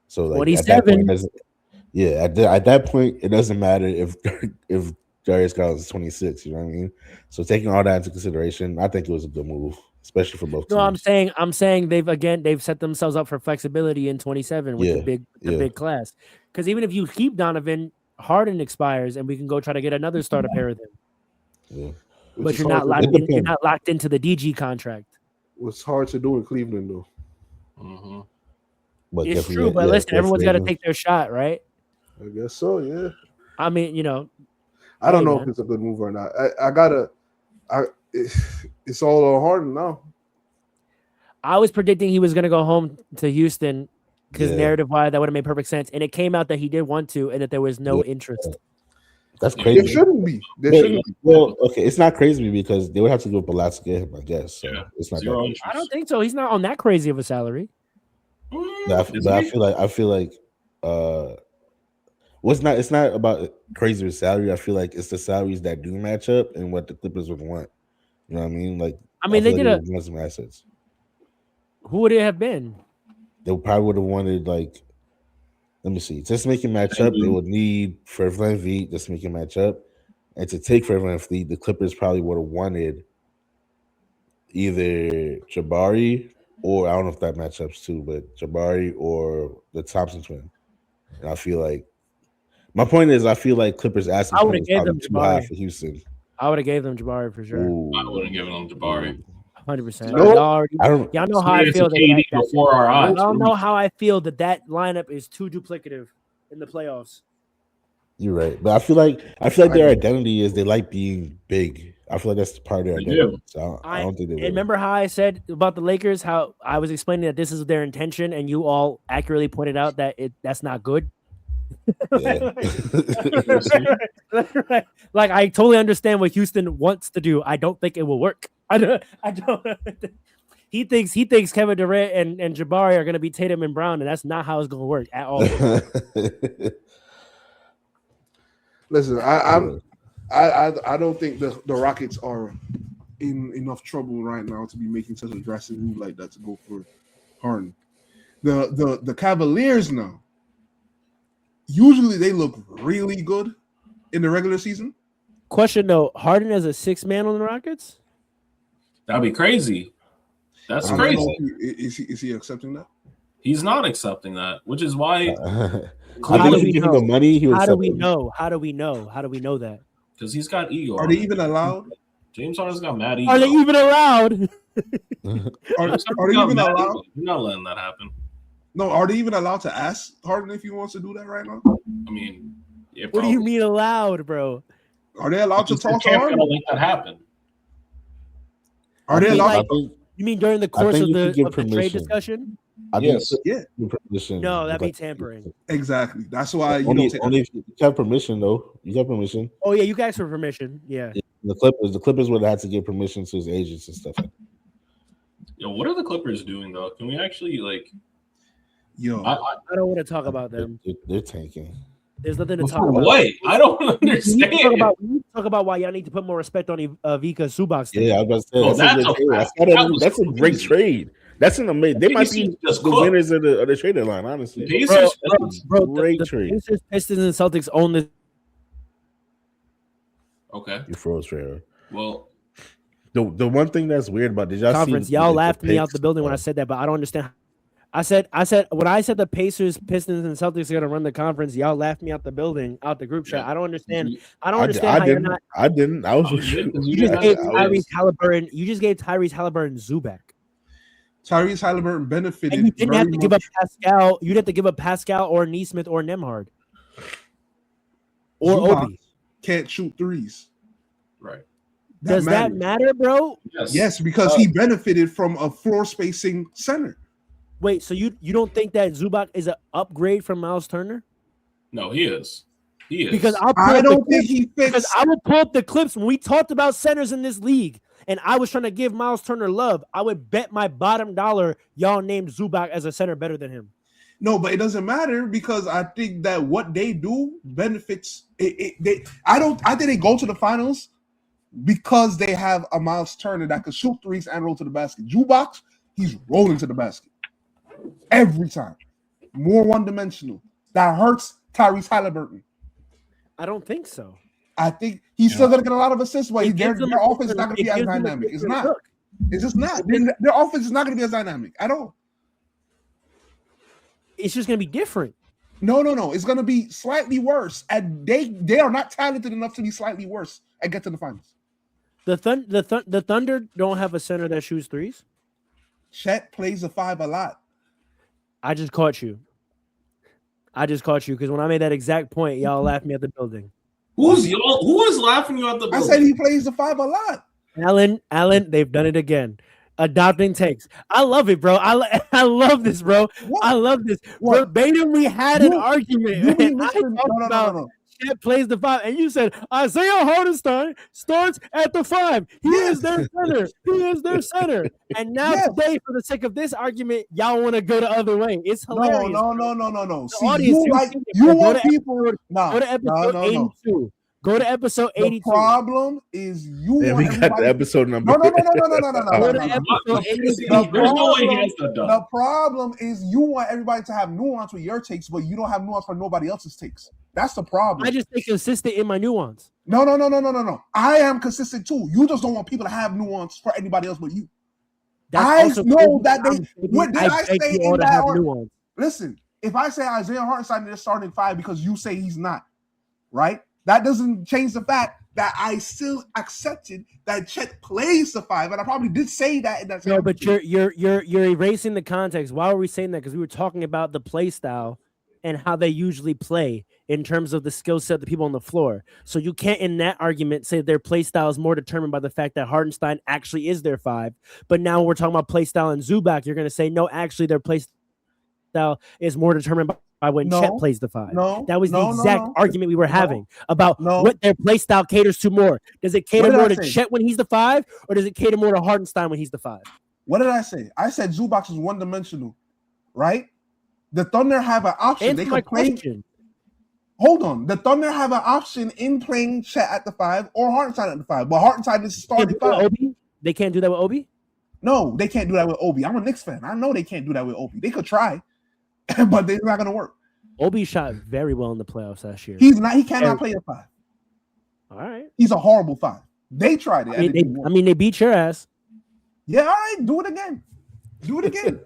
So like 27. At that point, it doesn't matter if Darius Garland is 26. You know what I mean? So taking all that into consideration, I think it was a good move, especially for both teams. No, I'm saying they've set themselves up for flexibility in 27 with the big class. Because even if you keep Donovan, Harden expires, and we can go try to get another starter pair with him. Yeah. But you're not locked into the DG contract. It's hard to do in Cleveland, though. Mm-hmm. But it's true, but listen, everyone's got to take their shot, right? I guess so, yeah. I mean, I don't know if it's a good move or not. It's all on Harden now. I was predicting he was going to go home to Houston because narrative-wise, that would have made perfect sense. And it came out that he did want to and that there was no interest. That's crazy. There shouldn't be. There shouldn't be. Well, okay, it's not crazy because they would have to give up a lot to get him, I guess. So it's not that. I don't think so. He's not on that crazy of a salary. But I feel like it's not about crazy with salary. I feel like it's the salaries that do match up and what the Clippers would want. You know what I mean? Like, they did want some assets. Who would it have been? They probably would have wanted, like, let me see, just to make it match up. They would need Fred VanVleet just to make it match up, and to take Fred VanVleet, the Clippers probably would have wanted either Jabari or I don't know if that matchups too, but Jabari or the Thompson twin. And I feel like my point is, I feel like Clippers asking I would have gave them too high Jabari for Houston. I would have gave them Jabari for sure. Ooh. I wouldn't have given them Jabari. 100%. Nope. Y'all know how I feel. Before our eyes. Y'all know how I feel that lineup is too duplicative in the playoffs. You're right, but I feel like their identity is they like being big. I feel like that's part of their identity. So I don't think they will. Remember how I said about the Lakers, how I was explaining that this is their intention, and you all accurately pointed out that that's not good. Yeah. Like I totally understand what Houston wants to do. I don't think it will work. I don't. He thinks Kevin Durant and Jabari are going to be Tatum and Brown, and that's not how it's going to work at all. Listen, I don't think the Rockets are in enough trouble right now to be making such a drastic move like that to go for Harden. The Cavaliers now, usually they look really good in the regular season. Question though, Harden as a sixth man on the Rockets? That'd be crazy. That's crazy. Is he accepting that? He's not accepting that, which is why. How do we know? The money, How do we know? How do we know? How do we know that? Because he's got ego. Are they even allowed? James Harden's got mad ego. Are they even allowed? Are they even allowed? You're not letting that happen. No, are they even allowed to ask Harden if he wants to do that right now? I mean, yeah, what do you mean allowed, bro? Are they allowed to talk to Harden? Let that happen. Are they allowed? You mean during the course of the trade discussion? Yes. Yeah. No, that'd be tampering. Exactly. That's why you only don't if you have permission, though. You have permission. Oh yeah, you guys for permission. Yeah. The Clippers would have had to give permission to his agents and stuff. Yo, what are the Clippers doing though? Can we actually like? Yo, I don't want to talk about them. They're tanking. There's nothing to talk about. Wait, I don't understand. We need to talk about why y'all need to put more respect on Vika Soapbox. Yeah, I was about to say that's a great trade. That's an amazing. They might be the winners of the trade deadline. Honestly, great trade. Pacers, Pistons, and Celtics own this. Okay, you froze, Trevor. Well, the one thing that's weird about did y'all conference? See y'all laughed me out the building when I said that, but I don't understand. I said when I said the Pacers, Pistons, and Celtics are gonna run the conference, y'all laughed me out the building, out the group chat. I don't understand. I don't understand how you're not. I didn't. I was with you. You just gave Tyrese Halliburton. You just gave Tyrese Halliburton Zubac. Tyrese Halliburton benefited. And you didn't have to give up Pascal. You didn't have to give up Pascal or Neesmith or Nembhard or Zubac Obi. Can't shoot threes. Right. Does that matter, bro? Yes, because he benefited from a floor spacing center. Wait, so you don't think that Zubac is an upgrade from Miles Turner? No, he is. He is. Because I don't think he fits. Because I would pull up the clips when we talked about centers in this league, and I was trying to give Miles Turner love. I would bet my bottom dollar y'all named Zubac as a center better than him. No, but it doesn't matter because I think that what they do benefits. I think they go to the finals because they have a Miles Turner that can shoot threes and roll to the basket. Zubac, he's rolling to the basket. Every time. More one-dimensional. That hurts Tyrese Halliburton. I don't think so. I think he's still going to get a lot of assists, but their offense is not going to be as dynamic. It's not. It's just not. Their offense is not going to be as dynamic at all. It's just going to be different. No. It's going to be slightly worse. And they are not talented enough to be slightly worse and get to the finals. The Thunder don't have a center that shoots threes. Chet plays the 5 a lot. I just caught you because when I made that exact point, y'all laughed me at the building. Who was laughing you at the building? I said he plays the 5 a lot. Allen, they've done it again. Adopting takes. I love it, bro. I love this, bro. What? I love this. What? Verbatim, we had an argument. You be and I listening? talked about Chet plays the 5, and you said Isaiah Hartenstein starts at the 5. He is their center. He is their center. And now today, for the sake of this argument, y'all want to go the other way. It's hilarious. No. See, audience, you want people. Go to episode 82. Go to episode 82. The problem is you. Yeah, we got the episode number. No. Go to episode 82. The problem is you want everybody to have nuance with your takes, but you don't have nuance for nobody else's takes. That's the problem. I just stay consistent in my nuance. No. I am consistent too. You just don't want people to have nuance for anybody else but you. I know that they. What did I say in that? Nuance. Listen, if I say Isaiah Hartenstein is starting 5 because you say he's not, right? That doesn't change the fact that I still accepted that Chet plays the 5, and I probably did say that in that. No, but you're erasing the context. Why were we saying that? Because we were talking about the play style and how they usually play in terms of the skill set of the people on the floor. So you can't, in that argument, say their play style is more determined by the fact that Hartenstein actually is their 5. But now we're talking about play style and Zubac. You're going to say no, actually their play style is more determined by when Chet plays the 5. That was the exact argument we were having about what their play style caters to more. Does it cater more to Chet when he's the 5, or does it cater more to Hartenstein when he's the 5? What did I say? I said Zubac is one-dimensional, right? The Thunder have an option. Answer my question. Hold on. The Thunder have an option in playing Chet at the 5 or Hartenstein at the 5, but Hartenstein is starting 5. They can't do that with Obi? No, they can't do that with Obi. I'm a Knicks fan. I know they can't do that with Obi. They could try. But they're not going to work. Obi shot very well in the playoffs last year. He cannot play a 5. All right. He's a horrible 5. They tried it. They beat your ass. Yeah, all right. Do it again. Do it again.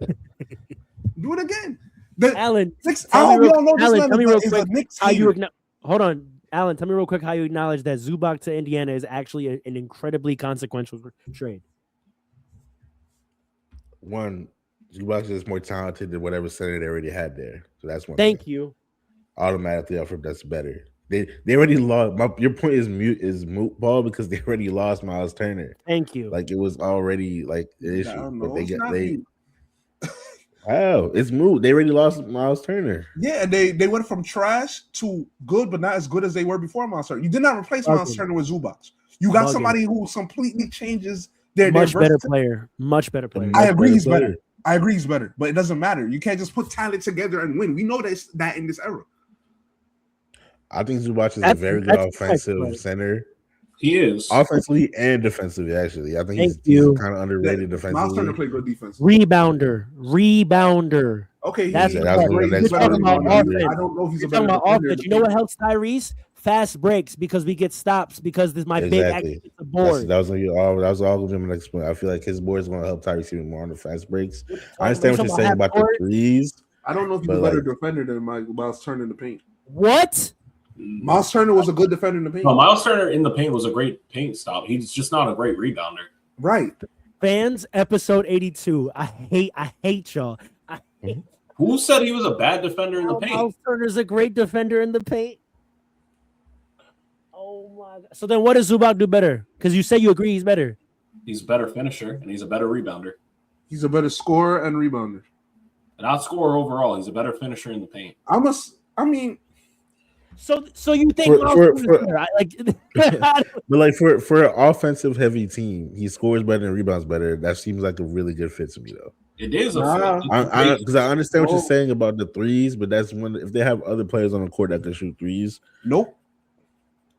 Alan, tell me real quick how hold on, Alan. Tell me real quick how you acknowledge that Zubac to Indiana is actually an incredibly consequential trade. One, Zubac is more talented than whatever center they already had there. So that's one. Thank you. Automatically offer that's better. They already lost. Your point is moot ball because they already lost Miles Turner. Thank you. Like it was already like the issue, but it's moot. They already lost Miles Turner. Yeah, they went from trash to good, but not as good as they were before Miles Turner. You did not replace Miles Turner with Zubac. You got somebody who completely changes their much better player. I agree he's better. But it doesn't matter. You can't just put talent together and win. We know that in this era. I think Zubac is a very good offensive center. He is. Offensively and defensively, actually. I think he's kind of underrated defensively. Miles Turner played good defense. Rebounder. Okay, that's I don't know if he's a better offense. You know what helps Tyrese? Fast breaks because we get stops because this my big action the board. That was all of them next point. I feel like his board is going to help Tyrese even more on the fast breaks. I understand what you're saying about the threes. I don't know if he's a better defender than Miles Turner in the paint. What? Miles Turner was a good defender in the paint. No, Miles Turner in the paint was a great paint stop. He's just not a great rebounder. Right. Fans, episode 82. I hate y'all. Who said he was a bad defender in the paint? Miles Turner's a great defender in the paint. Oh my God. So then what does Zubac do better? Because you say you agree he's better. He's a better finisher and he's a better rebounder. He's a better scorer and rebounder. And not scorer overall. He's a better finisher in the paint. So you think but like for an offensive heavy team, he scores better and rebounds better. That seems like a really good fit to me, though. It is a fit because I understand what you're saying about the threes, but that's when if they have other players on the court that can shoot threes. Nope.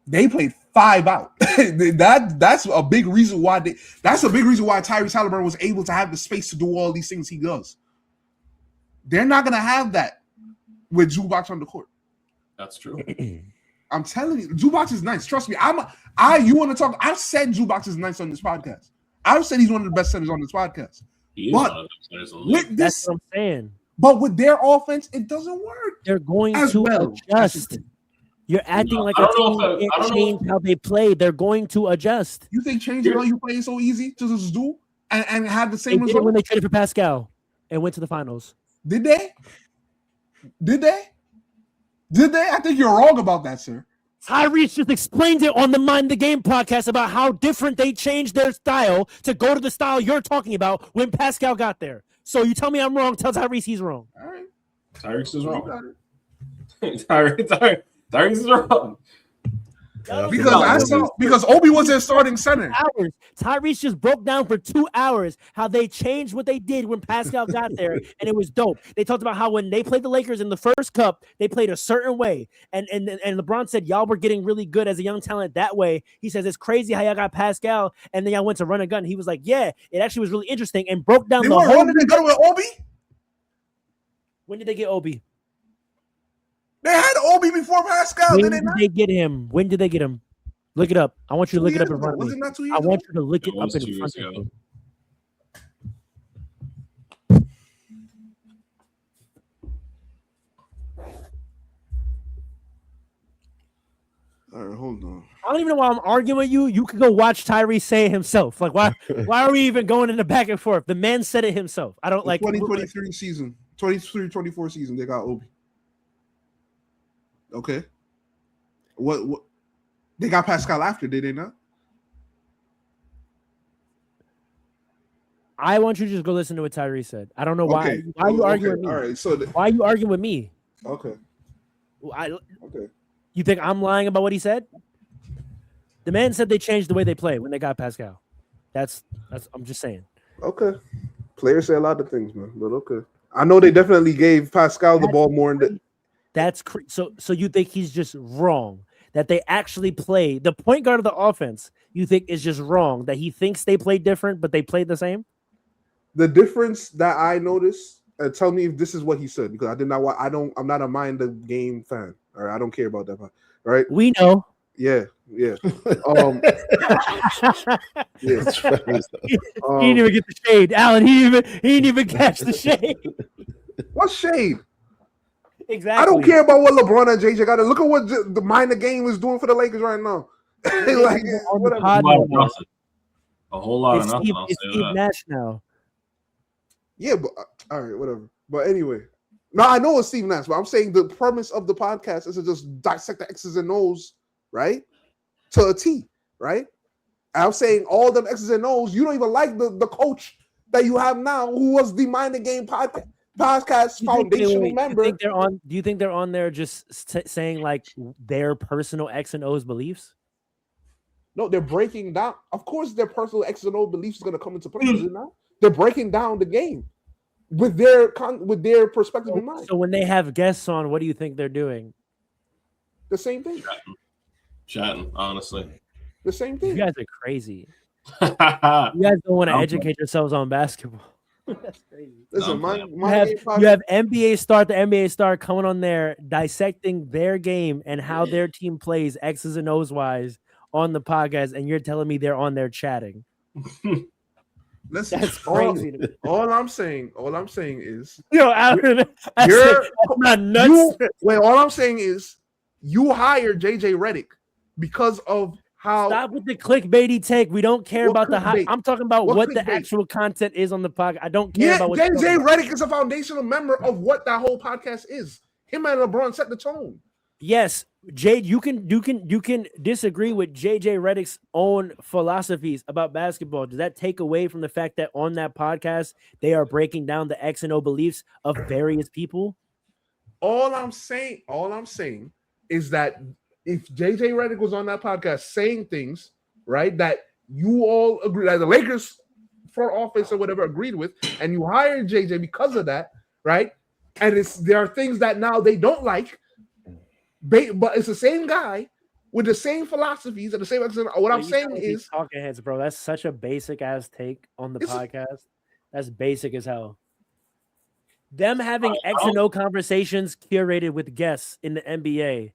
They played 5 out. That's a big reason why Tyrese Halliburton was able to have the space to do all these things he does. They're not gonna have that with Zubac on the court. That's true. I'm telling you, Zubac is nice. Trust me. You want to talk? I've said Zubac is nice on this podcast. I've said he's one of the best centers on this podcast. He is one of the best centers on this. That's what I'm saying. But with their offense, it doesn't work. They're going to adjust. You're acting like a team can't change how they play. They're going to adjust. You think changing how you play is so easy to just do and have the same result? When they traded for Pascal and went to the finals. Did they? I think you're wrong about that, sir. Tyrese just explained it on the Mind the Game podcast about how different they changed their style to go to the style you're talking about when Pascal got there. So you tell me I'm wrong. Tell Tyrese he's wrong. All right. Tyrese is wrong. Tyrese is wrong. Because Obi was their starting center. Tyrese just broke down for 2 hours how they changed what they did when Pascal got there, and it was dope. They talked about how when they played the Lakers in the first cup, they played a certain way, and LeBron said y'all were getting really good as a young talent that way. He says it's crazy how y'all got Pascal, and then y'all went to run a gun. He was like, yeah, it actually was really interesting, and broke down They the were whole. running a gun with Obi. When did they get Obi? They had Obi before Pascal. When did they get him? When did they get him? Look it up. I want you to look it up in front of me. Was it not 2 years I want you to look it It up was in 2 front years of ago. me. All right, hold on. I don't even know why I'm arguing with you. You could go watch Tyrese say it himself. Like, why are we even going in the back and forth? The man said it himself. I don't like 2023 season, 23-24 season, they got Obi. Okay. What they got Pascal after, did they not? I want you to just go listen to what Tyrese said. I don't know why. Okay. Why are you arguing with me? All right, so Why are you arguing with me? okay. Okay. You think I'm lying about what he said? The man said they changed the way they play when they got Pascal. That's I'm just saying. Okay. Players say a lot of things, man, but okay. I know they definitely gave Pascal the ball more in the. That's so you think he's just wrong that they actually play the point guard of the offense? You think is just wrong that he thinks they play different, but they played the same? The difference that I noticed, tell me if this is what he said, because I did not. I'm not a mind the game fan, or I don't care about that. Right? We know. Yeah. Yeah. He didn't even get the shade, Alan. He didn't even catch the shade. What shade? Exactly. I don't care about what LeBron and JJ got to look at what the mind the game is doing for the Lakers right now. Like, a whole lot of it's nothing. Steve Nash now. Yeah, but all right, whatever. But anyway, no, I know it's Steve Nash, but I'm saying the premise of the podcast is to just dissect the X's and O's, right? To a T, right? And I'm saying all them X's and O's, you don't even like the coach that you have now, who was the Mind the Game podcast foundational member. Do you think they're on there just saying like their personal X and O's beliefs? No, they're breaking down. Of course, their personal X and O beliefs is going to come into play. Is it not? They're breaking down the game with their perspective in mind. So when they have guests on, what do you think they're doing? The same thing. Chatting, honestly. The same thing. You guys are crazy. You guys don't want to educate yourselves on basketball. That's crazy. Listen, you have the NBA star coming on there dissecting their game and how their team plays X's and O's wise on the podcast, and you're telling me they're on there chatting. Listen, that's crazy. All I'm saying is, Alan, that's not nuts. All I'm saying is, you hired JJ Redick because of how. Stop with the clickbaity take. We don't care about the high. I'm talking about what the actual content is on the podcast. I don't care about what JJ Redick is a foundational member of what that whole podcast is. Him and LeBron set the tone. Yes, Jade, you can disagree with JJ Redick's own philosophies about basketball. Does that take away from the fact that on that podcast they are breaking down the X and O beliefs of various people? All I'm saying is that if JJ Redick was on that podcast saying things, right, that you all agree, that the Lakers front office or whatever agreed with, and you hired JJ because of that, right? And there are things that now they don't like. But it's the same guy with the same philosophies and the same. What I'm saying is, talking heads, bro. That's such a basic ass take on the podcast. That's basic as hell. Them having X and O conversations curated with guests in the NBA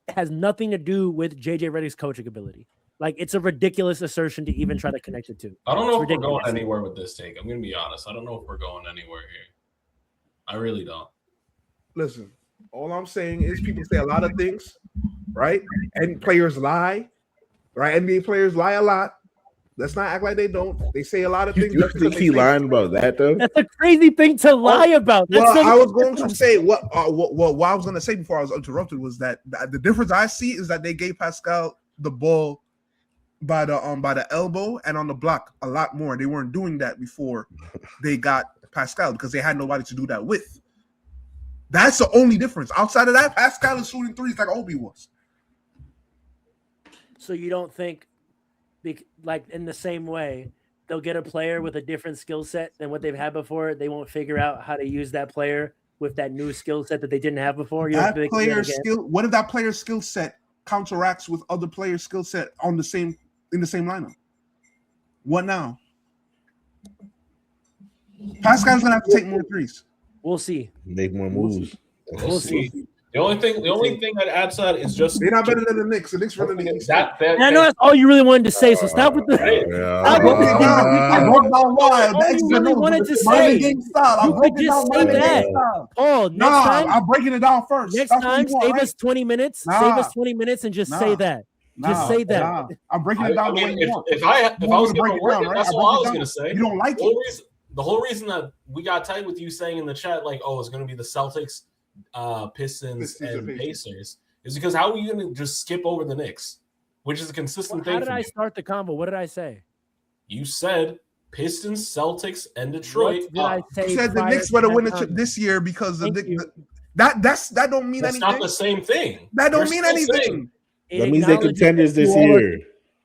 has nothing to do with JJ Redick's coaching ability. Like, it's a ridiculous assertion to even try to connect it to. I don't know if we're going anywhere with this take. I'm gonna be honest. I don't know if we're going anywhere here. I really don't. Listen. All I'm saying is people say a lot of things, right? And players lie, right? NBA players lie a lot, Let's not act like they don't. They say a lot of things. You think he lying about that though? That's a crazy thing to lie about. That's Well, so- I was going to say what I was going to say before I was interrupted was that the difference I see is that they gave Pascal the ball by the elbow and on the block a lot more. They weren't doing that before they got Pascal because they had nobody to do that with. That's the only difference. Outside of that, Pascal is shooting threes like Obi was. So you don't think, like in the same way, they'll get a player with a different skill set than what they've had before? They won't figure out how to use that player with that new skill set that they didn't have before? You That player's skill. What if that player's skill set counteracts with other players' skill set in the same lineup? What now? Pascal's gonna have to take more threes. We'll see. Make more moves. We'll see. The only thing I'd add to that is just they're not better than the Knicks. The Knicks running the East. That I know that's all you really wanted to say. So stop with the. I broke down why. All you really wanted to say. You could just say that. Oh, next time. I'm breaking it down first. Next time, save us 20 minutes. Save us 20 minutes and just say that. Just say that. I'm breaking it down. If I was going to work it, that's what I was going to say. You don't like it. The whole reason that we got tight with you saying in the chat, like, oh, it's going to be the Celtics, Pistons and Pacers, is because how are you going to just skip over the Knicks, which is a consistent thing? How did I start the convo? What did I say? You said Pistons, Celtics, and Detroit. What did I say? You said the Knicks better win it this year because the that don't mean anything. That's not the same thing. That don't mean anything. That means they're contenders this year.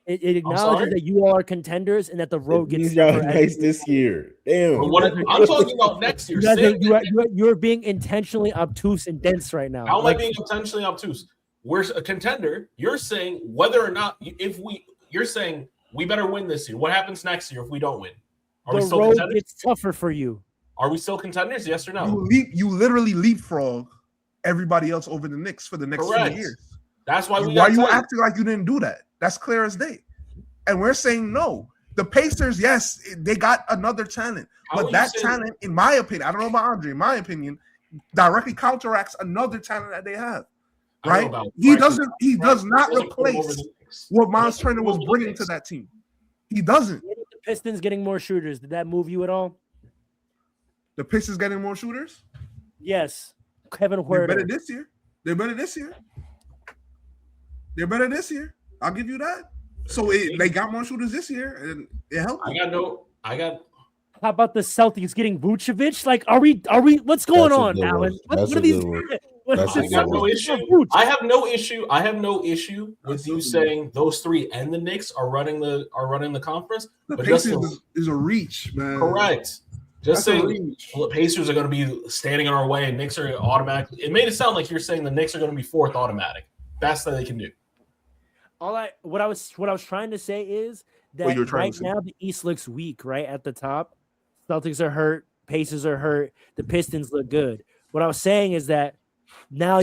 It acknowledges that you all are contenders and that the road gets nice this year. Damn. I'm talking about next year. You're being intentionally obtuse and dense right now. How am I being intentionally obtuse? We're a contender. You're saying whether or not you're saying we better win this year. What happens next year if we don't win? Are we the still road contenders? gets tougher for you. Are we still contenders? Yes or no? You literally leapfrog everybody else over the Knicks for the next 2 years. That's why we. Why are you acting like you didn't do that? That's clear as day. And we're saying no. The Pacers, yes, they got another talent, but that talent, in my opinion, I don't know about Andre. In my opinion, directly counteracts another talent that they have. Right? He does not replace what Miles Turner was bringing to that team. He doesn't. The Pistons getting more shooters. Did that move you at all? The Pistons getting more shooters? Yes. Kevin Huerter. They're better this year. They're better this year. I'll give you that. So they got more shooters this year, and it helped. I got. How about the Celtics getting Vucevic? Like, are we? What's going on, Alan? What are these? I got no issue. I have no issue with you saying those three and the Knicks are running the conference. The Pacers is a reach, man. Correct. Just saying the Pacers are going to be standing in our way and Knicks are automatically. It made it sound like you're saying the Knicks are going to be fourth automatic. Best that they can do. What I was trying to say is that right now the East looks weak. Right at the top, Celtics are hurt, Pacers are hurt, the Pistons look good. What I was saying is that now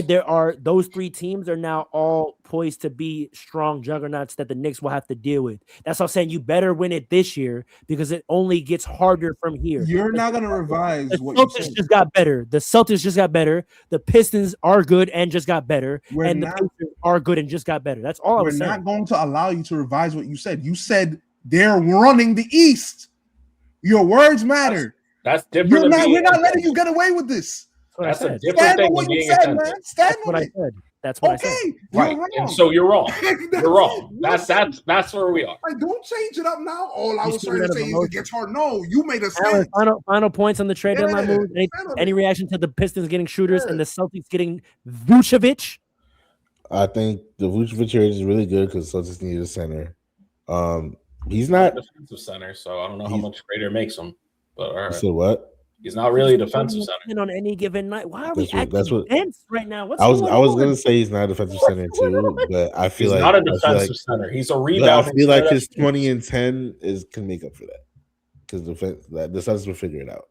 those three teams are now all poised to be strong juggernauts that the Knicks will have to deal with. That's what I'm saying. You better win it this year because it only gets harder from here. You're not going to revise the what Celtics you said. just got better. The Celtics just got better. The Pistons are good and just got better. The Pacers are good and just got better. That's all I was saying. We're not going to allow you to revise what you said. You said they're running the East. Your words matter. That's different. We're not letting you get away with this. That's a different thing than being attentive. Stand what I said. That's what I said. Right. And so you're wrong. You're wrong. That's where we are. Like, don't change it up now. All I was trying to say is it gets hard. No, you made a Alan, stand. final points on the trade deadline move. Any reaction to the Pistons getting shooters and the Celtics getting Vucevic? I think the Vucevic trade is really good because Celtics need a center. He's not a defensive center, so I don't know how much greater it makes him. But all right. So what? He's not really a defensive center. On any given night. Why are we acting dense right now? I was going to say he's not a defensive center too, but I feel he's like not a defensive center. He's a rebounder. I feel like his 20 and 10 can make up for that because the Celtics will figure it out.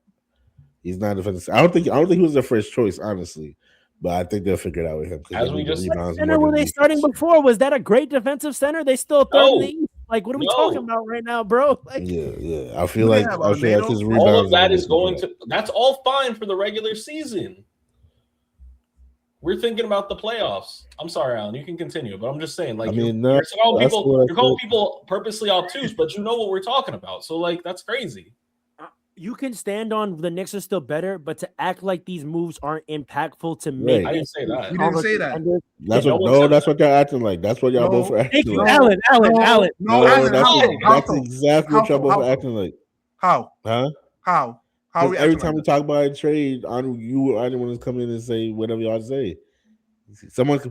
He's not a defensive. I don't think he was their first choice, honestly, but I think they'll figure it out with him. As we just what center were they starting before? Was that a great defensive center? They still third in the East. Like, what are we talking about right now, bro? Like, yeah. I feel like his rebounds. All of that is going to. That's all fine for the regular season. We're thinking about the playoffs. I'm sorry, Alan. You can continue, but I'm just saying, like, I mean, you're calling you're people purposely obtuse, but you know what we're talking about. So, like, that's crazy. You can stand on the Knicks are still better, but to act like these moves aren't impactful to make. I didn't say that. You didn't say that. That's what y'all acting like. That's what y'all both are acting Thank you, like. Alan. That's exactly what y'all both are acting like. How? Huh? How? Every time we talk about a trade, you are the one to come in and say whatever y'all say.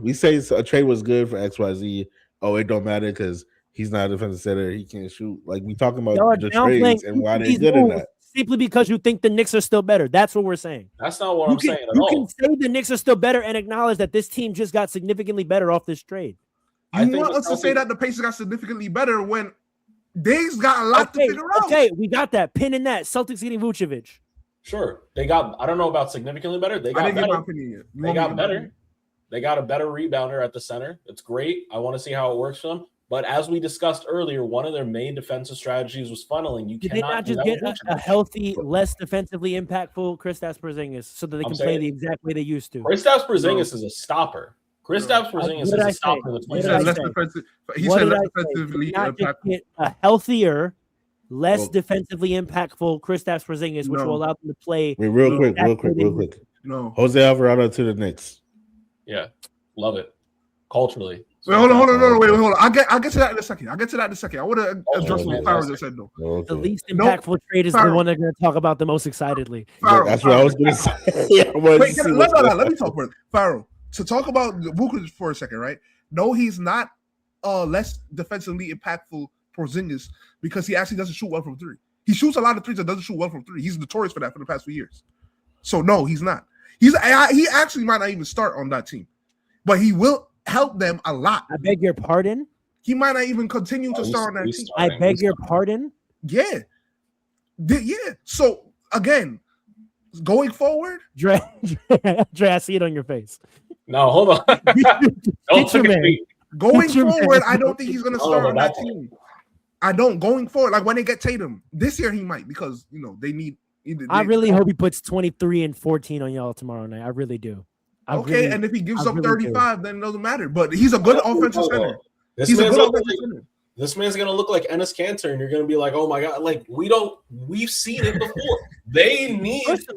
We say a trade was good for XYZ. Oh, it don't matter because he's not a defensive center. He can't shoot. Like, we talking about the trades and why they're good in that. Simply because you think the Knicks are still better. That's what we're saying. That's not what I'm saying at all. You can say the Knicks are still better and acknowledge that this team just got significantly better off this trade. You want us to say that the Pacers got significantly better when they've got a lot to figure out. Okay, we got that. Pin in that. Celtics getting Vucevic. Sure. They got, I don't know about significantly better. They got better. They got better. They got a better rebounder at the center. It's great. I want to see how it works for them. But as we discussed earlier, one of their main defensive strategies was funneling. You cannot just get a healthy, less defensively impactful Kristaps Porzingis so that they can play the exact way they used to. Kristaps Porzingis is a stopper. Kristaps Porzingis is a stopper. He said less defensively impactful. A healthier, less defensively impactful Kristaps Porzingis, which will allow them to play. Wait, real quick. No. Jose Alvarado to the Knicks. Yeah, love it. Culturally. Wait, hold on. I'll get to that in a second. I want to address what Farrell just said, though. The least impactful trade is the one they're going to talk about the most excitedly. That's what I was going to say. Let me talk for it. Farrell, to talk about Vucevic for a second, right? No, he's not less defensively impactful Porzingis because he actually doesn't shoot well from three. He shoots a lot of threes and doesn't shoot well from three. He's notorious for that for the past few years. So, no, he's not. He actually might not even start on that team, but he will help them a lot. I beg your pardon? He might not even continue to start on that team. I beg your pardon? Yeah. So, again, going forward. Dre, I see it on your face. No, hold on. Don't look at me. Going forward, I don't think he's going to start on that team. I don't. Going forward, like when they get Tatum. This year he might because, they need. I really hope he puts 23 and 14 on y'all tomorrow night. I really do. And if he gives up 35, then it doesn't matter. But he's a good offensive center. This man's gonna look like Enes Kanter, and you're gonna be like, "Oh my god!" Like we've seen it before. They need. First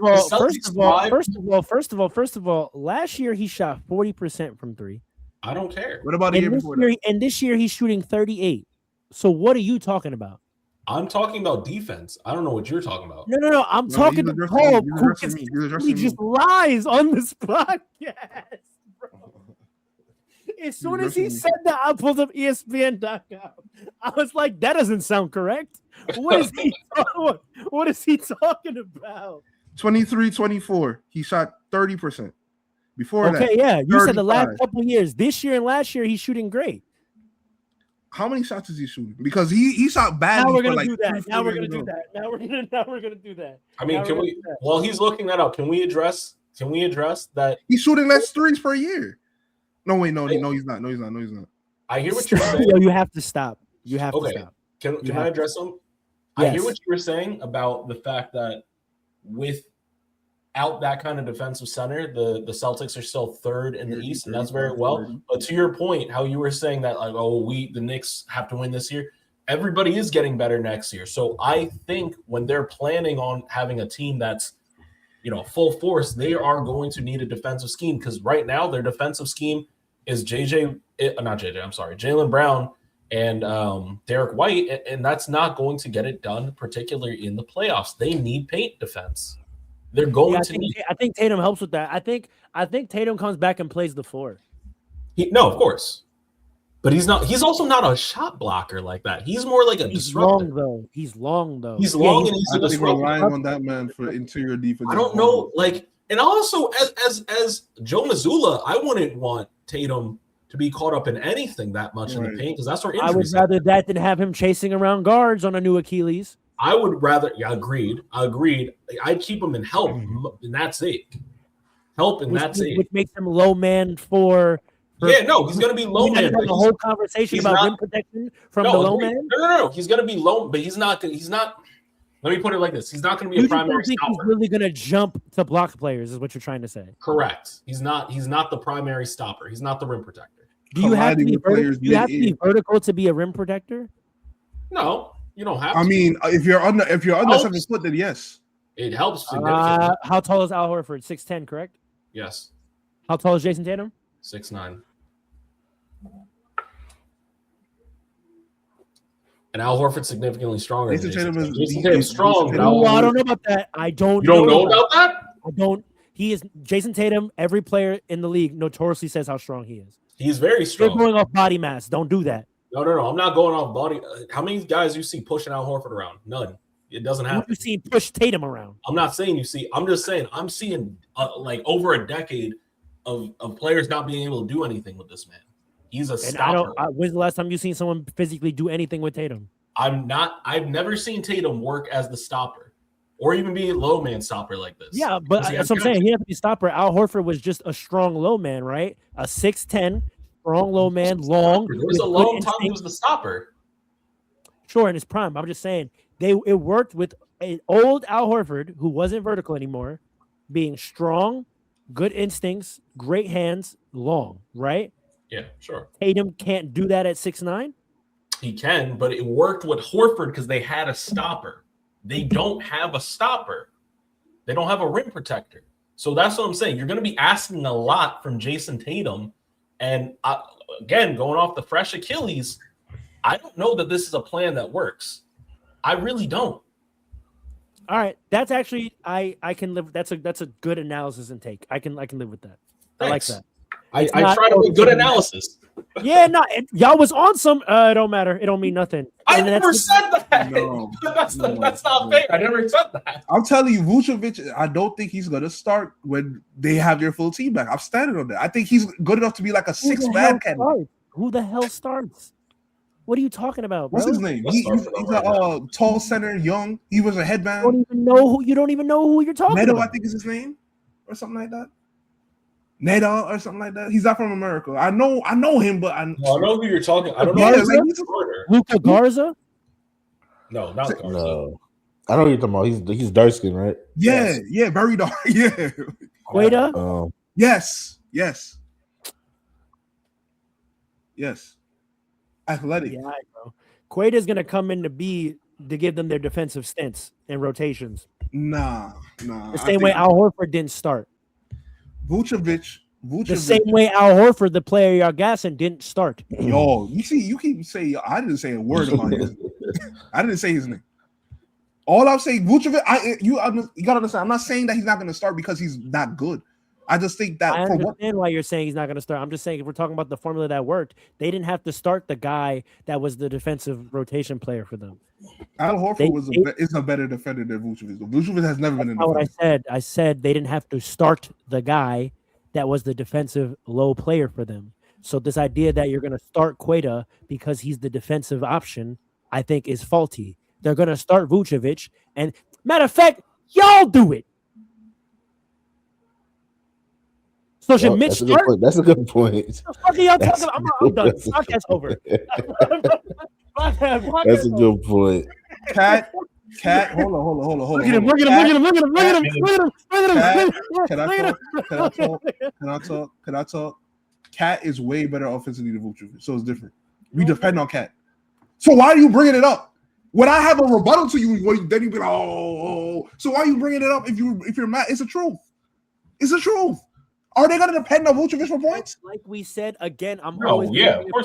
of all, last year he shot 40% from three. I don't care. What about the year before that? And this year he's shooting 38. So what are you talking about? I'm talking about defense. I don't know what you're talking about. No. I'm talking to Paul, who just lies on this podcast, bro. As soon as he said that, I pulled up ESPN.com. I was like, that doesn't sound correct. What is he talking about? 23-24. He shot 30%. Before that. Okay, yeah. You 35. said the last couple of years. This year and last year, he's shooting great. How many shots is he shooting? Because he shot badly. Now we're gonna do that. Now we're gonna do that. I mean, can we? While he's looking that up, can we address that he's shooting less threes per year? No, he's not. No, he's not. I hear what you're saying. Yo, you have to stop. You have to stop. Can I address him? Yes. I hear what you were saying about the fact that without that kind of defensive center, the Celtics are still third in the East, and that's very well. But to your point, how you were saying that, like, the Knicks have to win this year. Everybody is getting better next year. So I think when they're planning on having a team that's, full force, they are going to need a defensive scheme because right now their defensive scheme is Jaylen Brown and Derek White, and that's not going to get it done, particularly in the playoffs. They need paint defense. They're going to need. I think Tatum helps with that. I think Tatum comes back and plays the four. No, of course, but he's not. He's also not a shot blocker like that. He's more like a disruptor. He's long though. He's long and he's a disruptor. Relying on that man for interior defense. I don't know, and also as Joe Mazzulla, I wouldn't want Tatum to be caught up in anything that much in the paint because that's where injuries. I would rather that than have him chasing around guards on a new Achilles. I would rather, agreed. I'd keep him in help, and that's it. Which makes him low man for he's going to be low man. The whole conversation about rim protection from the low man. No. He's going to be low, but he's not. Let me put it like this: he's not going to be You a just don't primary think he's stopper. really going to jump to block players, is what you're trying to say. Correct. He's not the primary stopper. He's not the rim protector. Do you have to be Colliding with players vertical to be a rim protector? No, you don't have to. I mean, if you're under 7 foot, then yes. It helps significantly. How tall is Al Horford? 6'10", correct? Yes. How tall is Jason Tatum? 6'9". And Al Horford's significantly stronger. Jason Tatum is Jason Tatum's strong. But Oh, I don't know about that. I don't. You don't know about that? I don't. He is Jason Tatum. Every player in the league notoriously says how strong he is. He's very strong. You're going off body mass. Don't do that. No. I'm not going off body. How many guys you see pushing Al Horford around? None. It doesn't happen. You see push Tatum around. I'm not saying you see. I'm just saying I'm seeing like over a decade of players not being able to do anything with this man. He's a stopper. When's the last time you seen someone physically do anything with Tatum? I've never seen Tatum work as the stopper or even be a low man stopper like this. Yeah, but that's what I'm saying. He had to be stopper. Al Horford was just a strong low man, right? A 6'10", strong low man, long. There was a long time he was the stopper. Sure, in his prime. I'm just saying it worked with an old Al Horford who wasn't vertical anymore, being strong, good instincts, great hands, long, right? Yeah, sure. Tatum can't do that at 6'9". He can, but it worked with Horford because they had a stopper. They don't have a stopper. They don't have a rim protector. So that's what I'm saying. You're going to be asking a lot from Jason Tatum. And again, going off the fresh Achilles, I don't know that this is a plan that works. I really don't. All right, that's actually I can live. That's a good analysis and take. I can live with that. Thanks. I like that. I try to make good analysis. Yeah, no, y'all was on some. It don't matter. It don't mean nothing. I never said that. No, that's not fair. I never said that. I'm telling you, Vucevic, I don't think he's going to start when they have their full team back. I'm standing on that. I think he's good enough to be like a 6-man candidate. Who the hell starts? What are you talking about, bro? What's his name? He's a tall center, young. He was a headband. You don't even know who you're talking Neto, about. I think is his name, or something like that. Neto or something like that. He's not from America. I know him, but I know who you're talking. I don't know. Luka Garza? No, not Garza. No. I know who you're talking about. He's dark skin, right? Yeah, very dark. Yeah. Queta? Yes. Athletic. Yeah, bro. Queta's gonna come in to give them their defensive stints and rotations. Nah. The same way Al Horford didn't start. Vucevic. The same way Al Horford, the player y'all gassing, didn't start. Yo, you see, you keep saying I didn't say a word about his name. I didn't say his name. All I'm saying, Vucevic, you gotta understand. I'm not saying that he's not gonna start because he's not good. I just think that I understand why you're saying he's not going to start. I'm just saying if we're talking about the formula that worked, they didn't have to start the guy that was the defensive rotation player for them. Al Horford is a better defender than Vucevic. Vucevic has never been in. What I said. I said they didn't have to start the guy that was the defensive low player for them. So this idea that you're going to start Queta because he's the defensive option, I think is faulty. They're going to start Vucevic, and matter of fact, y'all do it. So should Mitch start? That's a good point. What the fuck are y'all talking about? I'm done. Podcast over. That's a good point. Cat, hold on. Look at him. Can I talk? Cat is way better offensively than Vucevic, so it's different. We depend on Cat. So why are you bringing it up? When I have a rebuttal to you, then you be like, oh. So why are you bringing it up if you're mad? It's the truth. It's the truth. Are they going to depend on Vucevic for points? Like we said again, of course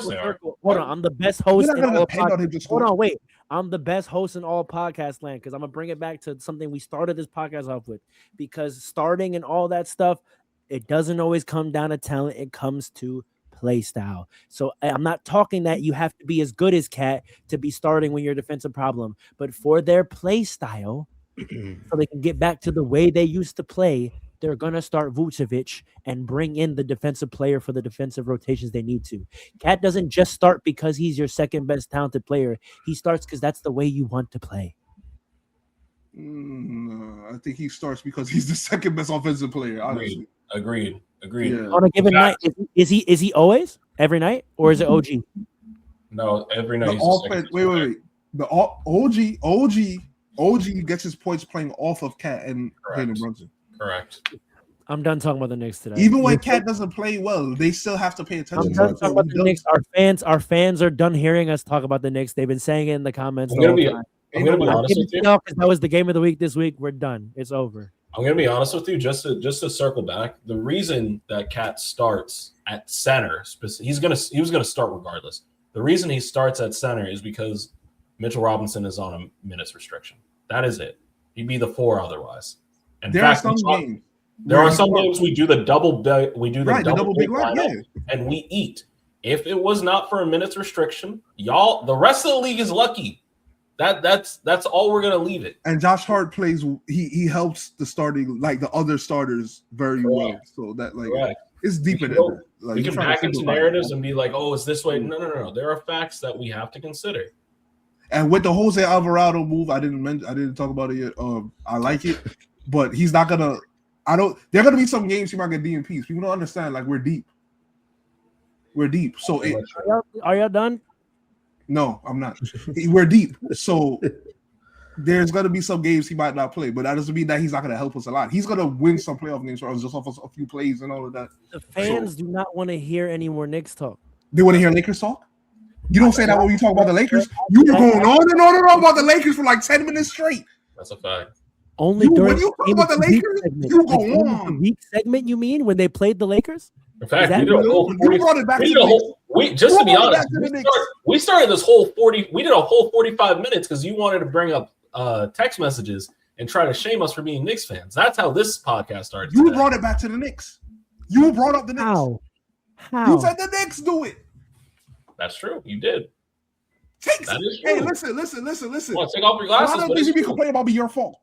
they are. Hold on, I'm the best host in all podcasts. Hold on, wait. I'm the best host in all podcast land because I'm gonna bring it back to something we started this podcast off with. Because starting and all that stuff, it doesn't always come down to talent. It comes to play style. So I'm not talking that you have to be as good as Cat to be starting when you're a defensive problem, but for their play style, so they can get back to the way they used to play. They're going to start Vucevic and bring in the defensive player for the defensive rotations they need to. Cat doesn't just start because he's your second best talented player. He starts because that's the way you want to play. I think he starts because he's the second best offensive player, honestly. Agreed. Yeah. On a given night, is he always? Every night? Or is it OG? No, every night. Wait. The OG OG gets his points playing off of Cat and Jalen Brunson. Correct. I'm done talking about the Knicks today. Even when Cat doesn't play well, they still have to pay attention. I'm done talking about the Knicks. Our fans are done hearing us talk about the Knicks. They've been saying it in the comments. I'm gonna be honest with you. That was the game of the week this week. We're done. It's over. I'm gonna be honest with you. Just to circle back, the reason that Cat starts at center, he was gonna start regardless. The reason he starts at center is because Mitchell Robinson is on a minutes restriction. That is it. He'd be the 4 otherwise. In fact, there are some games we do the double big lineup, and we eat. If it was not for a minutes restriction, y'all, the rest of the league is lucky. That's all we're gonna leave it. And Josh Hart plays. He helps the starting, like the other starters, very well. So that it's deeper than that. We can back into narratives and be like, "Oh, it's this way." No. There are facts that we have to consider. And with the Jose Alvarado move, I didn't talk about it yet. I like it, but he's not gonna. There are gonna be some games he might get DNPs. People don't understand. Like we're deep. So are y'all done? No, I'm not. We're deep. So there's gonna be some games he might not play, but that doesn't mean that he's not gonna help us a lot. He's gonna win some playoff games for us just off a few plays and all of that. The fans do not want to hear any more Knicks talk. They want to hear Lakers talk. You don't say that when you talk about the Lakers. You were going on and on and on about the Lakers for like 10 minutes straight. That's a fact. Only when you talk about the Lakers, you go on. The week segment, you mean when they played the Lakers? In fact, we did a whole 40. Just to be honest, we started this whole 40. We did a whole 45 minutes because you wanted to bring up text messages and try to shame us for being Knicks fans. That's how this podcast started. You brought it back to the Knicks. You brought up the Knicks. How? You said the Knicks do it. That's true. You did. Hey, listen. Well, take off your glasses. A lot of things you be complaining about be your fault.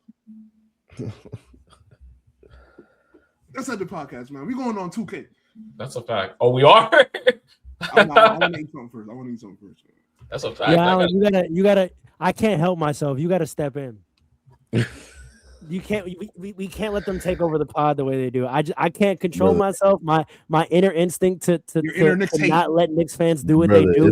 That's not the podcast, man. We going on 2K. That's a fact. Oh, we are. I want to eat something first. Man. That's a fact. Yeah, Alan, you gotta. I can't help myself. You gotta step in. You can't. We can't let them take over the pod the way they do. I can't control myself. My inner instinct to not let Knicks fans do what they do.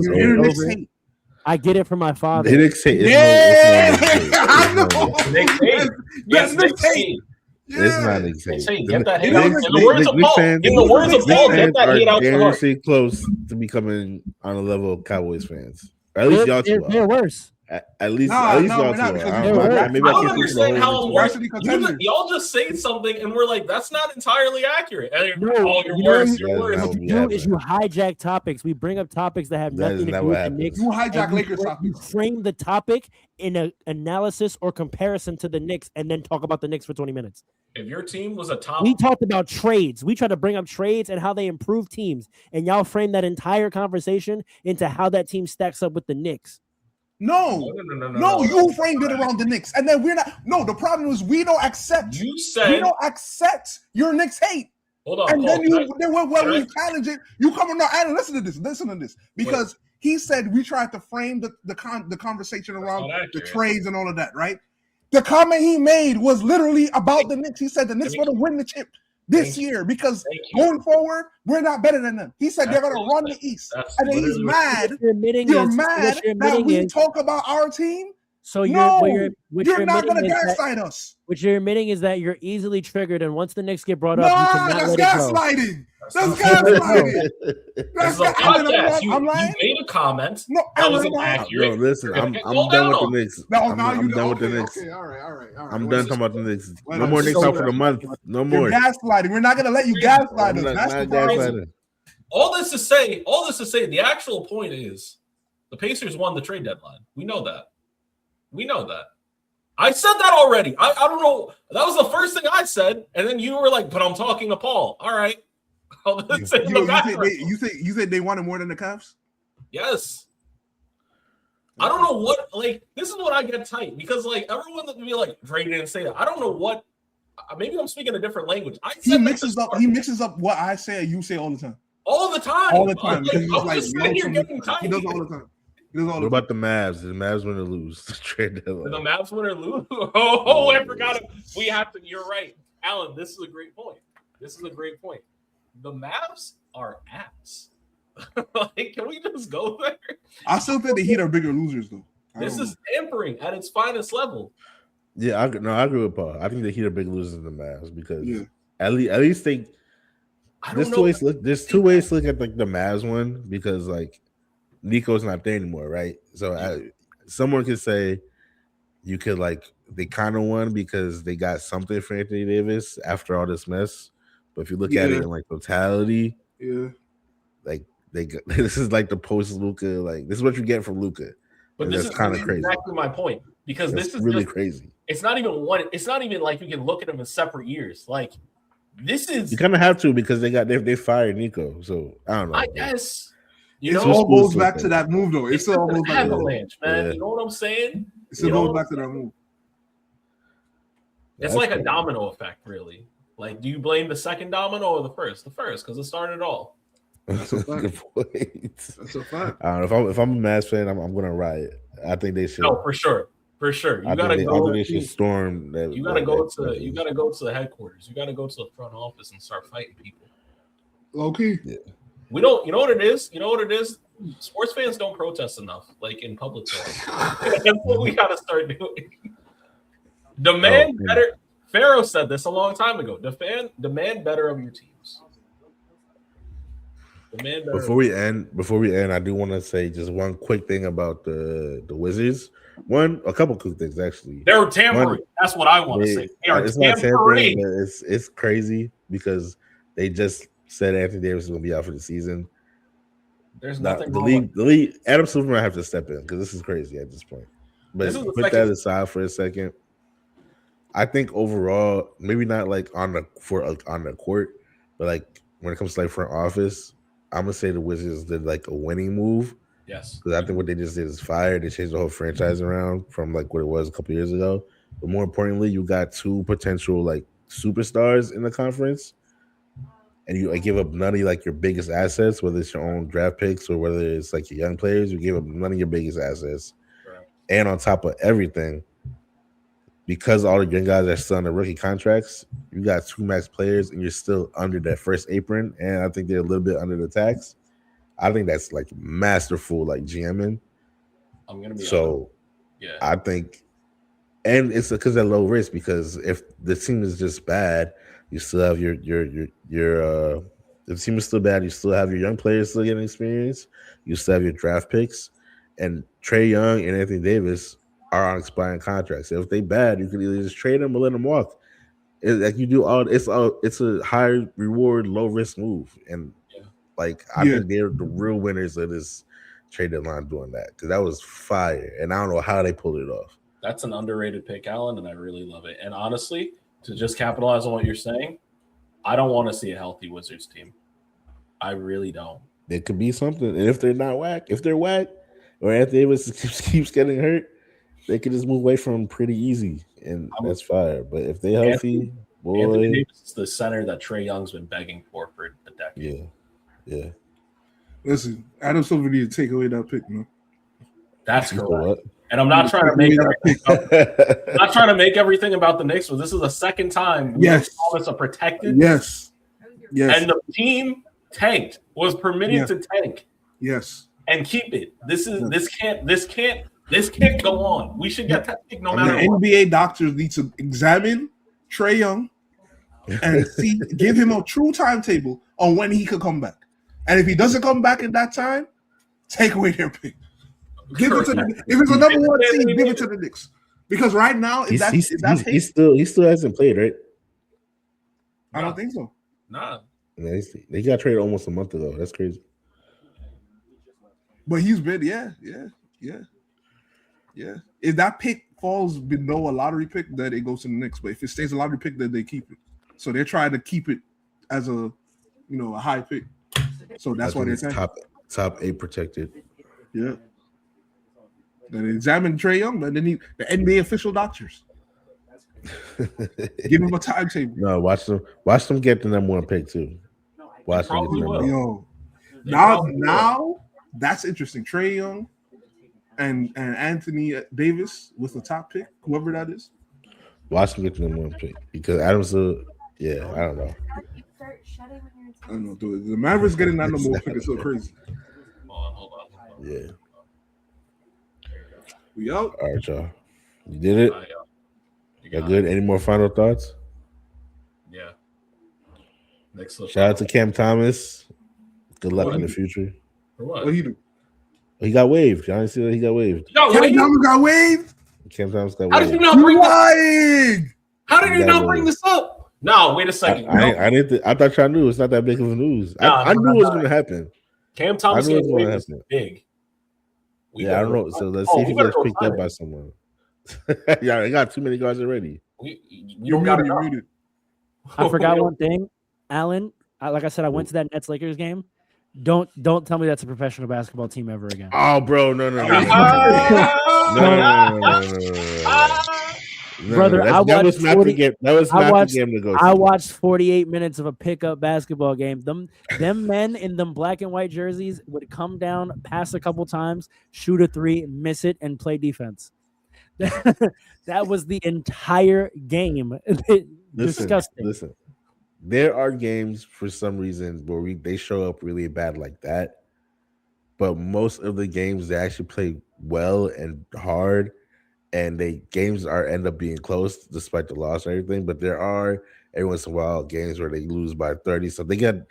I get it from my father. Knicks hate. I know. Knicks hate. Yes, Knicks hate. It's not Knicks hate. Get that hate out. In the words of Paul, get that hate out. Seriously close to becoming on the level of Cowboys fans. At least y'all two. They're worse. At least y'all two. I don't understand how I'm worse. Y'all just say something and we're like, that's not entirely accurate. No, you're worse. What you do is you hijack topics. We bring up topics that have nothing to do with the Knicks. You hijack Lakers topics. You frame the topic in an analysis or comparison to the Knicks and then talk about the Knicks for 20 minutes. If your team was a top... We talked about trades. We tried to bring up trades and how they improve teams. And y'all frame that entire conversation into how that team stacks up with the Knicks. No, you framed it around the Knicks, and then we're not. No, the problem is we don't accept. You said we don't accept your Knicks hate. Hold on, and then when we challenge it, you come on. And listen to this, because he said we tried to frame the conversation around the trades and all of that, right? The comment he made was literally about the Knicks. He said the Knicks going to win the chip this year because going forward, we're not better than them. He said they're going to run the East. And then he's mad. You're mad that we talk about our team? So you're not going to gaslight us. What you're admitting is that you're easily triggered, and once the Knicks get brought up, you cannot that's let gaslighting. That's gaslighting. That's a podcast. You made a comment. No, that wasn't accurate. No, listen, I'm done with the Knicks. I'm done with the Knicks. Okay, all right. I'm done talking about the Knicks. No more Knicks out for the month. No more. You're gaslighting. We're not going to let you gaslight us. That's the problem. All this to say, the actual point is the Pacers won the trade deadline. We know that. I said that already. I don't know. That was the first thing I said. And then you were like, but I'm talking to Paul. All right. You think they wanted more than the Cavs? Yes. I don't know what, this is what I get tight because, everyone that be like, Dre didn't say that. I don't know what, maybe I'm speaking a different language. He mixes up what I say and you say all the time. All the time. All the time. He does all the time. What about the Mavs? Did the Mavs win or lose? Trade deadline. Did the Mavs win or lose? Oh, I forgot it. We have to. You're right, Alan. This is a great point. The Mavs are ass. Can we just go there? I still think the Heat are bigger losers, though. This is tampering at its finest level. Yeah, I agree with Paul. I think the Heat are big losers in the Mavs because at least they. There's two ways to look at like the Mavs one because like Nico's not there anymore, right? So someone could say you could like they kind of won because they got something for Anthony Davis after all this mess. But if you look at it in like totality, like this is like the post Luka, like this is what you get from Luka. But this is kind of crazy. Exactly my point because this is really crazy. It's not even one. It's not even like you can look at them in separate years. Like this is you kind of have to because they fired Nico. So I don't know. I guess it all goes back to that move though. It's all goes back to avalanche, man. Yeah. You know what I'm saying? It still goes back to that move. It's like a domino effect, really. Like, do you blame the second domino or the first? The first, because it started it all. That's a fact. That's a fact. I don't know if I'm a Mavs fan, I'm gonna riot. I think they should. No, for sure. You gotta go. I think they should storm. You gotta go to the headquarters. You gotta go to the front office and start fighting people. Okay. Yeah. We don't. You know what it is. Sports fans don't protest enough, like in public. That's what we gotta start doing. Demand better. Pharaoh said this a long time ago. Demand better of your teams. Demand better. Before we end, I do want to say just one quick thing about the Wizards. A couple quick things actually. They're tampering. That's what I want to say. They are tampering. It's crazy because they just said Anthony Davis is going to be out for the season. There's nothing. The league. Adam Silver might have to step in because this is crazy at this point. But put that aside for a second. I think overall, maybe not like on the court, but like when it comes to like front office, I'm gonna say the Wizards did like a winning move. Yes, because I think what they just did is fire. They changed the whole franchise around from like what it was a couple years ago. But more importantly, you got two potential like superstars in the conference, and you give up none of like your biggest assets, whether it's your own draft picks or whether it's like your young players. You give up none of your biggest assets, right. And on top of everything, because all the young guys are still on the rookie contracts, you got two max players and you're still under that first apron. And I think they're a little bit under the tax. I think that's like masterful, like GMing. I'm gonna be yeah. I think, and it's because they're low risk. Because if the team is just bad, you still have your if the team is still bad, you still have your young players still getting experience. You still have your draft picks, and Trae Young and Anthony Davis are on expiring contracts. So if they bad, you can either just trade them or let them walk. Like you do all. It's a high reward, low risk move, and I think they're the real winners of this trade deadline doing that because that was fire, and I don't know how they pulled it off. That's an underrated pick, Alan, and I really love it. And honestly, to just capitalize on what you're saying, I don't want to see a healthy Wizards team. I really don't. There could be something, and if they're not whack, or Anthony Davis keeps getting hurt, they could just move away from him pretty easy, and that's fire. But if they're healthy, Anthony Davis is the center that Trae Young's been begging for a decade. Yeah. Listen, Adam Silver need to take away that pick, man. That's correct. And I'm not trying to make everything about the Knicks, but this is the second time we call this a protected. Yes. And the team tanked, was permitted to tank. Yes. And keep it. This can't go on. We should get that pick no matter what. NBA doctors need to examine Trae Young and give him a true timetable on when he could come back. And if he doesn't come back in that time, take away their pick. Give it to if it's a number one team, give it to the Knicks. Because right now, he still hasn't played, right? I don't think so. Nah. They got traded almost a month ago. That's crazy. But he's been, yeah. If that pick falls below a lottery pick, then it goes to the Knicks. But if it stays a lottery pick, then they keep it. So they're trying to keep it as a high pick. So that's why they're saying top 8 protected. Yeah. Then examine Trae Young, but then the NBA official doctors. Give him a timetable. No, watch them get the number 1 pick too. Watch them get the number 1. Now that's interesting. Trae Young and Anthony Davis with the top pick, whoever that is. Watch them get the number 1 pick because Adams. I don't know. I don't know, dude. The Mavericks getting that number 1 pick is so crazy. Hold on. Yeah. We out. All right, y'all. You did it. Yeah, good. Any more final thoughts? Yeah. Next Shout out to Cam Thomas. Good luck What? in the future. For what? What he do? He got waived. Y'all didn't see that he got waived. You got Cam waived? Thomas got waived. Cam Thomas got How did you waived. not You bring this? lying? How did you You not got bring waived. this up? No, wait a second. I didn't. I thought y'all knew. It's not that big of a news. No, I knew no, it was no. going to happen. Cam Thomas I knew it was getting gonna waived is happen. big. Yeah, I don't know. So let's see if he gets picked up by someone. Yeah, they got too many guys already. We You're don't got muted. You're enough. muted. I forgot one thing, Alan. Like I said, I went to that Nets Lakers game. Don't tell me that's a professional basketball team ever again. Oh, bro, no. Brother, I that was watched not 40 the game. That was I not watched- the game to go. I to. watched 48 minutes of a pickup basketball game. Them men in them black and white jerseys would come down, pass a couple times, shoot a three, miss it, and play defense. That was the entire game. Disgusting. Listen, there are games for some reason where they show up really bad like that, but most of the games they actually play well and hard, and games end up being close despite the loss and everything. But there are every once in a while games where they lose by 30. So the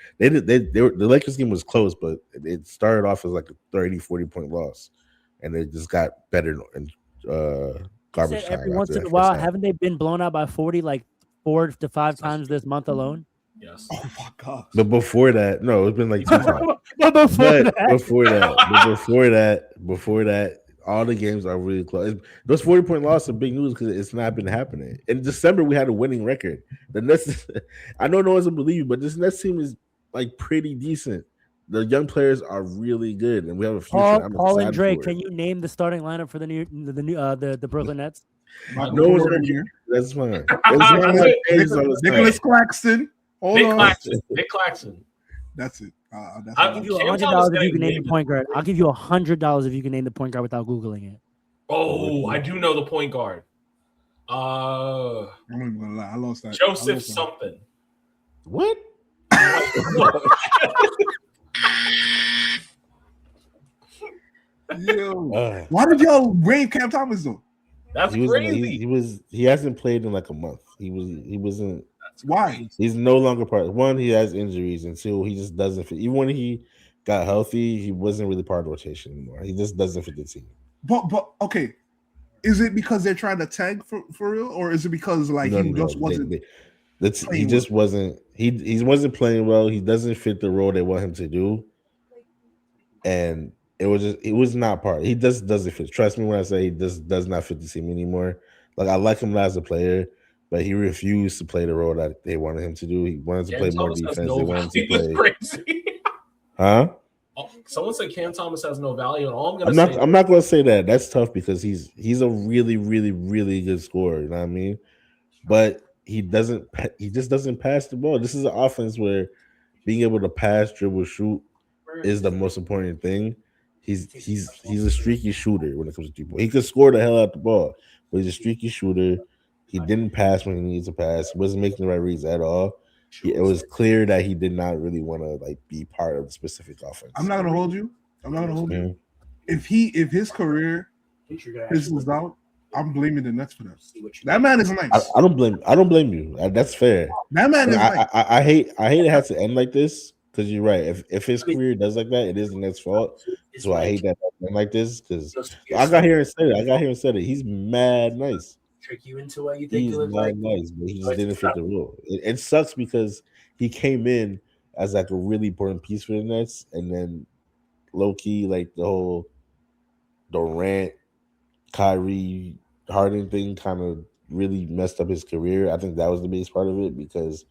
Lakers game was close, but it started off as like a 30, 40-point loss, and it just got better and garbage time. Every once in a while, haven't they been blown out by 40 like 4 to 5 times this month alone? Yes. Oh my god. But before that, no, it's been like 2 times. But before that, all the games are really close. Those 40-point losses are big news because it's not been happening. In December, we had a winning record. The Nets, I know no one's gonna believe you, but this Nets team is like pretty decent. The young players are really good, and we have a future. Paul and Drake, can you name the starting lineup for the Brooklyn Nets? No one's gonna hear. That's fine. Nicholas Claxton. Nick Claxton. That's it. I'll give you $100 if you can name the point guard. I'll give you $100 if you can name the point guard without googling it. Oh, I do know the point guard. I'm not even gonna lie. I lost that. Joseph something. What? Yo, why did y'all waive Cam Thomas though? That's crazy. He hasn't played in like a month. He wasn't. Why? He's no longer part. One, he has injuries, and two, he just doesn't fit. Even when he got healthy, he wasn't really part of the rotation anymore. He just doesn't fit the team. But okay, is it because they're trying to tag for real, or is it because like he just wasn't? He just wasn't. He wasn't playing well. He doesn't fit the role they want him to do, and it was not part. He just doesn't fit. Trust me when I say he just does not fit the team anymore. Like I like him as a player, but he refused to play the role that they wanted him to do. He wanted to play more defense. They wanted him to play. Crazy. Huh? Someone said Cam Thomas has no value, and all I'm not going to say that. That's tough because he's a really, really, really good scorer. You know what I mean? But he just doesn't pass the ball. This is an offense where being able to pass, dribble, shoot is the most important thing. He's a streaky shooter when it comes to people. He could score the hell out the ball, but he's a streaky shooter. He didn't pass when he needed to pass. He wasn't making the right reads at all. It was clear that he did not really want to like be part of the specific offense. I'm not gonna hold you. If his career is out, I'm blaming the Nets for that. That man is nice. I don't blame you. That's fair. That man is nice. I hate it has to end like this because you're right. If his career does like that, it is the Nets' fault. So I hate that end like this because I got here and said it. He's mad nice. Trick you into what you think he's mad nice, but he just didn't fit the role. It sucks because he came in as like a really important piece for the Nets, and then low key like the whole Durant, Kyrie, Harden thing kind of really messed up his career. I think that was the biggest part of it because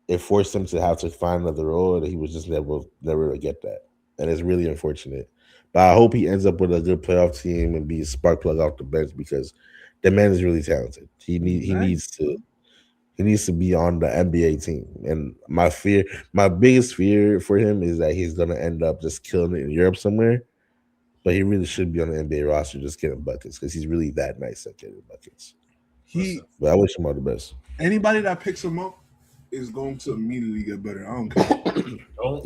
it forced him to have to find another role, and he was just never to get that, and it's really unfortunate. But I hope he ends up with a good playoff team and be a spark plug off the bench because the man is really talented. He needs to be on the NBA team. And my biggest fear for him is that he's gonna end up just killing it in Europe somewhere. But he really should be on the NBA roster just getting buckets because he's really that nice at getting buckets. But I wish him all the best. Anybody that picks him up is going to immediately get better. I don't care.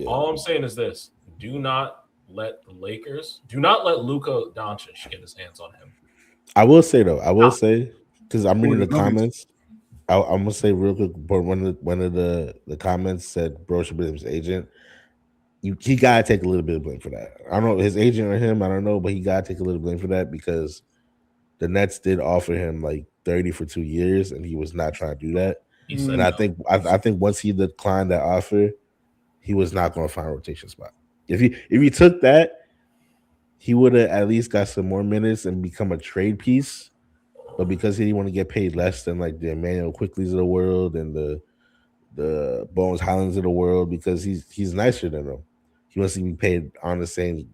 All I'm saying is this: do not let Luka Doncic get his hands on him. I will say though, because I'm reading the comments. I'm gonna say real quick, but one of the comments said bro should be his agent. He gotta take a little bit of blame for that. I don't know his agent or him, I don't know, but he gotta take a little blame for that because the Nets did offer him like 30 for 2 years, and he was not trying to do that. And I think once he declined that offer, he was not going to find a rotation spot. If he took that, he would have at least got some more minutes and become a trade piece. But because he didn't want to get paid less than like the Emmanuel Quickleys of the world and the Bones Highlands of the world, because he's nicer than them. He wants to be paid on the same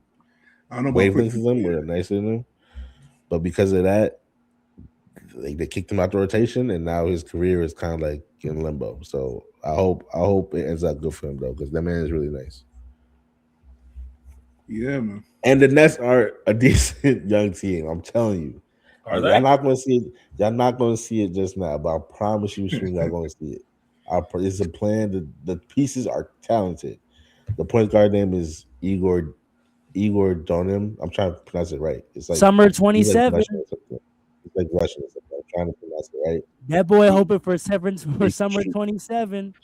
wavelength as them or nicer than them. But because of that, they kicked him out the rotation, and now his career is kind of like in limbo. So I hope it ends up good for him though, because that man is really nice. Yeah, man. And the Nets are a decent young team. I'm telling you. Y'all not going to see it. Y'all not going to see it just now, but I promise you, soon y'all going to see it. It's a plan. The pieces are talented. The point guard name is Igor Donim. I'm trying to pronounce it right. It's like Summer 27. It's like Russian. I'm trying to pronounce it right. That boy hoping for Summer 27.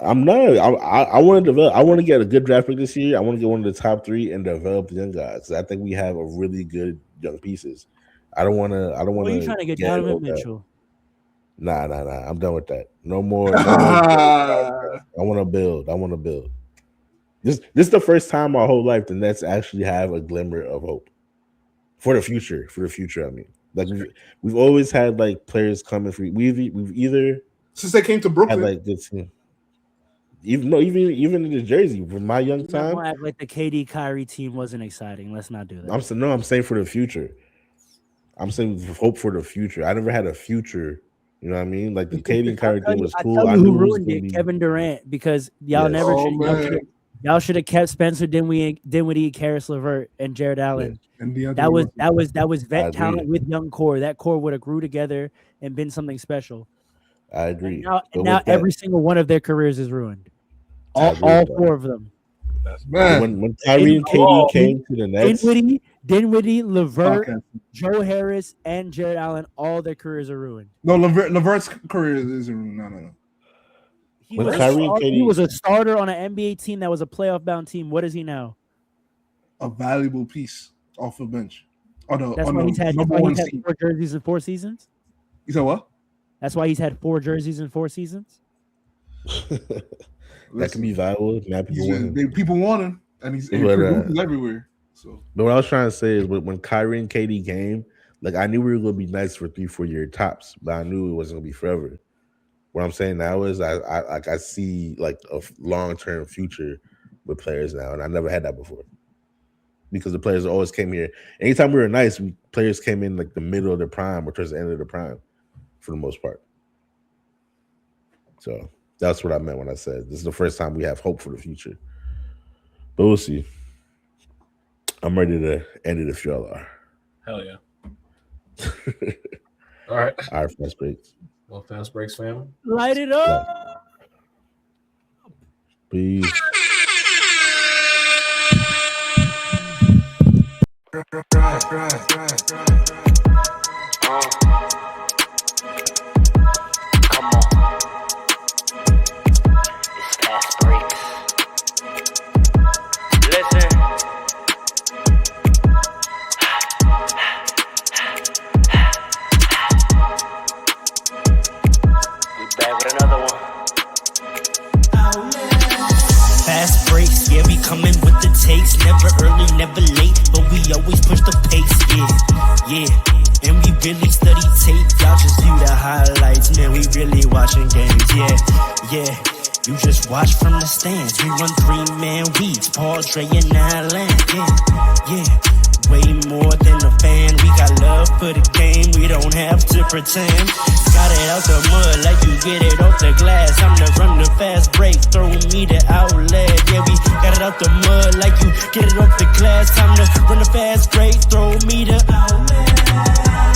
I'm not. I want to develop. I want to get a good draft pick this year. I want to get one of the top 3 and develop the young guys. I think we have a really good young pieces. I don't want to. What are you trying to get Donovan Mitchell? Nah. I'm done with that. No more. I want to build. This is the first time my whole life the Nets actually have a glimmer of hope for the future. I mean, like we've always had like players coming for. We've either since they came to Brooklyn, had like good team. Even in the Jersey from my young time. Don't act like the KD Kyrie team wasn't exciting. Let's not do that. I'm saying for the future. I'm saying hope for the future. I never had a future. You know what I mean? Like the KD and Kyrie thing was cool. I knew who ruined it, Kevin Durant, because y'all y'all should have kept Spencer Dinwiddie, Karis LeVert, and Jared Allen. Yeah. That was vet talent with young core. That core would have grew together and been something special. I agree. And now every single one of their careers is ruined. All 4 of them. When Kyrie and KD came to the Nets, Dinwiddie, LeVert, Joe Harris, and Jared Allen, all their careers are ruined. No, LeVert's career isn't ruined. No. He was a starter on an NBA team that was a playoff-bound team. What is he now? A valuable piece off the bench. That's why he's had 4 jerseys in 4 seasons? You said what? That's why he's had 4 jerseys in 4 seasons? That can be valuable. People want him, and he's everywhere. So, but what I was trying to say is when Kyrie and KD came, like I knew we were going to be nice for 3-4 year tops, but I knew it wasn't going to be forever. What I'm saying now is I see like a long-term future with players now, and I never had that before because the players always came here. Anytime we were nice, players came in like the middle of their prime or towards the end of the prime for the most part. So that's what I meant when I said this is the first time we have hope for the future. But we'll see. I'm ready to end it if y'all are. Hell yeah. All right. All right, Fast Breaks. Well, Fast Breaks, fam. Light it up. Peace. Come on. It's Fastbreaks. Listen. We back with another one. Fast breaks, yeah, we coming with the takes. Never early, never late, but we always push the pace, yeah. And we really study tape, y'all just view the highlights. Man, we really watching games, yeah. You just watch from the stands. We run 3-man weeks, Paul, Dre, and Allen, yeah. Way more than a fan. We got love for the game. We don't have to pretend. Got it out the mud like you get it off the glass. I'm the run the fast break. Throw me the outlet. Yeah, we got it out the mud like you get it off the glass. Time to run the fast break. Throw me the outlet.